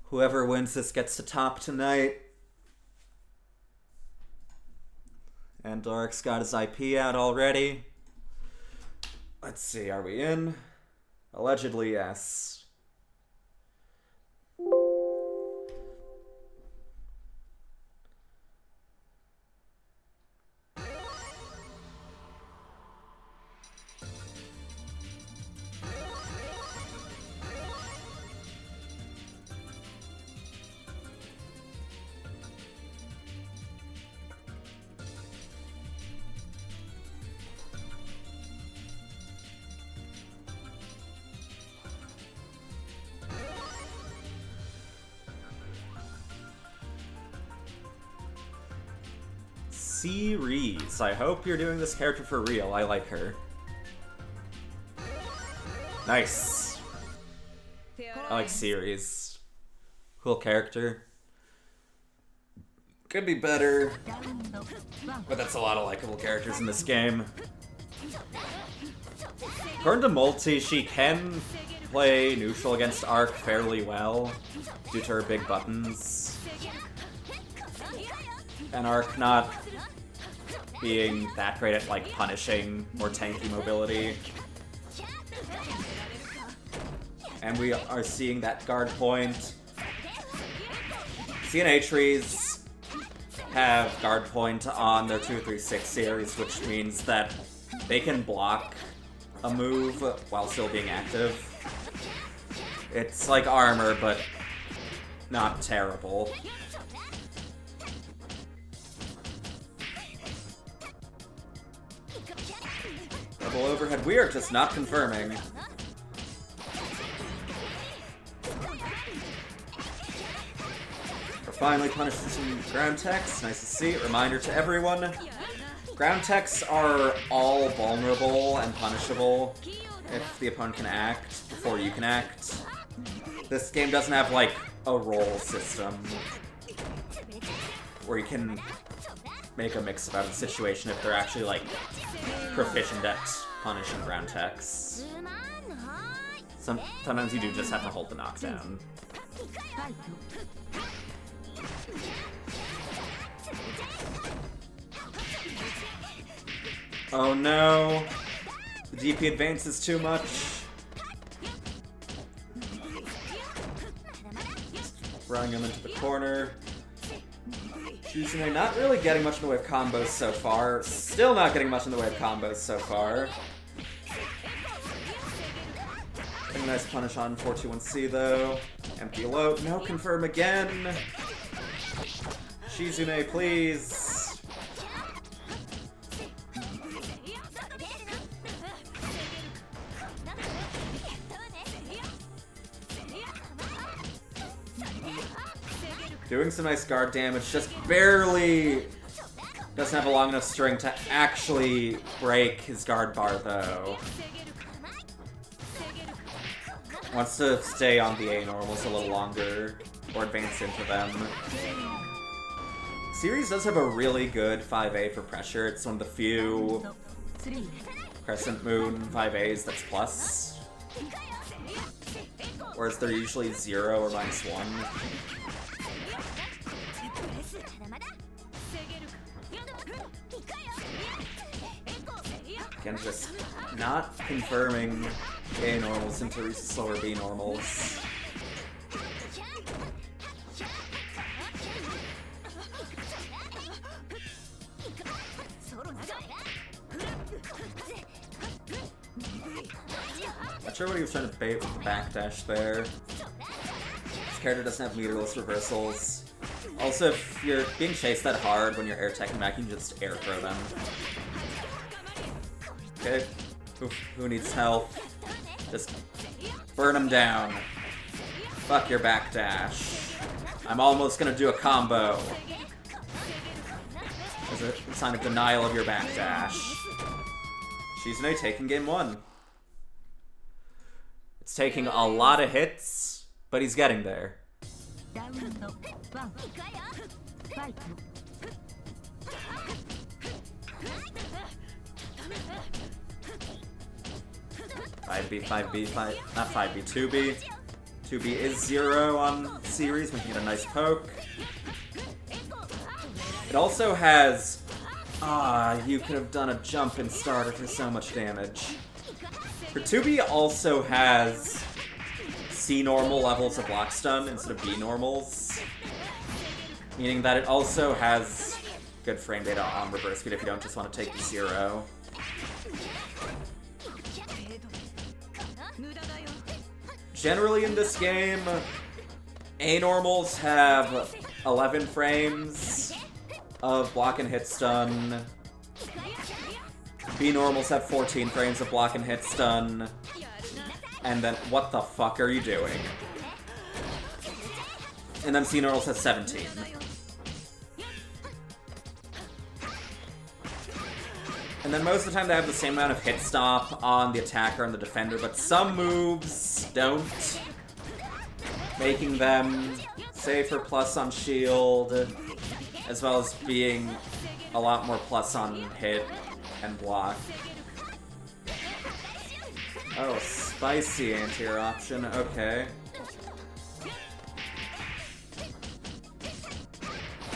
Whoever wins this gets to top tonight. And Dorek's got his IP out already. Let's see, are we in? Allegedly, yes. Ceres. I hope you're doing this character for real. I like her. Nice. I like Ceres. Cool character. Could be better, but that's a lot of likable characters in this game. According to Melty, she can play neutral against Arc fairly well due to her big buttons. And Arc not being that great at, like, punishing or tanky mobility. And we are seeing that guard point. CNA trees have guard point on their 236 series, which means that they can block a move while still being active. It's like armor, but not terrible. Double overhead. We are just not confirming. We're finally punished with some ground techs. Nice to see. Reminder to everyone. Ground techs are all vulnerable and punishable if the opponent can act before you can act. This game doesn't have, like, a roll system where you can make a mix about the situation if they're actually, like, proficient at punishing ground techs. Sometimes you do just have to hold the knockdown. Oh no! The DP advances too much. Running him into the corner. Shizune not really getting much in the way of combos so far. Still not getting much in the way of combos so far. Getting a nice punish on 421C though. Empty low. No, confirm again. Shizune, please. Doing some nice guard damage, just barely doesn't have a long enough string to actually break his guard bar though. Wants to stay on the A normals a little longer, or advance into them. Series does have a really good 5A for pressure. It's one of the few Crescent Moon 5As that's plus. Whereas they're usually 0 or -1. Again, just not confirming A normals into Reese's slower B normals. Not sure what he was trying to bait with the backdash there. This character doesn't have meterless reversals. Also, if you're being chased that hard when you're air teching back, you can just air throw them. Okay, who needs help? Just burn him down. Fuck your backdash. I'm almost gonna do a combo. As a sign of denial of your backdash. Shizune taking game 1. It's taking a lot of hits, but he's getting there. 5B, 5B, 5, not 5B, 2B. 2B is 0 on series, making it a nice poke. It also has, you could have done a jump and started for so much damage. For 2B also has C normal levels of block stun instead of B normals. Meaning that it also has good frame data on reverse speed if you don't just want to take the 0. Generally in this game, A normals have 11 frames of block and hit stun. B normals have 14 frames of block and hit stun. And then, what the fuck are you doing? And then C normals have 17. And then most of the time they have the same amount of hit stop on the attacker and the defender, but some moves don't, making them safer plus on shield, as well as being a lot more plus on hit and block. Oh, spicy anti-air option, okay.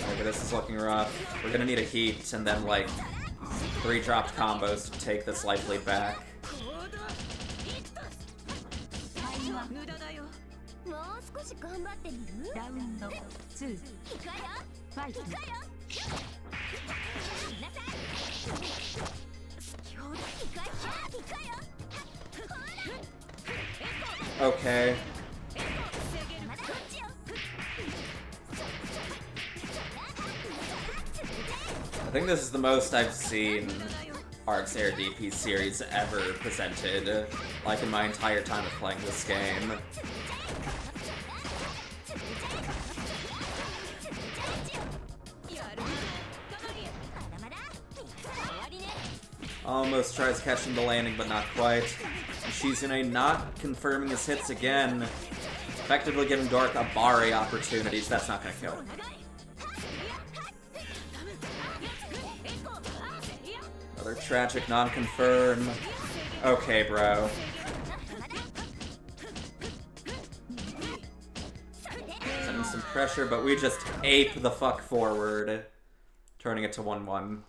Okay, this is looking rough. We're gonna need a heat and then, like, 3 dropped combos to take this life lead back. Okay. think this is the most I've seen Arc's Air DP series ever presented, like in my entire time of playing this game. Almost tries catching the landing, but not quite. Shizune not confirming his hits again, effectively giving Dork a Bari opportunity, so that's not gonna kill. Another tragic non-confirm. Okay, bro. Sending some pressure, but we just ape the fuck forward, turning it to 1-1.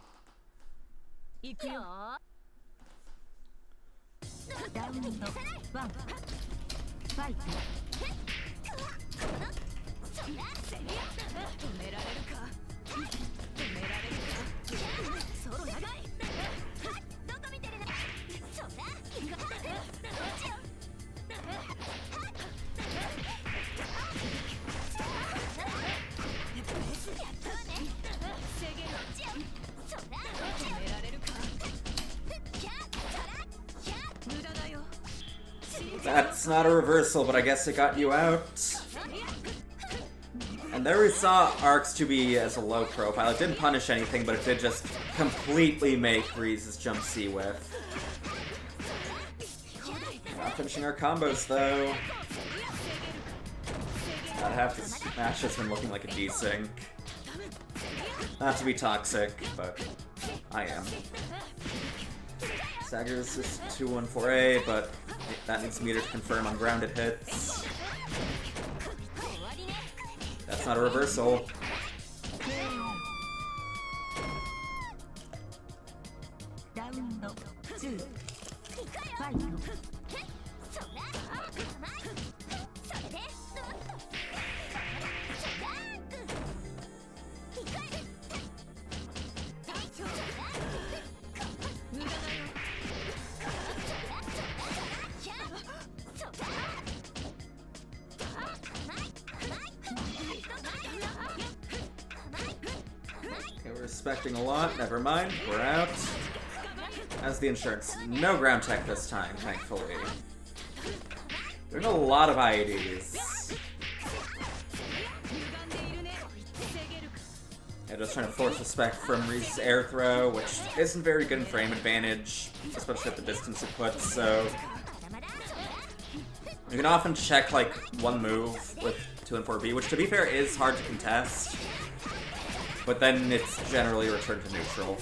That's not a reversal, but I guess it got you out. And there we saw Arc's 2B as a low profile. It didn't punish anything, but it did just completely make Reese's jump C whiff. Not finishing our combos, though. Not half this match has been looking like a desync. Not to be toxic, but I am. Sager's is 2-1-4A, but that needs meter to confirm on grounded hits. That's not a reversal. Expecting a lot, never mind, we're out. As the insurance. No ground tech this time, thankfully. Doing a lot of IEDs. Yeah, just trying to force respect from Reese's air throw, which isn't very good in frame advantage, especially at the distance it puts, so... You can often check, like, one move with 2 and 4B, which, to be fair, is hard to contest. But then it's generally returned to neutral.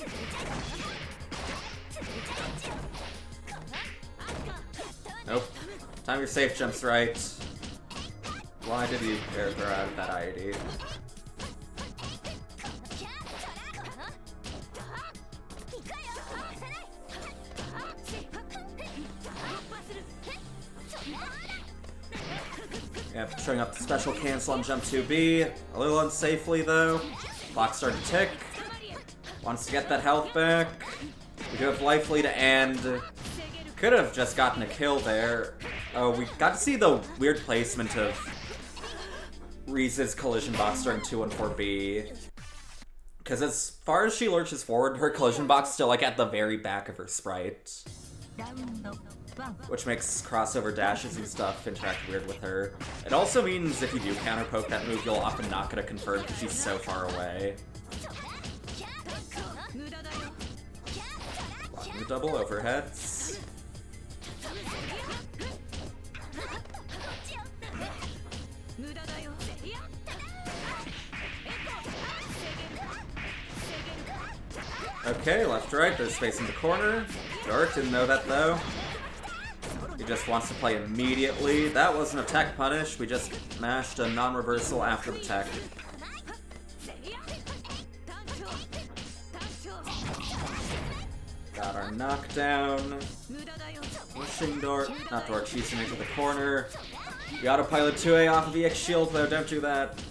Nope. Time your safe jumps right. Why did he air throw out of that IED? Yep, showing up the special cancel on jump 2B. A little unsafely though. Clock's starting to tick. Wants to get that health back. We do have life lead and could have just gotten a kill there. Oh, we got to see the weird placement of Reese's collision box during 2-1-4B. Because as far as she lurches forward, her collision box is still like at the very back of her sprite. Which makes crossover dashes and stuff interact weird with her. It also means if you do counter poke that move, you'll often not get a confirm because she's so far away. Blocking the double overheads. Okay, left, right, there's space in the corner. Dork didn't know that though. He just wants to play immediately. That wasn't a tech punish, we just mashed a non-reversal after the tech. Got our knockdown. Pushing Dork, not Dork, she's into the corner. We autopilot 2A off of EX shield though, don't do that.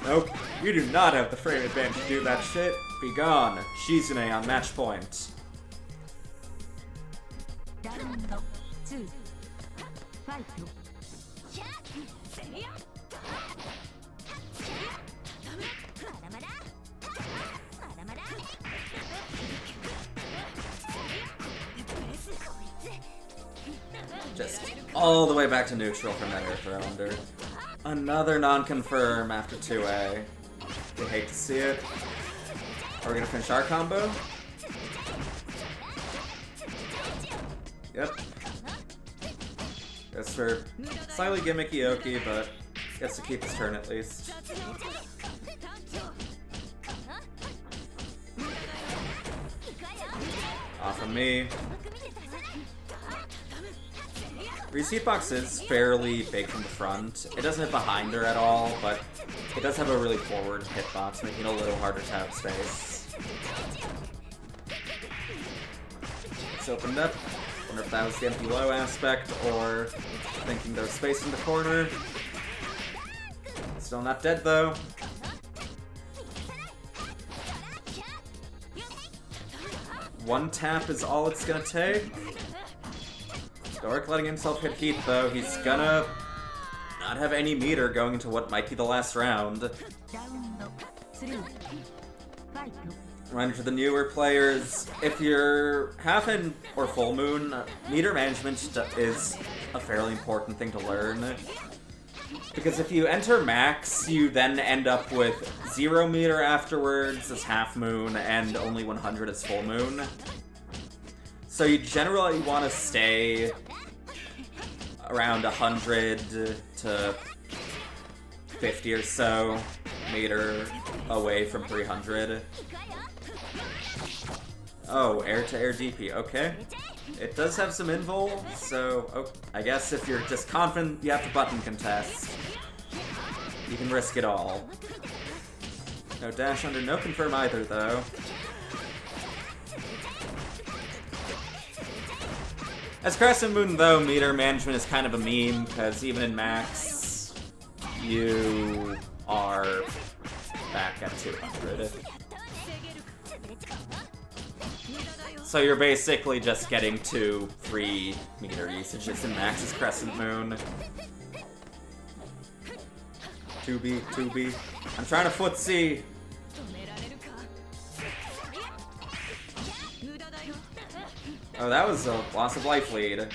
Nope, you do not have the frame advantage to do that shit. Be gone. Shizune on match point. Just all the way back to neutral from that air throw under. Another non-confirm after 2A. We hate to see it. Are we gonna finish our combo? Yep. Guess we're slightly gimmicky Oki, but gets to keep his turn at least. Off of me. Ree's hitbox is fairly big from the front. It doesn't hit behind her at all, but it does have a really forward hitbox, making it a little harder to have space. It's opened up. Wonder if that was the empty low aspect, or thinking there was space in the corner. Still not dead, though. One tap is all it's gonna take. Doric letting himself hit heat, though. He's gonna not have any meter going into what might be the last round. Reminder to the newer players, if you're half in or full moon, meter management is a fairly important thing to learn. Because if you enter max, you then end up with 0 meter afterwards as half moon and only 100 as full moon. So you generally want to stay around 100 to 50 or so meter away from 300. Oh, air-to-air DP, okay. It does have some invul, so I guess if you're just confident you have to button contest, you can risk it all. No dash under, no confirm either, though. As Crescent Moon, though, meter management is kind of a meme, because even in max, you are back at 200. So you're basically just getting 2 free meter usages in max's Crescent Moon. 2B, 2B. I'm trying to footsie. Oh, that was a loss of life lead.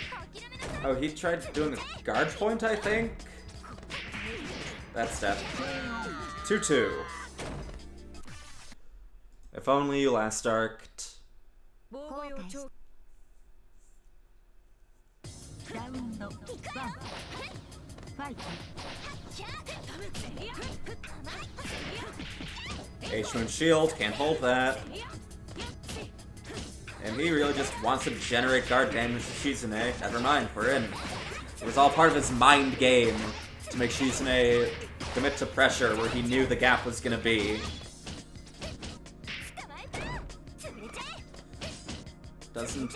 Oh, he tried doing a guard point, I think? That's step. 2-2. If only you last arced. H-Moon shield, can't hold that. And he really just wants to generate guard damage to Shizune. Never mind, we're in. It was all part of his mind game to make Shizune commit to pressure where he knew the gap was gonna be. Doesn't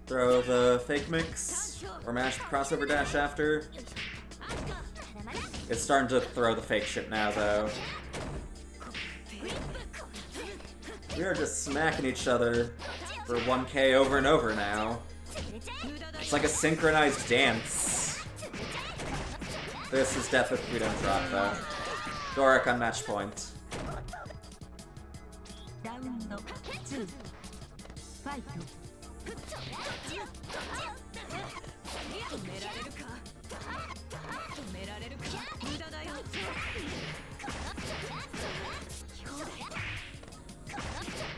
throw the fake mix or mash the crossover dash after. It's starting to throw the fake shit now, though. We are just smacking each other for 1k over and over now. It's like a synchronized dance. This is death if we don't drop, though. Doric on match point.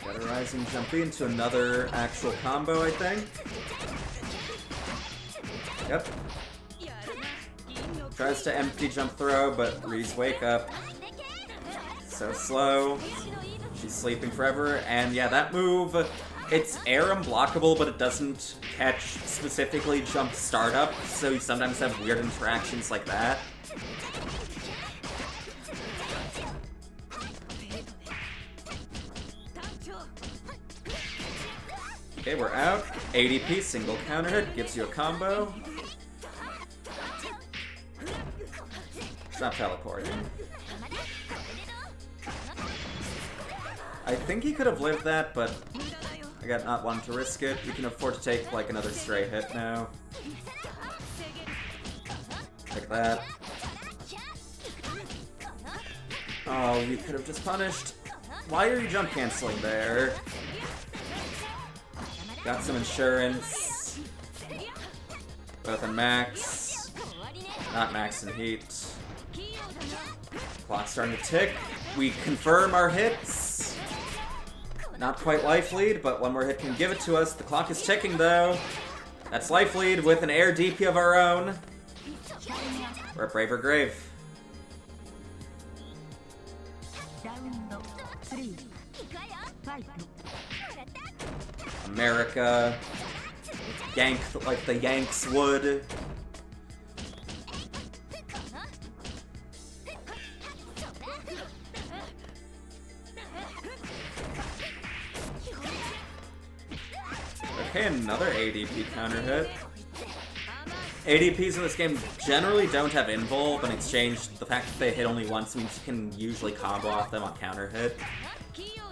Got a rising jumpy into another actual combo, I think. Yep. Tries to empty jump throw, but Ree's wake up. So slow. She's sleeping forever, and yeah, that move, it's air unblockable, but it doesn't catch specifically jump startup, so you sometimes have weird interactions like that. Okay, we're out. ADP, single counter hit, gives you a combo. Stop teleporting. I think he could have lived that, but I got not wanting to risk it. We can afford to take like another stray hit now. Like that. Oh, you could have just punished. Why are you jump canceling there? Got some insurance. Both in max. Not max in heat. Clock's starting to tick. We confirm our hits. Not quite life lead, but one more hit can give it to us. The clock is ticking though. That's life lead with an air DP of our own. We're at Brave or Grave. America. Yank like the Yanks would. Okay, another ADP counter hit. ADPs in this game generally don't have invul, but in exchange, the fact that they hit only once means you can usually combo off them on counter hit.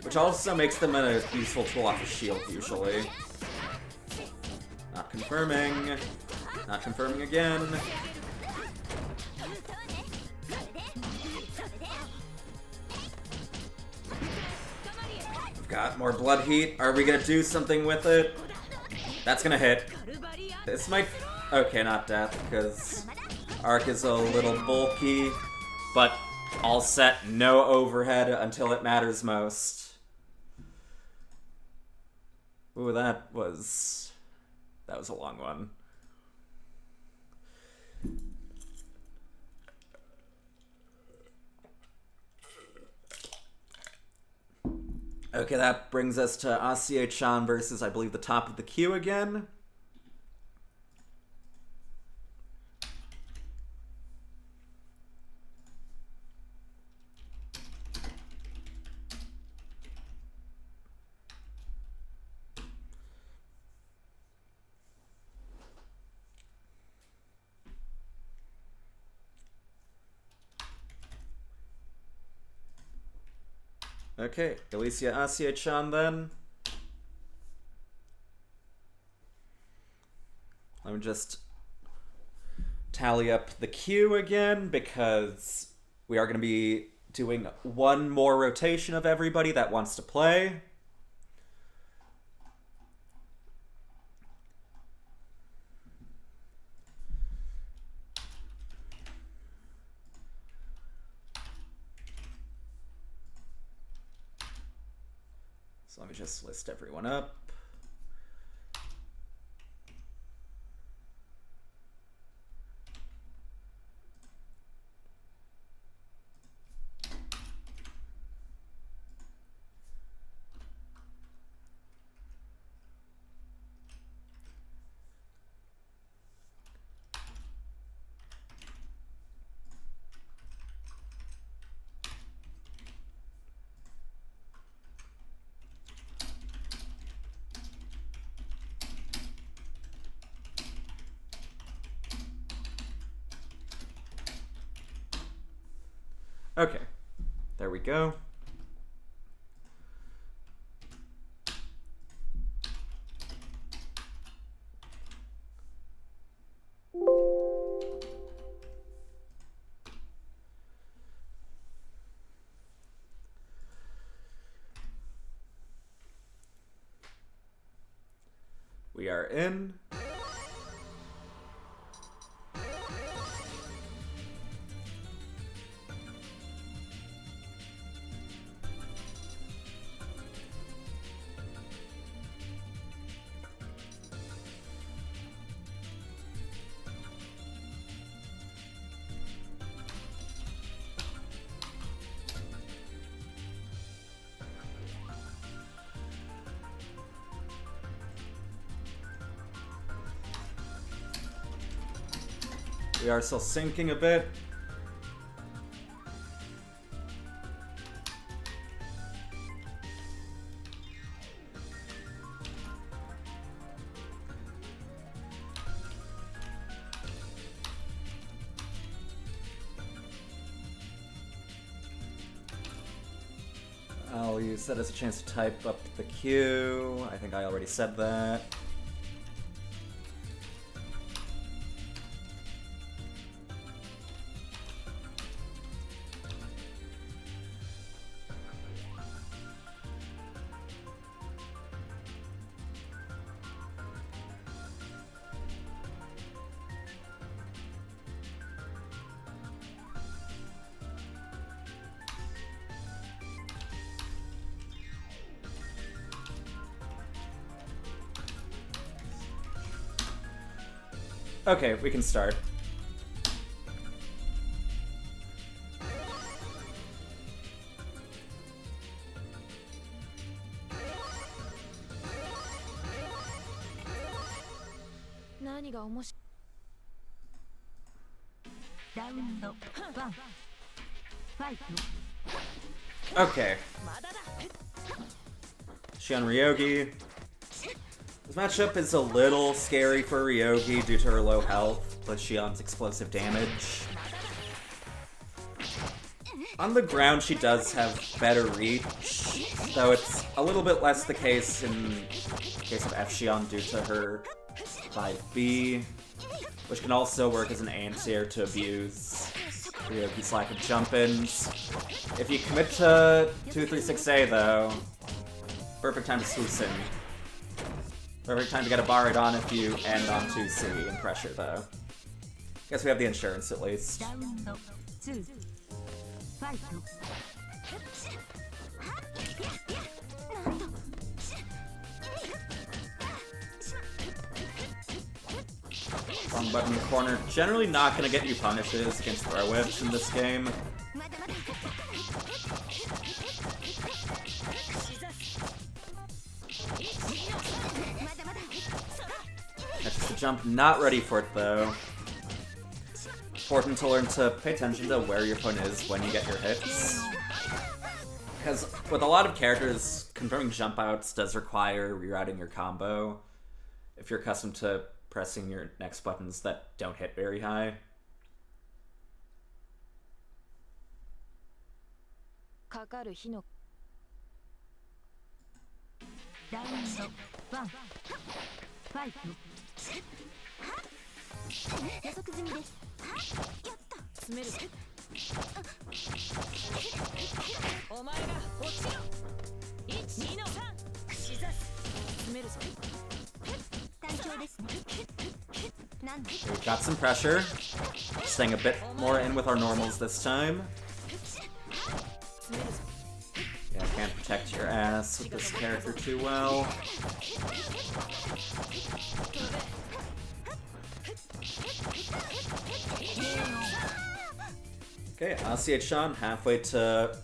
Which also makes them a useful tool off of shield, usually. Not confirming. Not confirming again. We've got more blood heat. Are we gonna do something with it? That's gonna hit. This might... Okay, not death, because Arc is a little bulky, but all set, no overhead until it matters most. Ooh, that was a long one. Okay, that brings us to Asie-chan versus, I believe, the top of the queue again. Okay, Alicia Asie-chan then. Let me just tally up the queue again, because we are going to be doing one more rotation of everybody that wants to play. So let me just list everyone up. Okay, there we go. We are in. We are still sinking a bit. I'll use that as a chance to type up the queue. I think I already said that. Okay, we can start. Okay. Shion Ryogi. This matchup is a little scary for Ryogi due to her low health, plus Shion's explosive damage. On the ground, she does have better reach, though it's a little bit less the case in case of F Shion due to her 5B, which can also work as an anti-air to abuse Ryogi's lack of jump-ins. If you commit to 236A though, perfect time to swoop in. Perfect time to get a bar right on if you end on 2C and pressure though. Guess we have the insurance at least. Wrong button in the corner. Generally not gonna get you punishes against throw whips in this game. Catches the jump, not ready for it though. Important to learn to pay attention to where your opponent is when you get your hits. Because with a lot of characters, confirming jump outs does require rerouting your combo if you're accustomed to pressing your next buttons that don't hit very high. We've got some pressure. Staying a bit more in with our normals this time. Yeah, can't protect your ass with this character too well. Okay, Sean halfway to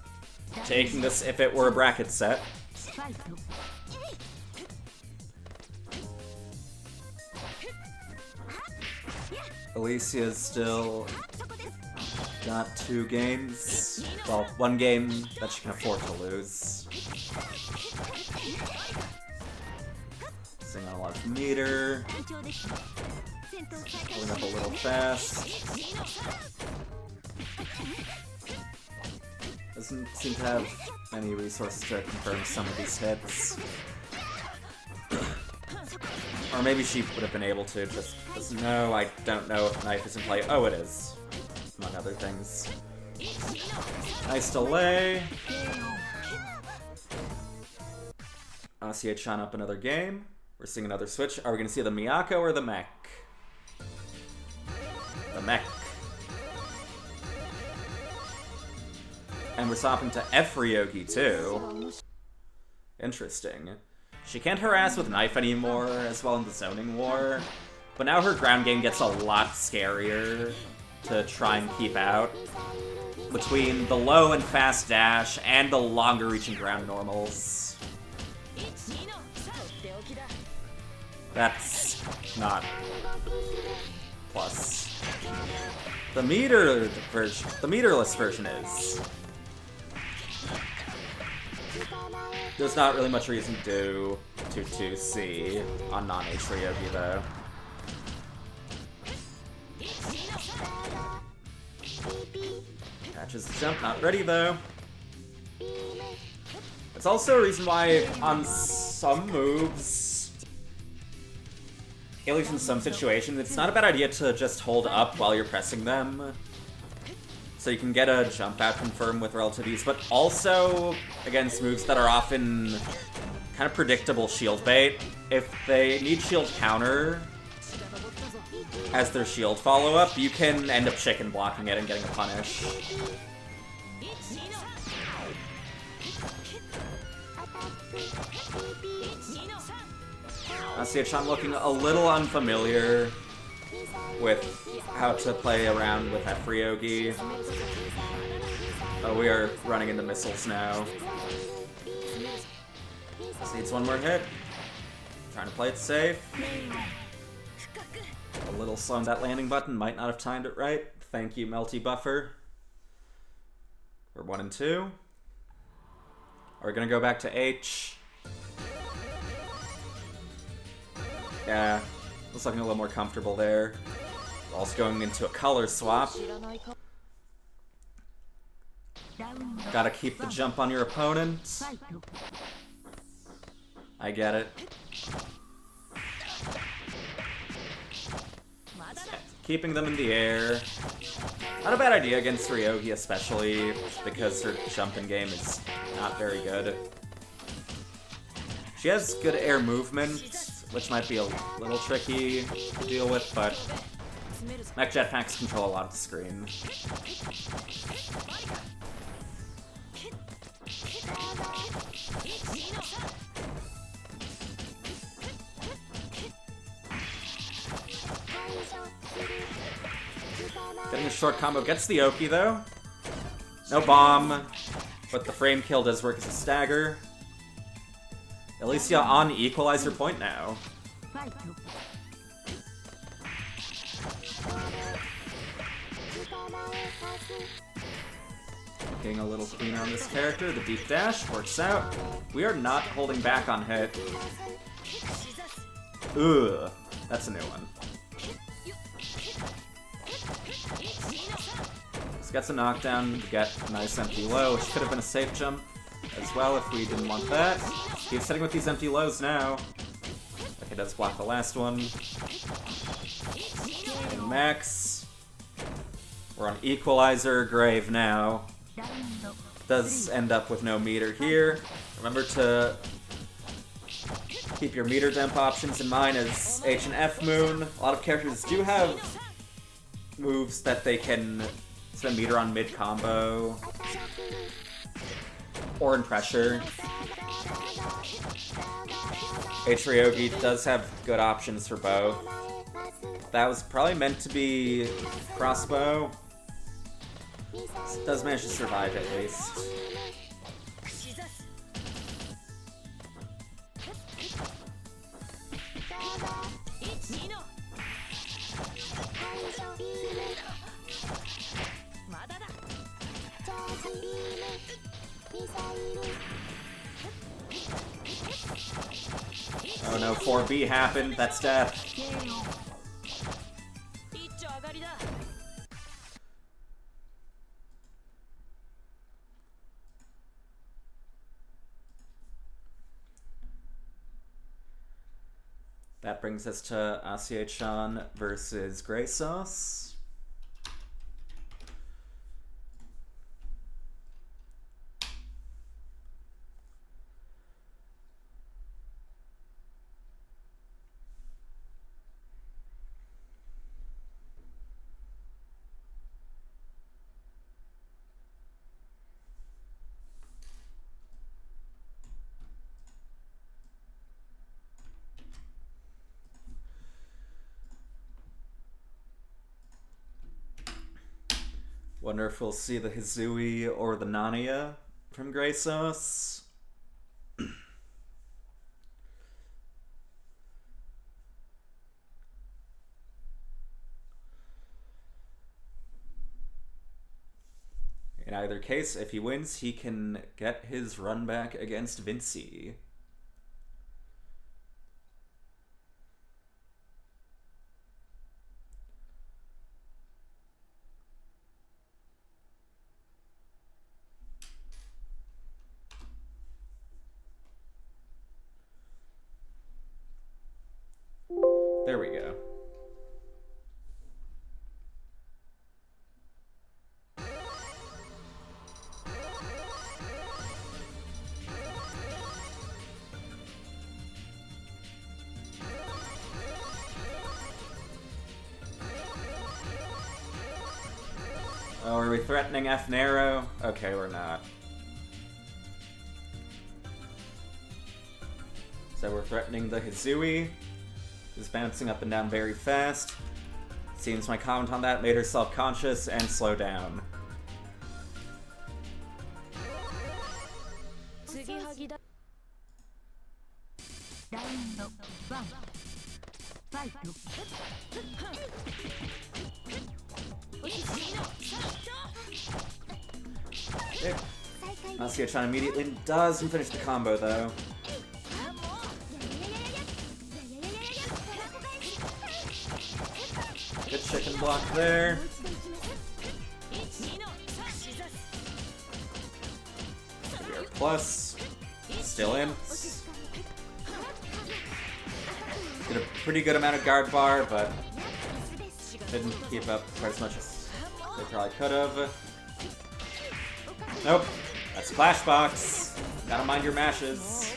taking this if it were a bracket set. Alicia's still got 2 games. Well, 1 game that she can afford to lose. Singing a lot of meter. Pulling up a little fast. Doesn't seem to have any resources to confirm some of these hits. Or maybe she would have been able to, just no, I don't know if knife is in play. Oh, it is, among other things. Nice delay. Chan up another game. We're seeing another switch. Are we going to see the Miyako or the mech? The mech. And we're swapping to F Ryogi too. Interesting. She can't harass with knife anymore, as well in the zoning war, but now her ground game gets a lot scarier to try and keep out. Between the low and fast dash and the longer reaching ground normals. That's not plus. The meter version, the meterless version is. There's not really much reason to do 2-2C on non-H Ryogi though. Catches the jump, not ready though. It's also a reason why on some moves, at least in some situations, it's not a bad idea to just hold up while you're pressing them. So you can get a jump out confirmed with relative ease, but also against moves that are often kind of predictable shield bait. If they need shield counter as their shield follow-up, you can end up chicken blocking it and getting a punish. Chan looking a little unfamiliar with how to play around with that Fryogi. Oh, we are running into missiles now. Just needs one more hit. Trying to play it safe. A little slow on that landing button. Might not have timed it right. Thank you, Melty Buffer. We're 1 and 2. Are we gonna go back to H? Yeah, looks looking a little more comfortable there. We're also going into a color swap. Gotta keep the jump on your opponent. I get it. Keeping them in the air. Not a bad idea against Ryogi, especially because her jumping game is not very good. She has good air movement, which might be a little tricky to deal with, but mech jetpacks control a lot of the screen. Getting a short combo gets the Oki though. No bomb, but the frame kill does work as a stagger. Alicia on equalizer point now. Getting a little cleaner on this character. The deep dash works out. We are not holding back on hit. Ugh, that's a new one. This gets a knockdown, get a nice empty low, which could have been a safe jump as well if we didn't want that. Keep sitting with these empty lows now. Okay, does block the last one. And max. We're on equalizer grave now. Does end up with no meter here. Remember to keep your meter dump options in mind as H and F Moon. A lot of characters do have moves that they can spend meter on mid combo or in pressure. H Ryogi does have good options for both. That was probably meant to be crossbow. It does manage to survive at least. Oh no, 4B happened. That's death. That brings us to Asiye-chan versus Grey Sauce. Wonder if we'll see the Hizui or the Nania from Grey Sauce. In either case, if he wins, he can get his run back against Vinci. There we go. Oh, are we threatening F narrow? Okay, we're not. So we're threatening the Hizui. Is bouncing up and down very fast. Seems my comment on that made her self-conscious and slow down. Asuya-chan immediately doesn't finish the combo though. Good chicken block there. Plus, still in. Did a pretty good amount of guard bar, but didn't keep up quite as much as they probably could have. Nope, that's Flashbox. Gotta mind your mashes.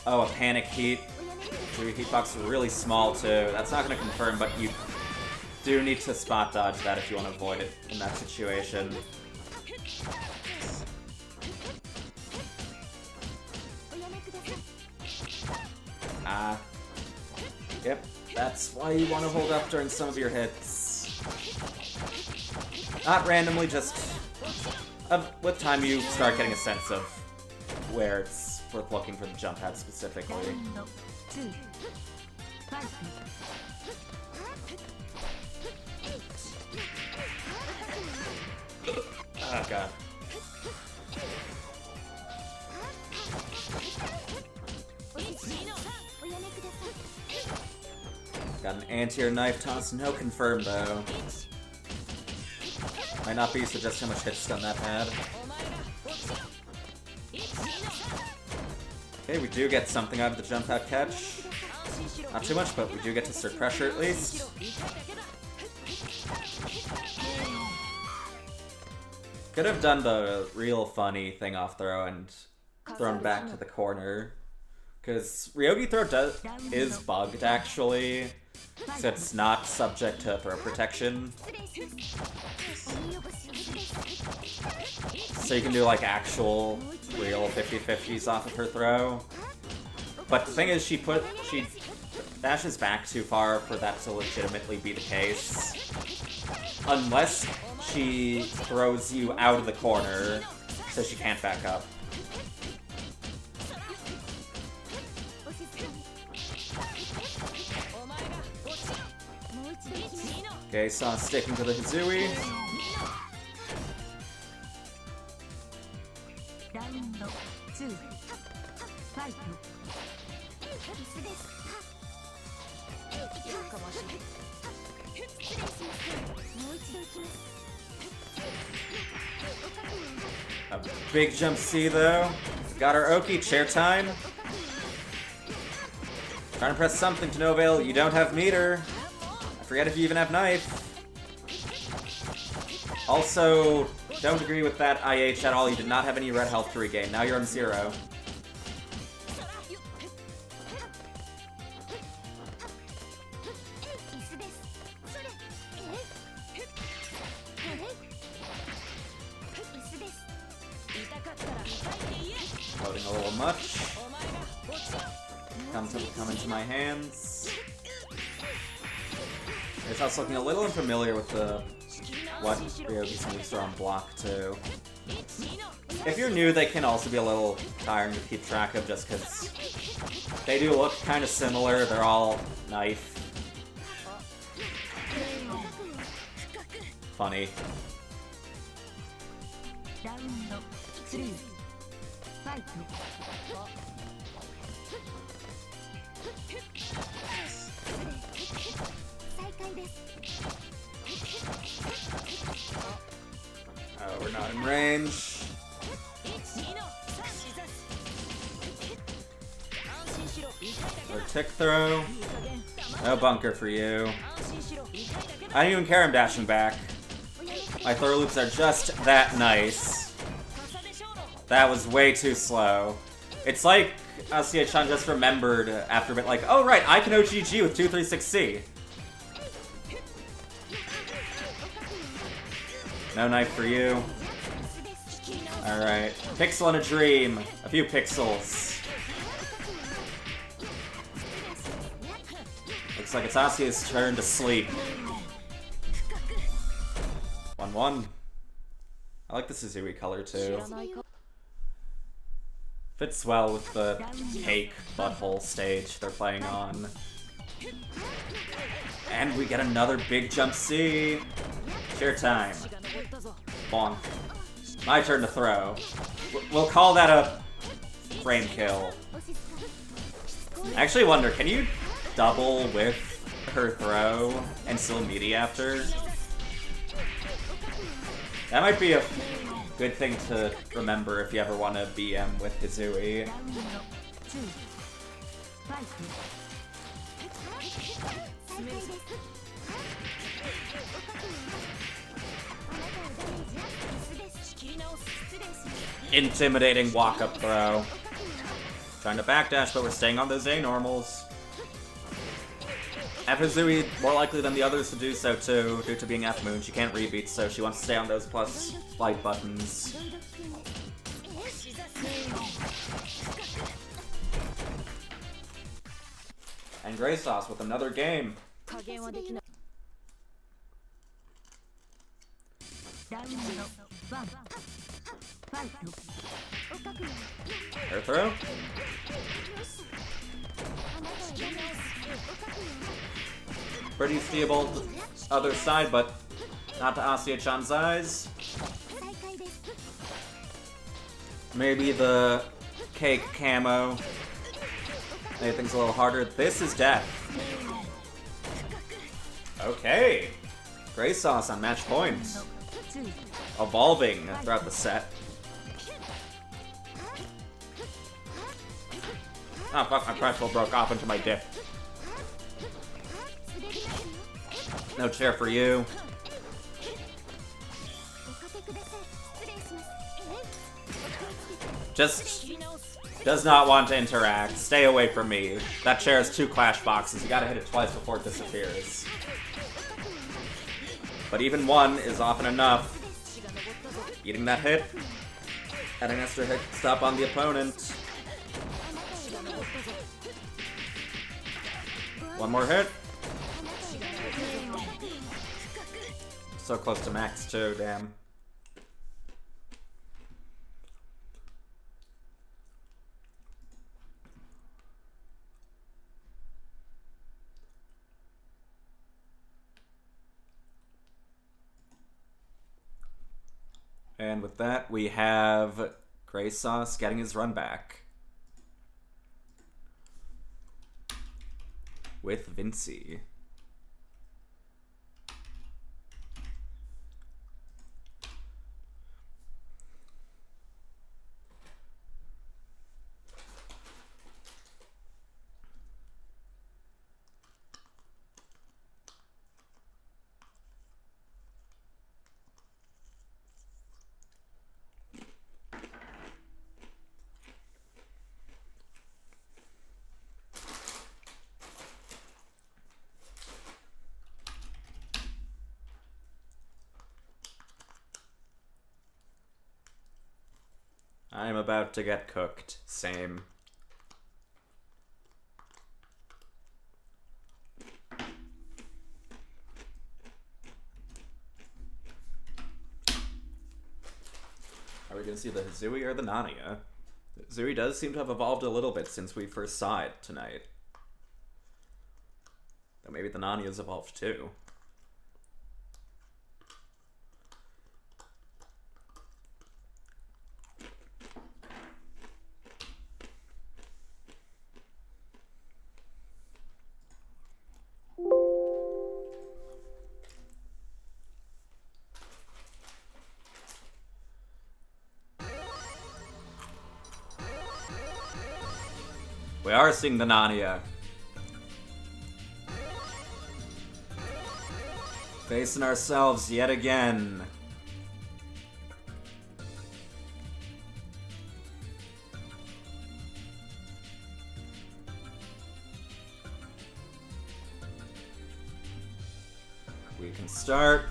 Oh, a panic heat. Your hitbox are really small too. That's not gonna confirm, but you do need to spot dodge that if you want to avoid it in that situation. Yep, that's why you want to hold up during some of your hits. Not randomly, just with time you start getting a sense of where it's worth looking for the jump pad specifically. Oh god. Got an anti-air knife toss, no confirm though. Might not be, so just how much hit stun that pad. Okay, we do get something out of the jump pad catch. Not too much, but we do get to start pressure at least. Could have done the real funny thing off throw and thrown back to the corner. Because Ryogi throw is bugged actually, so it's not subject to throw protection. So you can do like actual real 50-50s off of her throw. But the thing is she dashes back too far for that to legitimately be the case. Unless she throws you out of the corner, so she can't back up. Okay, Saw sticking to the Hizui. A big jump C though. Got our Oki, chair time. Trying to press something to no avail. You don't have meter. I forget if you even have knife. Also, don't agree with that IH at all. You did not have any red health to regain. Now you're on 0. Loading a little much. Come into my hands. It's also looking a little unfamiliar with what Ryogi's moves are on block too. If you're new, they can also be a little tiring to keep track of just because they do look kind of similar. They're all knife. Funny. Oh, we're not in range. Or tick throw. No bunker for you. I don't even care I'm dashing back. My throw loops are just that nice. That was way too slow. It's like Asuya-chan just remembered after a bit, like, oh right, I can OGG with 236C. No knife for you. Alright. Pixel in a dream. A few pixels. Looks like it's Asia's turn to sleep. 1-1. I like the Suzui color too. Fits well with the cake butthole stage they're playing on. And we get another big jump C. Cheer time. Bonk. My turn to throw. We'll call that a frame kill. I actually wonder, can you double with her throw and still meaty after? That might be a good thing to remember if you ever want to BM with Hizui. Intimidating walk-up throw. Trying to backdash, but we're staying on those A normals. F Hizui more likely than the others to do so too, due to being F Moon. She can't rebeat, so she wants to stay on those plus flight buttons. And Grey Sauce with another game. Air throw. Pretty seeable other side, but not to Asia-chan's eyes. Maybe the cake camo made things a little harder. This is death. Okay. Grey Sauce on match point. Evolving throughout the set. Oh fuck, my pretzel broke off into my dip. No chair for you. Just does not want to interact. Stay away from me. That chair has 2 clash boxes. You gotta hit it twice before it disappears. But even 1 is often enough. Eating that hit. Adding extra hit stop on the opponent. 1 more hit. So close to max too, damn. And with that, we have Grey Sauce getting his run back. With Vinci. I'm about to get cooked. Same. Are we gonna see the Hizui or the Nania? Hizui does seem to have evolved a little bit since we first saw it tonight. Though maybe the Nania's evolved too. We are seeing the Nania. Facing ourselves yet again. We can start.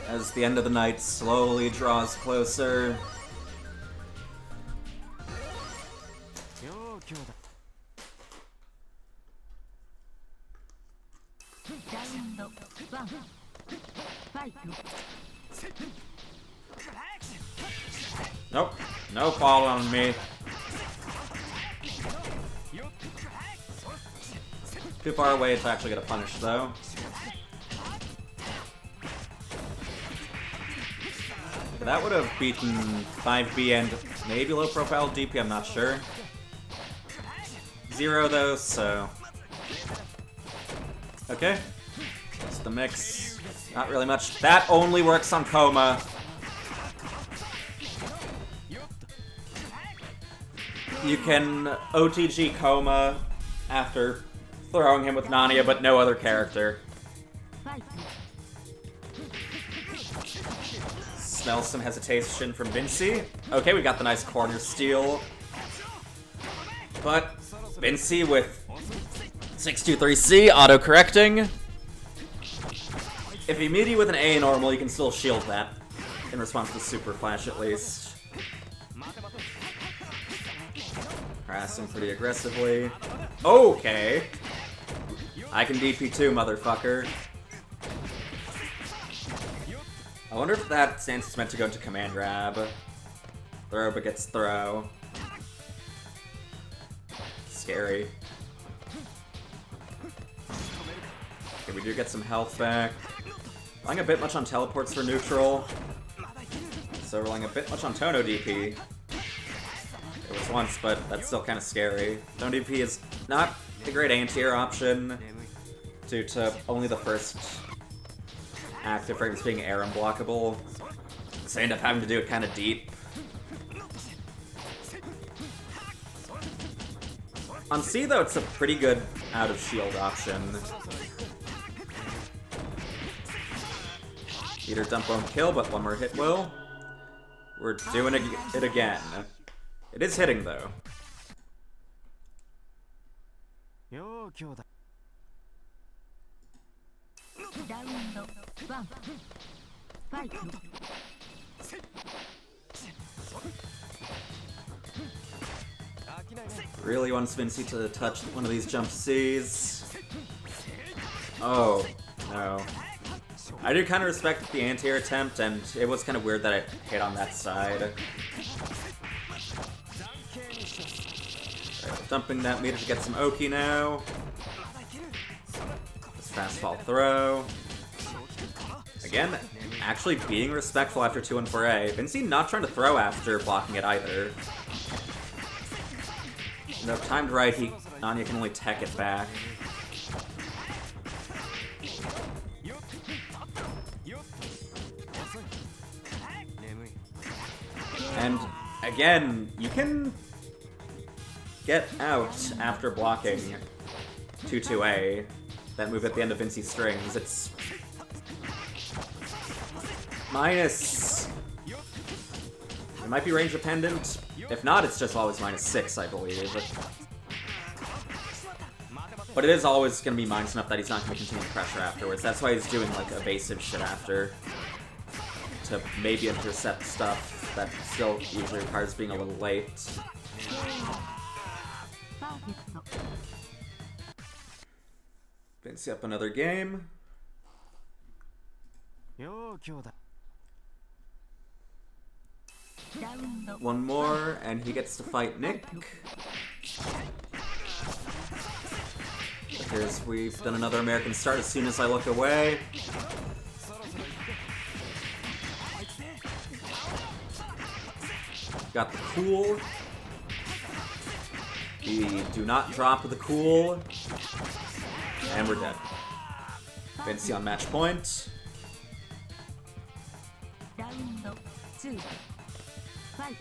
As the end of the night slowly draws closer. Round 1. Fight. Nope. No fall on me. Too far away to actually get a punish, though. That would have beaten 5B and maybe low profile DP, I'm not sure. 0 though, so... Okay. That's the mix. Not really much. That only works on Coma. You can OTG Coma after throwing him with Nania, but no other character. Smells some hesitation from Vinci. Okay, we got the nice corner steal. But Vinci with 623C auto-correcting. If you meet you with an A normal, you can still shield that. In response to Super Flash, at least. Harassing pretty aggressively. Okay. I can DP too, motherfucker. I wonder if that stance is meant to go into command grab. Throw but gets throw. Scary. Okay, we do get some health back. Relying a bit much on teleports for neutral. So relying a bit much on Tono DP. It was once, but that's still kind of scary. Tono DP is not a great anti-air option due to only the first active frames being air unblockable. So I end up having to do it kind of deep. On C though, it's a pretty good out of shield option. Either dump won't kill, but one more hit will. We're doing it again. It is hitting though. Round 1. Fight. Really wants Vinci to touch one of these jump Cs. Oh, no. I do kind of respect the anti-air attempt, and it was kind of weird that I hit on that side. Right, dumping that meter to get some Oki now. Just fast fall throw. Again, actually being respectful after 2 and 4A. Vinci not trying to throw after blocking it either. No, timed right, Nanya can only tech it back. And again, you can get out after blocking 2-2A. That move at the end of Vinci's strings. It's minus... It might be range dependent. If not, it's just always -6, I believe. But it is always going to be minus enough that he's not going to continue pressure afterwards. That's why he's doing, like, evasive shit after. To maybe intercept stuff that still usually requires being a little late. Vinci up another game. One more, and he gets to fight Nick. Because we've done another American start as soon as I look away. Got the cool. We do not drop the cool. And we're dead. Vinci on match point. Round 2. Fight.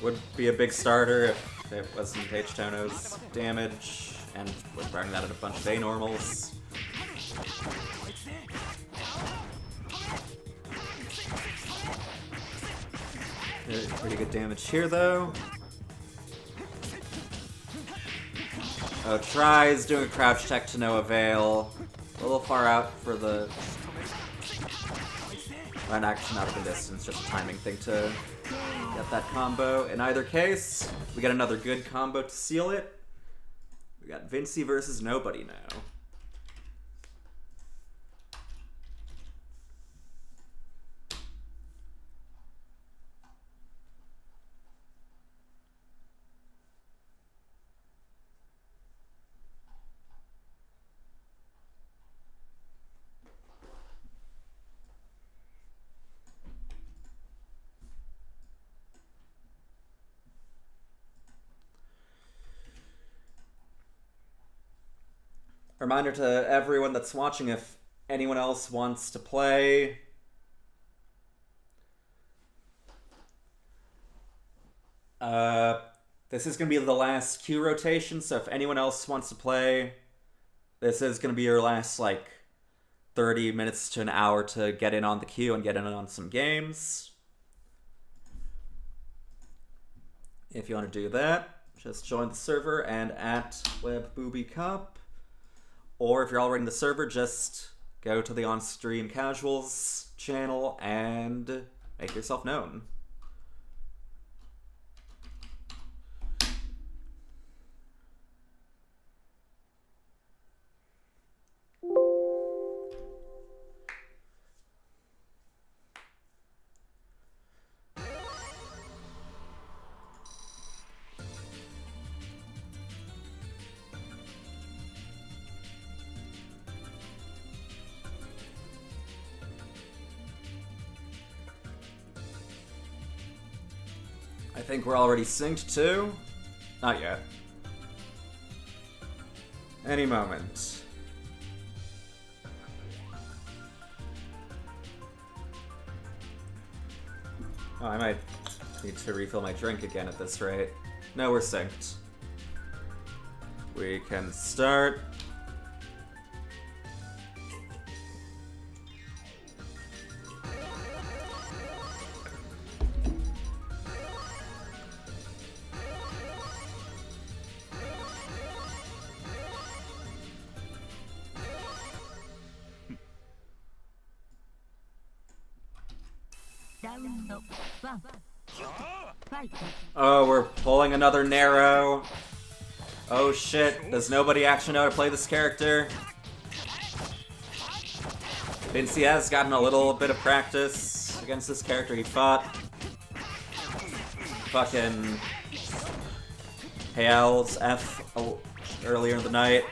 Would be a big starter if it wasn't H-Tono's damage, and we're burning that at a bunch of A-normals. Pretty good damage here, though. Oh, tries doing a crouch tech to no avail. A little far out for the Run action out of the distance, just a timing thing to get that combo. In either case, we get another good combo to seal it. We got Vincey versus nobody now. Reminder to everyone that's watching, if anyone else wants to play, this is going to be the last queue rotation, so if anyone else wants to play, this is going to be your last, 30 minutes to an hour to get in on the queue and get in on some games. If you want to do that, just join the server and at WebBoobyCup. Or if you're already in the server, just go to the on-stream casuals channel and make yourself known. I think we're already synced too. Not yet. Any moment. Oh, I might need to refill my drink again at this rate. No, we're synced. We can start. Round 1. Fight. Oh, we're pulling another narrow. Oh shit, does nobody actually know how to play this character? Vincey has gotten a little bit of practice against this character. He fought fucking Hale's F earlier in the night.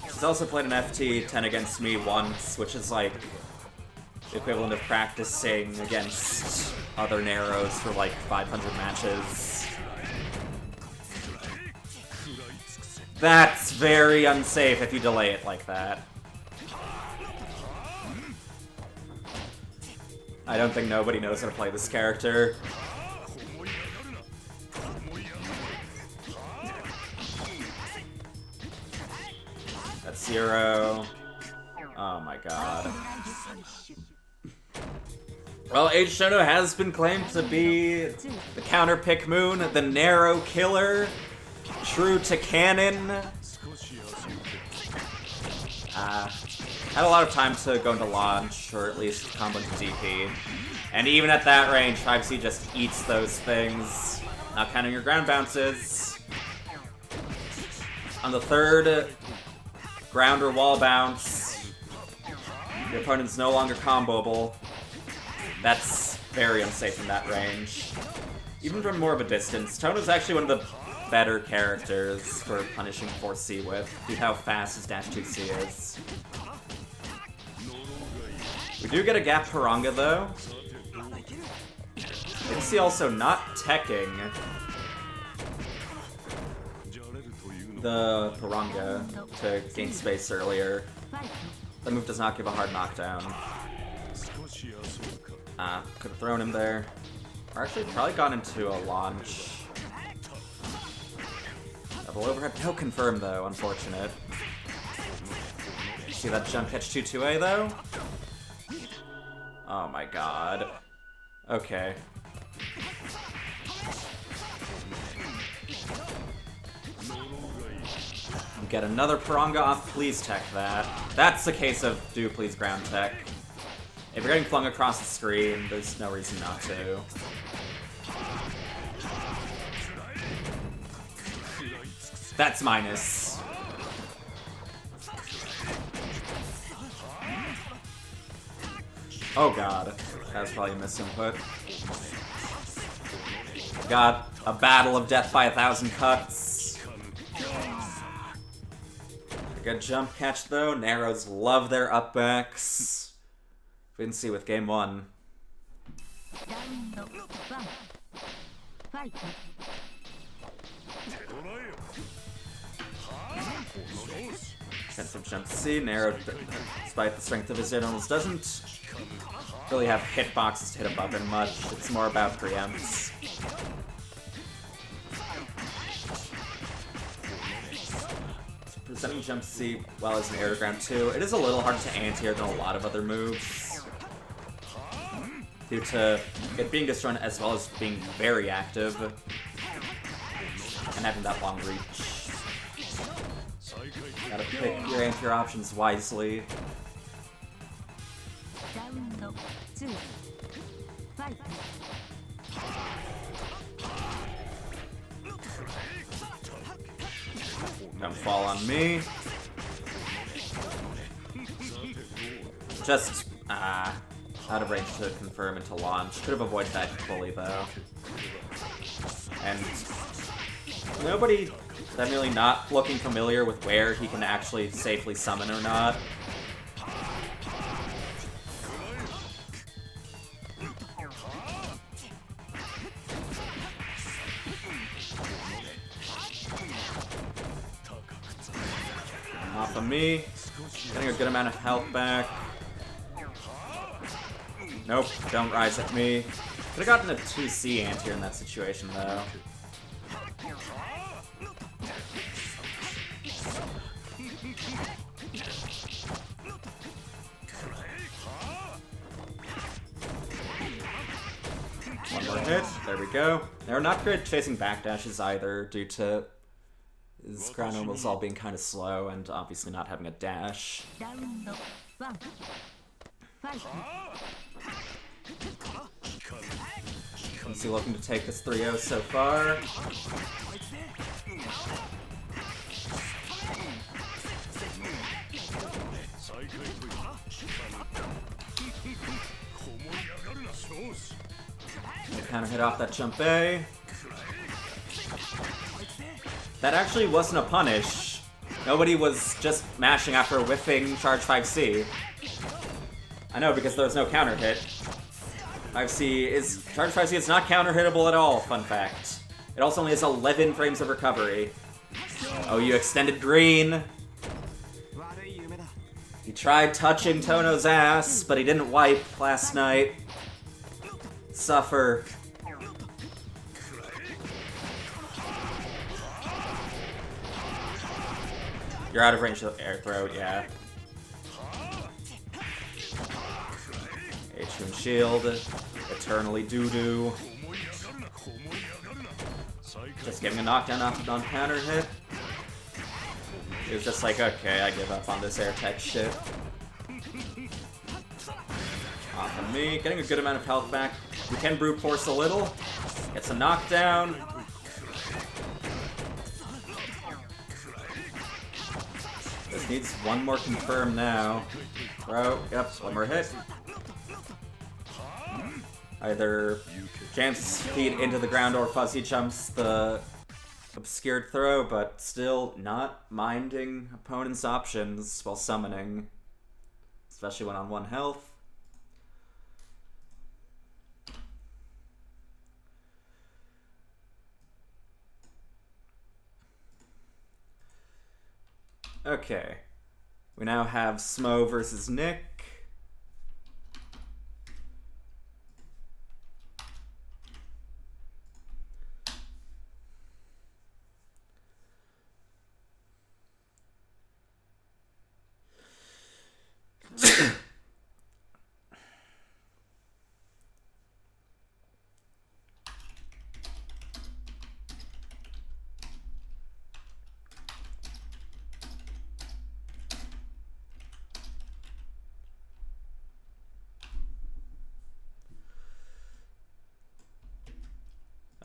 He's also played an FT 10 against me once, which is like the equivalent of practicing against other narrows for like 500 matches. That's very unsafe if you delay it like that. I don't think nobody knows how to play this character. That's 0. Oh my god. Well, Age Shono has been claimed to be the counter pick moon, the narrow killer, true to canon. Had a lot of time to go into launch, or at least combo into DP. And even at that range, 5C just eats those things, not counting your ground bounces. On the third ground or wall bounce, your opponent's no longer comboable. That's very unsafe in that range. Even from more of a distance, Tono's actually one of the better characters for punishing 4C with, due to how fast his dash 2C is. We do get a gap Piranga though. Vincey also not teching the Piranga to gain space earlier. That move does not give a hard knockdown. Could have thrown him there. Or actually probably gone into a launch. Double overhead. No confirm though, unfortunate. See that jump catch 2-2A though? Oh my god. Okay. Get another Piranga off, please tech that. That's a case of do please ground tech. If you're getting flung across the screen, there's no reason not to. That's minus. Oh god. That was probably a misinput. Got a battle of death by 1,000 cuts. A good jump catch though. Narrows love their upbacks. We can see with game 1. Defensive jump C. Narrow, despite the strength of his hit, almost doesn't really have hitboxes to hit above him much. It's more about preempts. Presenting jump C well as an air to ground too. It is a little harder to anti-air than a lot of other moves, due to it being disjointed as well as being very active and having that long reach. Gotta pick your anti-air options wisely. Don't fall on me. Just, out of range to confirm and to launch. Could have avoided that fully, though. And nobody definitely not looking familiar with where he can actually safely summon or not. Off of me. Getting a good amount of health back. Nope, don't rise at me. Could have gotten a 2C anti-air in that situation, though. One more hit. There we go. They're not good chasing backdashes either, due to his ground normals all being kind of slow and obviously not having a dash. Is he looking to take this 3-0 so far? Counter hit off that jump A. That actually wasn't a punish. Nobody was just mashing after whiffing charge 5C. I know, because there was no counter hit. 5C is... Charge 5C is not counter hittable at all, fun fact. It also only has 11 frames of recovery. Oh, you extended green. He tried touching Tono's ass, but he didn't wipe last night. Suffer. You're out of range of air throat, yeah. H-Moon shield. Eternally doo-doo. Just getting a knockdown off the non-counter hit. He was just like, okay, I give up on this air tech shit. Off of me. Getting a good amount of health back. We can brute force a little. Gets a knockdown. This needs one more confirm now. Throw. Yep, one more hit. Either jams feet into the ground or fuzzy jumps the obscured throw, but still not minding opponent's options while summoning. Especially when on 1 health. Okay. We now have Smo versus Nick.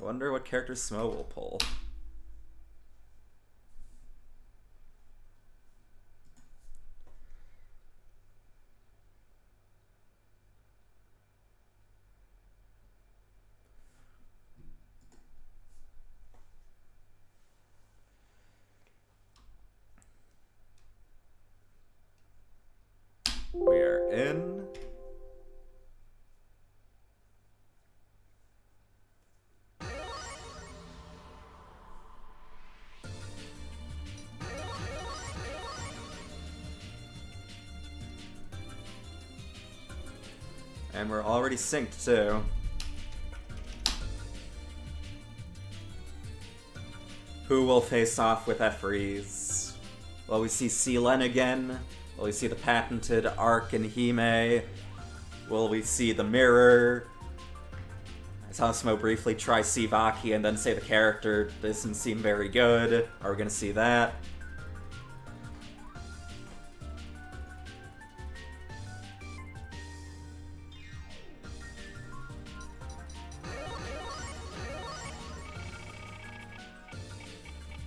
I wonder what character Smo will pull. We're in. And we're already synced too. Who will face off with Freeze? Will we see Seelen again? Will we see the patented Arc and Hime? Will we see the mirror? I saw Smo briefly try Sivaki and then say the character doesn't seem very good. Are we gonna see that?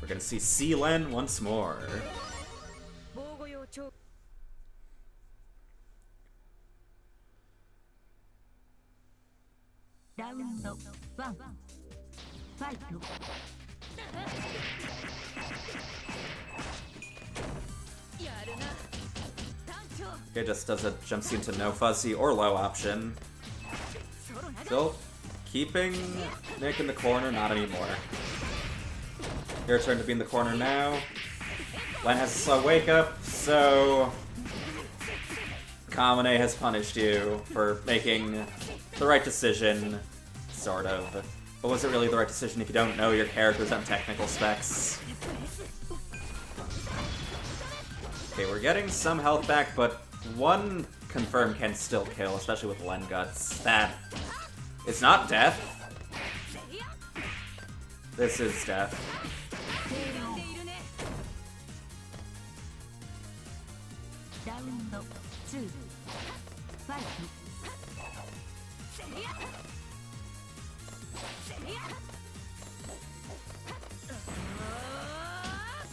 We're gonna see Seelen once more. Round 1 Fight. It just does a jumps into no fuzzy or low option. Still keeping Nick in the corner, not anymore. Your turn to be in the corner now. Len has a slow wake up, so Kamine has punished you for making the right decision, sort of. But was it really the right decision if you don't know your characters and technical specs? Okay, we're getting some health back, but one confirm can still kill, especially with Len Guts. That is not death. This is death. Round 2 Fight.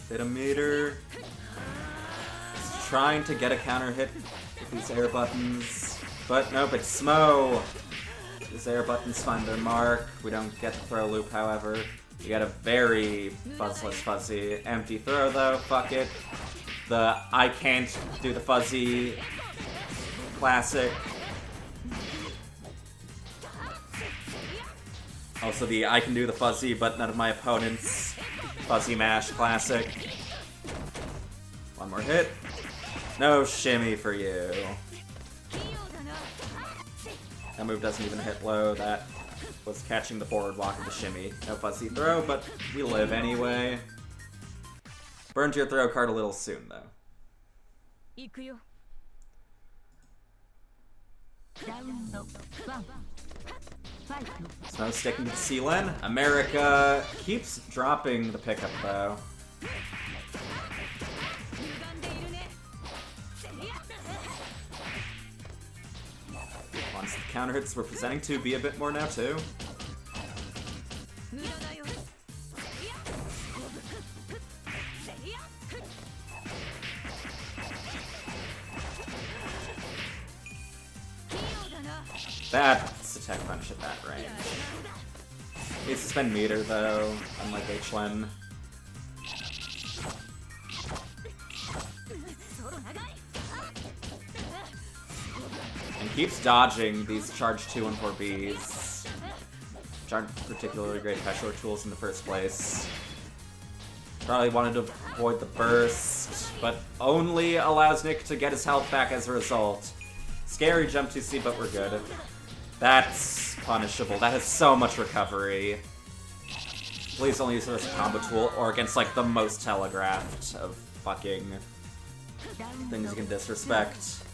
Hit a meter. He's trying to get a counter hit with these air buttons. But nope, it's Smo. These air buttons find their mark. We don't get the throw loop, however. We get a very fuzzless fuzzy. Empty throw though, fuck it. The I can't do the fuzzy classic. Also the I can do the fuzzy, but none of my opponents. Fuzzy mash classic. One more hit. No shimmy for you. That move doesn't even hit low. That was catching the forward walk of the shimmy. No fuzzy throw, but we live anyway. Burned your throw card a little soon, though. Round 1 Fight. Snow sticking to Seelen. America keeps dropping the pickup, though. Wants the counter hits we're presenting to be a bit more now, too. That's a tech punch at that range. Needs to spend meter though, unlike H-Len. And keeps dodging these charge 2 and 4Bs, which aren't particularly great special tools in the first place. Probably wanted to avoid the burst, but only allows Nick to get his health back as a result. Scary jump 2C, but we're good. That's punishable. That has so much recovery. Please only use it as a combo tool or against, like, the most telegraphed of fucking things you can disrespect.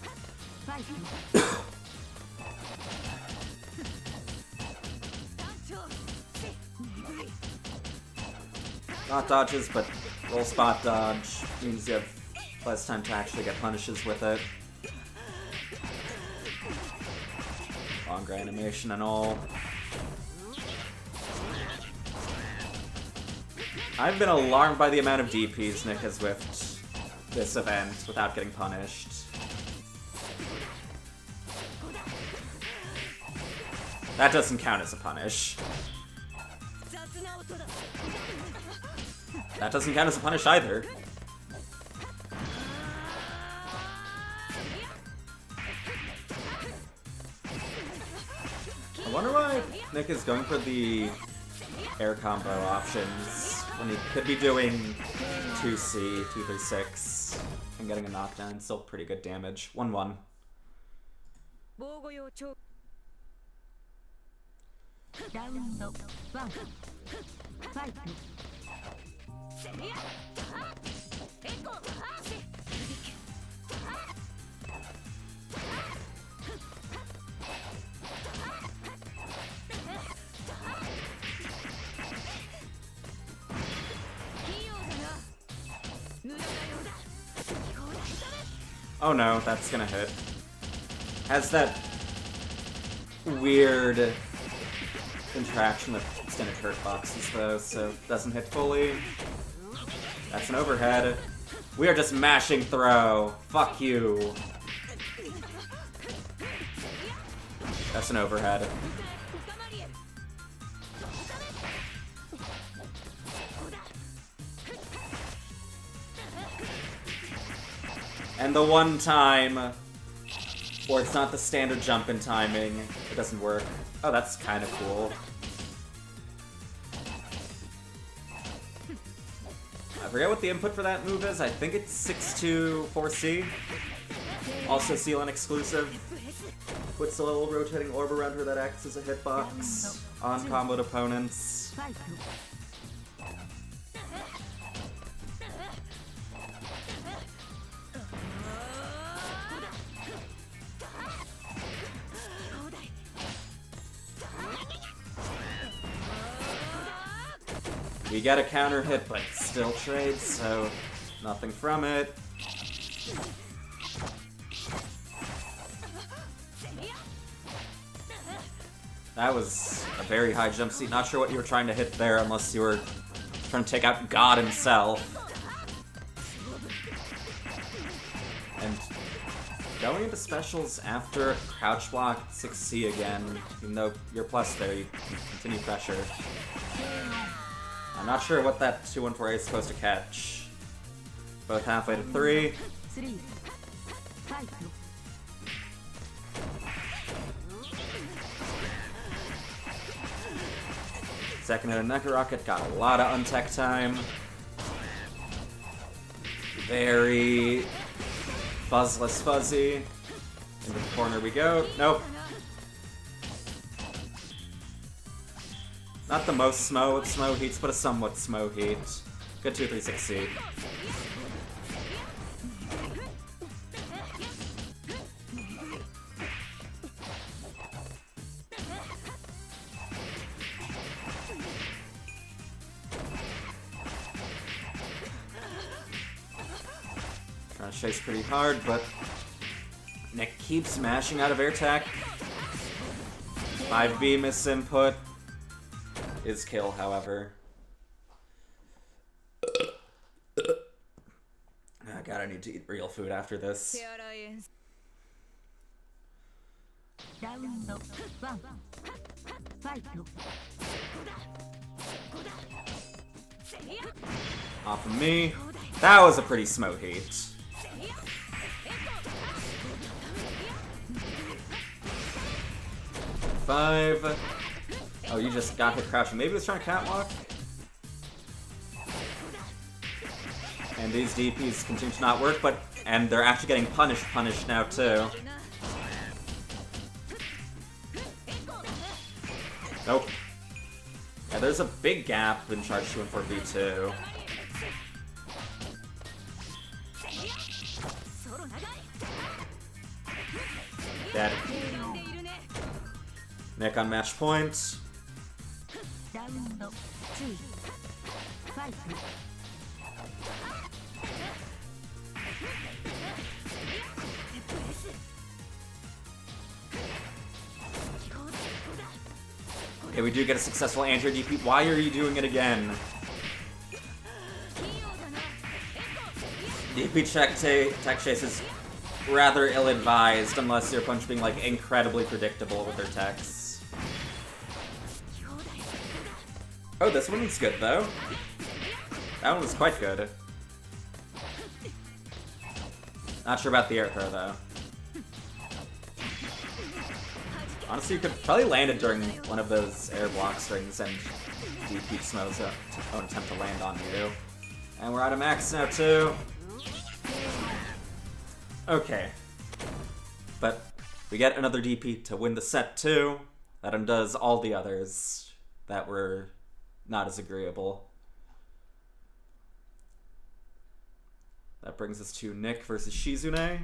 Not dodges, but roll spot dodge means you have less time to actually get punishes with it. Longer animation and all. I've been alarmed by the amount of DPs Nick has whiffed this event without getting punished. That doesn't count as a punish. That doesn't count as a punish either. I wonder why Nick is going for the air combo options when he could be doing 2C, 236, and getting a knockdown. Still pretty good damage. 1-1. Round 1 Fight. Oh no, that's gonna hit. Has that weird interaction with extended hurt boxes though, so doesn't hit fully. That's an overhead. We are just mashing throw. Fuck you. That's an overhead. And the one time where it's not the standard jump in timing, it doesn't work. Oh, that's kind of cool. I forget what the input for that move is. I think it's 6-2 4C. Also Sealant exclusive. Puts a little rotating orb around her that acts as a hitbox on comboed opponents. We get a counter hit, but still trades, so nothing from it. That was a very high jump seat. Not sure what you were trying to hit there, unless you were trying to take out God himself. And going into specials after crouch block 6C again, even though you're plus there, you can continue pressure. I'm not sure what that 2-1-4A is supposed to catch. Both halfway to 3. Second hit of Mecha Rocket, got a lot of untech time. Very fuzzless fuzzy. Into the corner we go. Nope. Not the most Smo with Smo heats, but a somewhat Smo heat. Good 2-3-6C. Trying to chase pretty hard, but Nick keeps mashing out of air tech. 5B misinput. Is kill, however. Oh god, I need to eat real food after this. Round 1 Fight. Off of me. That was a pretty Smo heat. Five. Oh, you just got hit crouching. Maybe he was trying to catwalk? And these DPs continue to not work, and they're actually getting punished now too. Nope. Yeah, there's a big gap in charge 2 and 4B too. Dead. Nick on match point. Round 2 Fight. Okay, we do get a successful anti-DP. Why are you doing it again? DP tech chase is rather ill-advised unless your opponent's being like incredibly predictable with their techs. Oh, this one's good though. That one was quite good. Not sure about the air throw though. Honestly, you could probably land it during one of those air block strings and DP Smo's own attempt to land on you. And we're out of max now too. Okay. But we get another DP to win the set too. That undoes all the others that were not as agreeable. That brings us to Nick versus Shizune.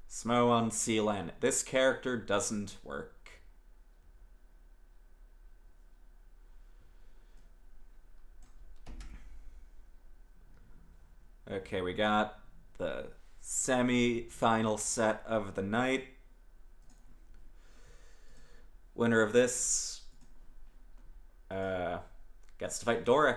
Smo on Sealand. This character doesn't work. Okay, we got the semi-final set of the night. Winner of this gets to fight Doric.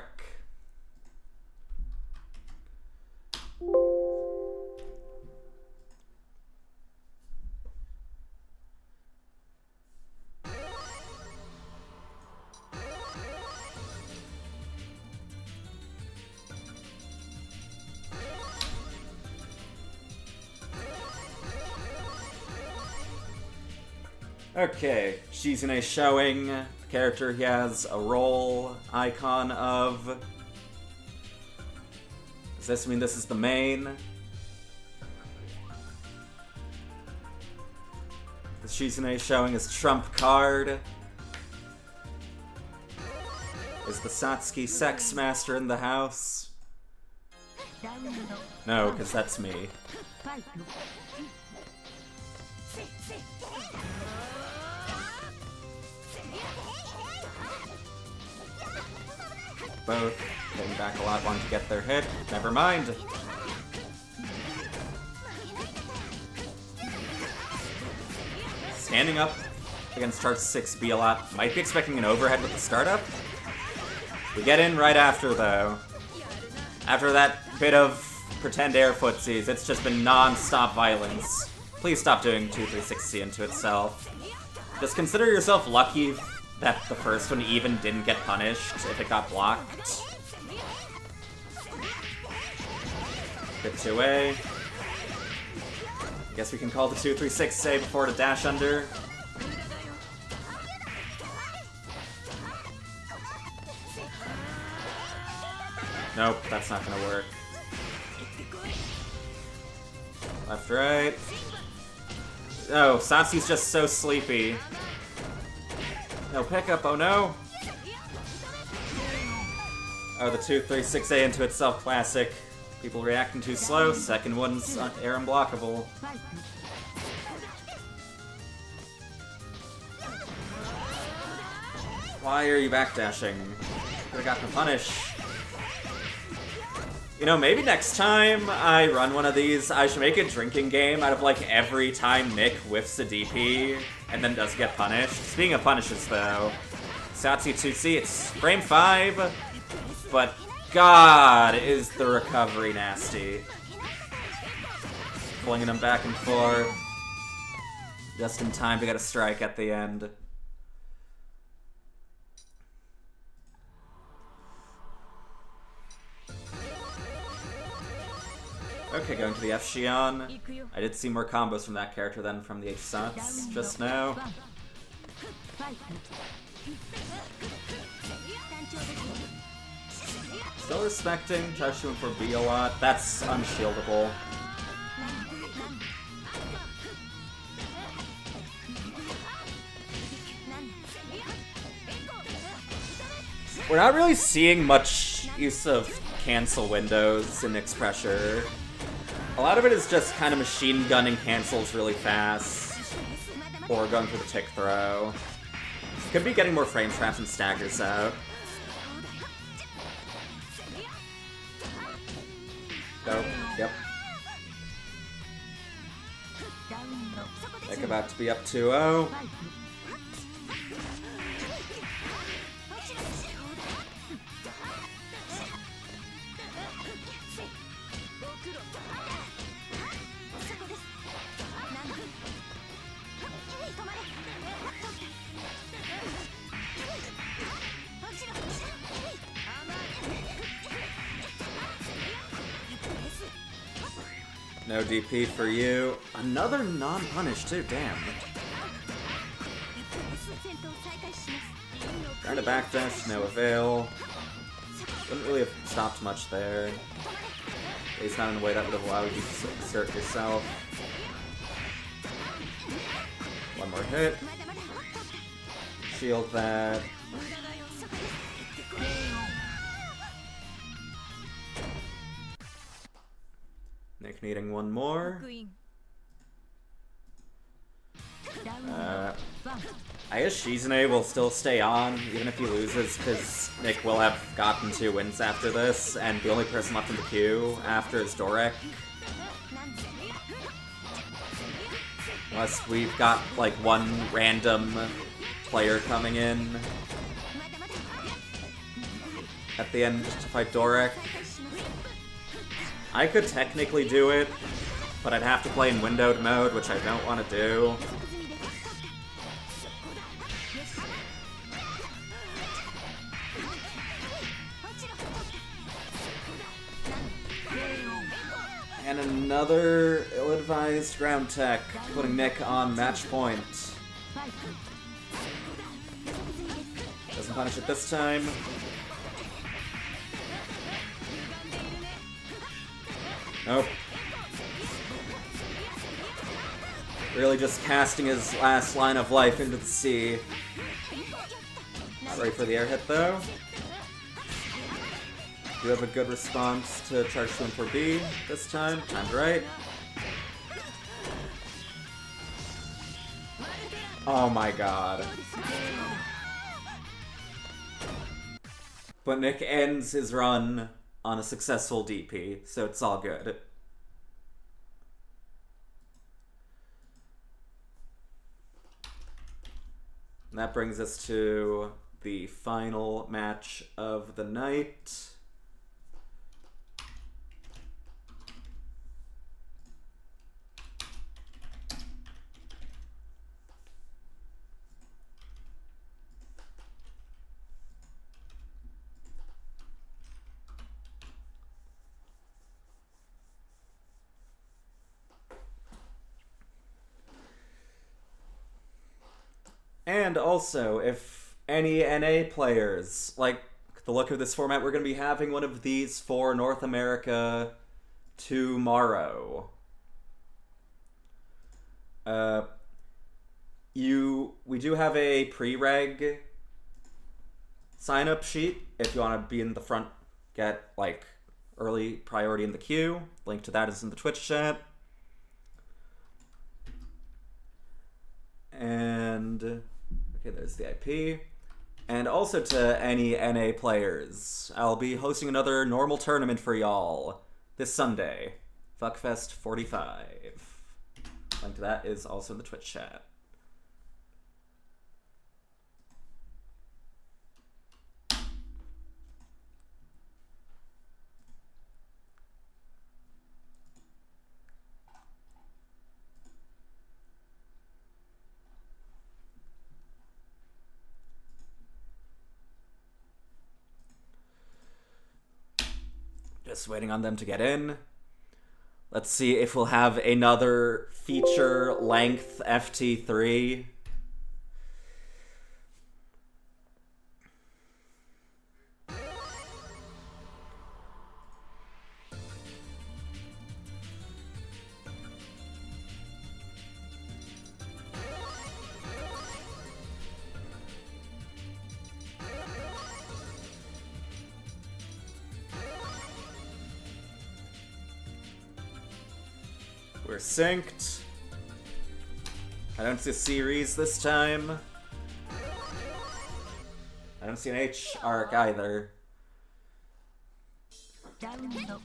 Okay, Shizune showing the character he has a role icon of. Does this mean this is the main? The Shizune showing his trump card. Is the Satsuki sex master in the house? No, because that's me. Both getting back a lot, wanting to get their hit. Never mind. Standing up against chart 6B a lot. Might be expecting an overhead with the startup. We get in right after, though. After that bit of pretend air footsies, it's just been non-stop violence. Please stop doing 2-3-6C into itself. Just consider yourself lucky that the first one even didn't get punished if it got blocked. Good 2A. Guess we can call the 2-3-6A before the dash under. Nope, that's not gonna work. Left, right. Oh, Satsuki's just so sleepy. No pickup, oh no! Oh, the 2-3-6A into itself classic. People reacting too slow, second one's air unblockable. Why are you backdashing? Could've gotten a punish. You know, maybe next time I run one of these, I should make a drinking game out of, like, every time Nick whiffs a DP and then does get punished. Speaking of punishes, though, Satsuki 2C, it's frame 5, but God, is the recovery nasty. Flinging them back and forth, just in time to get a strike at the end. Okay, going to the F Shion. I did see more combos from that character than from the H Sats just now. Still respecting Chashu for B a lot. That's unshieldable. We're not really seeing much use of cancel windows in Nick's pressure. A lot of it is just kind of machine gunning cancels really fast, or going for the tick throw. Could be getting more frame traps and staggers out. Nope. Yep. ラウンド Nick about to be up 2-0. ファイト No DP for you. Another non-punish too, damn. Trying to backdash, no avail. Wouldn't really have stopped much there. He's not in a way that would have allowed you to assert yourself. One more hit. Shield that. Nick needing one more. クイーン I guess Shizune will still stay on, even if he loses, because Nick will have gotten 2 wins after this, and the only person left in the queue after is Dorek. Unless we've got, like, one random player coming in at the end just to fight Dorek. I could technically do it, but I'd have to play in windowed mode, which I don't want to do. And another ill-advised ground tech, putting Nick on match point. Doesn't punish it this time. Nope. Really just casting his last line of life into the sea. Not ready for the air hit though. Do have a good response to charge 2 for B this time. Timed right. Oh my god. But Nick ends his run on a successful DP, so it's all good. And that brings us to the final match of the night. And also, if any NA players like the look of this format, we're going to be having one of these for North America tomorrow. We do have a pre-reg sign-up sheet if you want to be in the front, get like early priority in the queue. Link to that is in the Twitch chat. And okay, there's the IP. And also to any NA players, I'll be hosting another normal tournament for y'all this Sunday, Fuckfest 45. Link to that is also in the Twitch chat. Just waiting on them to get in. Let's see if we'll have another feature-length FT3. We're synced. I don't see a series this time. I don't see an H arc either. ラウンド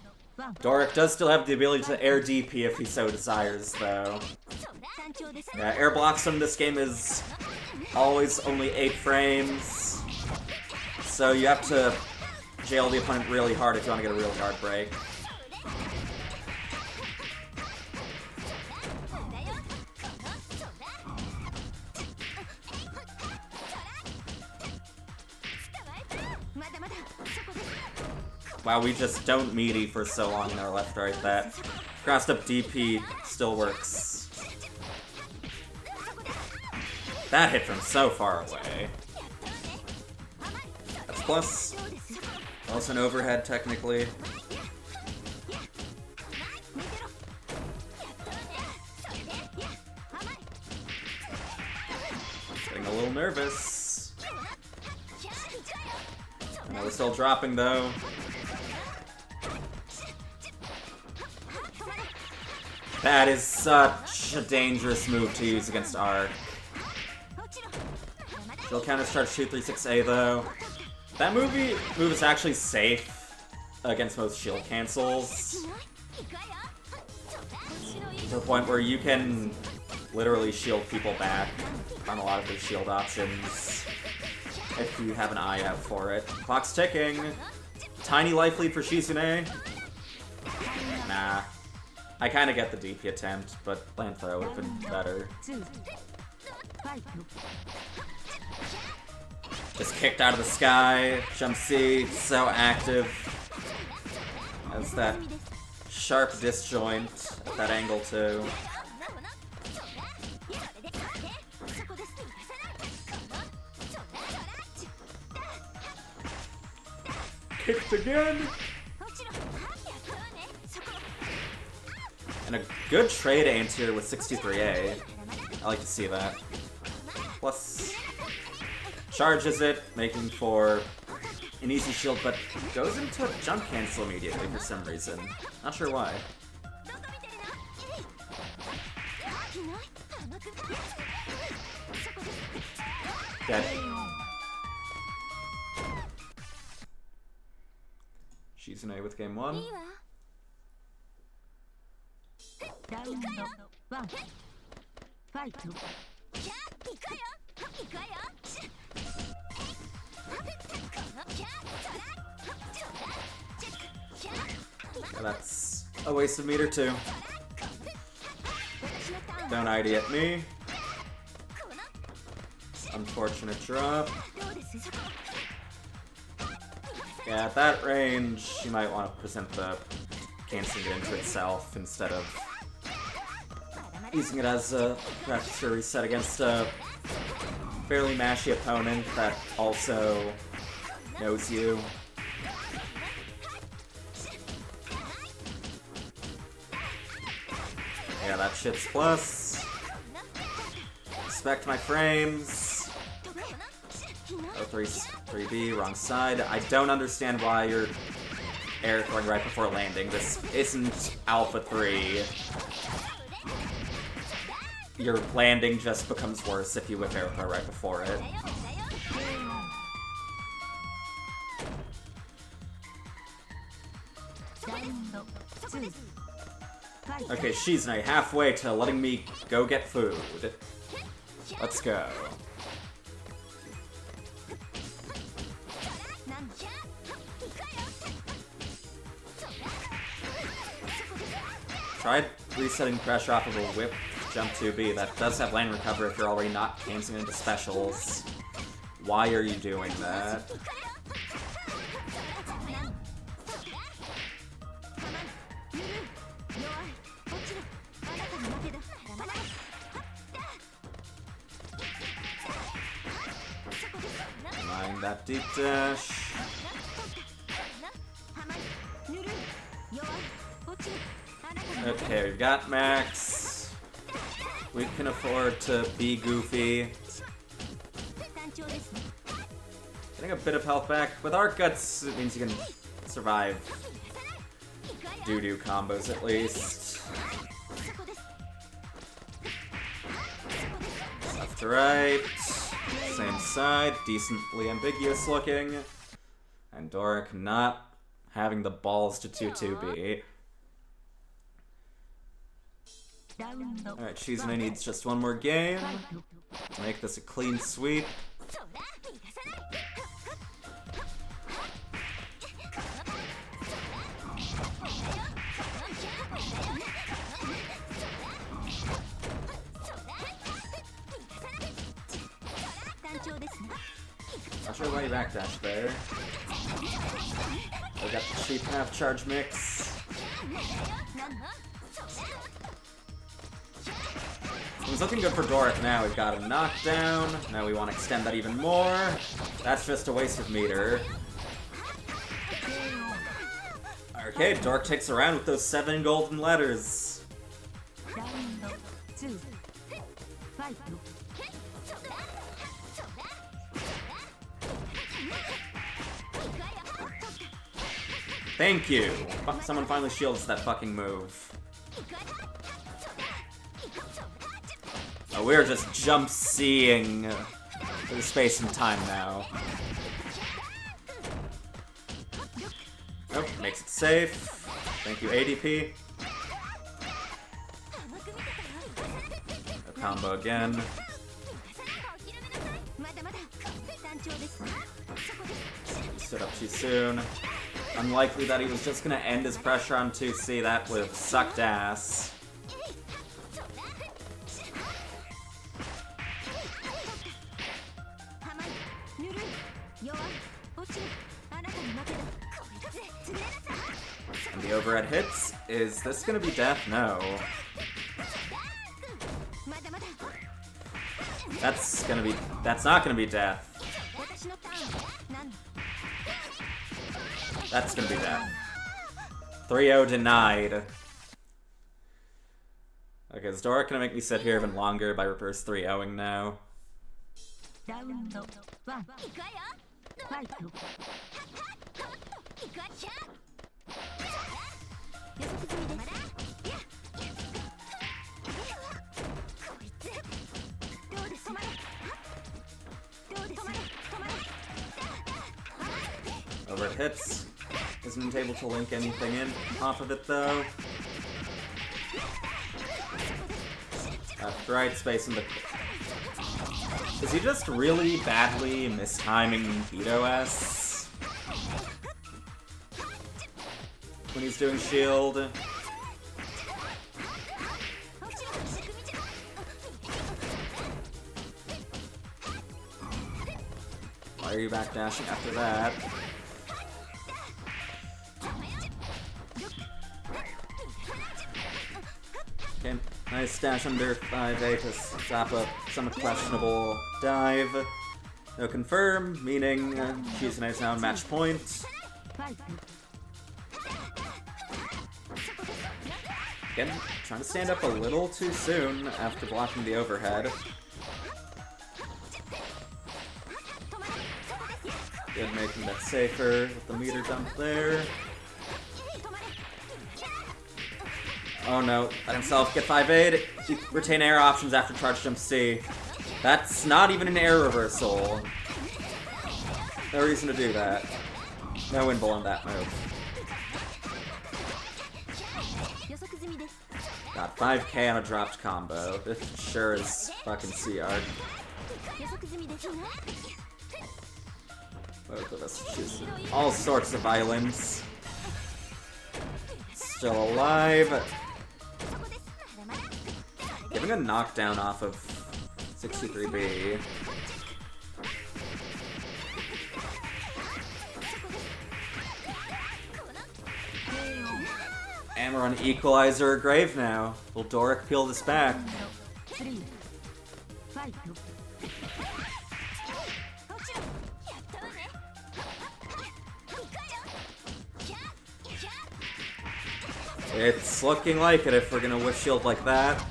Doric does still have the ability to air DP if he so desires, though. Yeah, air blocks in this game is always only 8 frames, so you have to jail the opponent really hard if you want to get a real guard break. Wow, we just don't meaty for so long in our left right that crossed up DP still works. That hit from so far away. That's plus. Also an overhead technically. Getting a little nervous. We're still dropping though. That is such a dangerous move to use against Arc. She'll counter-charge 236A though. That move is actually safe against most shield cancels. To the point where you can literally shield people back on a lot of their shield options if you have an eye out for it. Clock's ticking. Tiny life lead for Shizune. Nah. I kind of get the DP attempt, but land throw would have been better. Just kicked out of the sky. Jump C, so active. Has that sharp disjoint at that angle too. Kicked again. And a good trade anti-air with 63A. I like to see that. Plus, charges it, making for an easy shield, but goes into jump cancel immediately for some reason. Not sure why. Dead. Shizune with game 1. That's a waste of meter too. Don't ID at me. Unfortunate drop. Yeah, at that range, you might want to present the canceling it into itself instead of using it as a practice reset against a fairly mashy opponent that also knows you. Yeah, that shit's plus. Respect my frames. Oh, 3B, wrong side. I don't understand why you're air throwing right before landing. This isn't Alpha 3. Your landing just becomes worse if you whip air throw right before it. Okay, Shizune, halfway to letting me go get food. Let's go. Tried resetting pressure off of a whip jump 2B. That does have land recover if you're already not canceling into specials. Why are you doing that? Denying that deep dash. Okay, we've got Max. We can afford to be goofy. Getting a bit of health back. With Arc Guts, it means you can survive doo-doo combos at least. Left to right. Same side. Decently ambiguous looking. And Doric not having the balls to 2-2B. Alright, Shizune needs just one more game to make this a clean sweep. Not sure why you backdash there. We got the cheap half charge mix. It's looking good for Doric now. We've got a knockdown. Now we want to extend that even more. That's just a waste of meter. Okay, Doric takes a round with those 7 golden letters. Thank you! Someone finally shields that fucking move. Oh, we're just jump-seeing through space and time now. Nope, makes it safe. Thank you, ADP. A combo again. Stood up too soon. Unlikely that he was just gonna end his pressure on 2C. That would have sucked ass. And the overhead hits. Is this gonna be death? No. That's not gonna be death. That's gonna be death. 3-0 denied. Okay, is Doric gonna make me sit here even longer by reverse 3-0ing now? Over it hits. Isn't able to link anything in off of it though. Right space in the... Is he just really badly mistiming Vito S? When he's doing shield? Why are you backdashing after that? Okay, nice dash under 5A to stop a somewhat questionable dive. No confirm, meaning Shizune is now match point. Again, trying to stand up a little too soon after blocking the overhead. Good, making that safer with the meter dump there. Oh no, let himself get 5-8. Retain air options after charge jump C. That's not even an air reversal. No reason to do that. No win bull on that move. Got 5k on a dropped combo. This sure is fucking CR. Both of us choose all sorts of violence. Still alive. Giving a knockdown off of 63B. And we're on Equalizer or Grave now. Will Doric peel this back? It's looking like it if we're gonna whiff shield like that.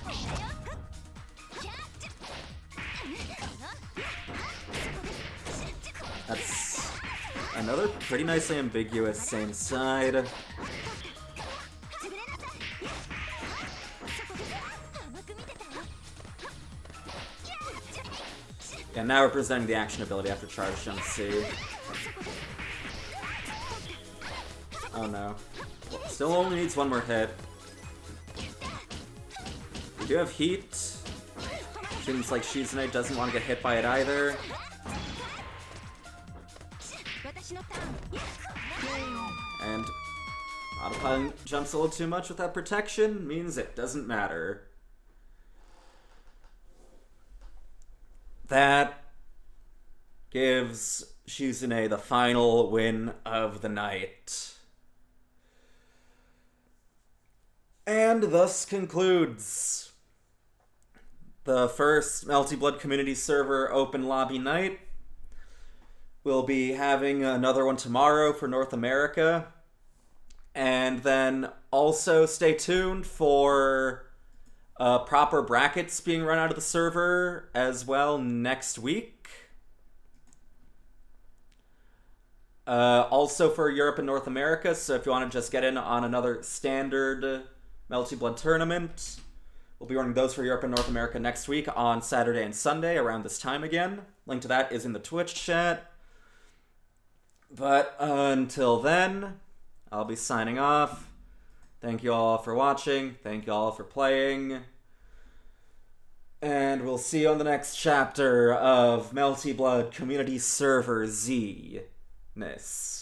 That's another pretty nicely ambiguous same side. Yeah, now we're presenting the action ability after charge jump C. Oh no. Still only needs one more hit. We do have heat. Seems like Shizune doesn't want to get hit by it either. And Autopilot jumps a little too much with that protection, means it doesn't matter. That gives Shizune the final win of the night. And thus concludes the first Melty Blood Community Server Open Lobby night. We'll be having another one tomorrow for North America. And then also stay tuned for proper brackets being run out of the server as well next week. Also for Europe and North America, so if you want to just get in on another standard Melty Blood tournament, we'll be running those for Europe and North America next week on Saturday and Sunday around this time again. Link to that is in the Twitch chat. But until then, I'll be signing off. Thank you all for watching. Thank you all for playing. And we'll see you on the next chapter of Melty Blood Community Server Z-ness.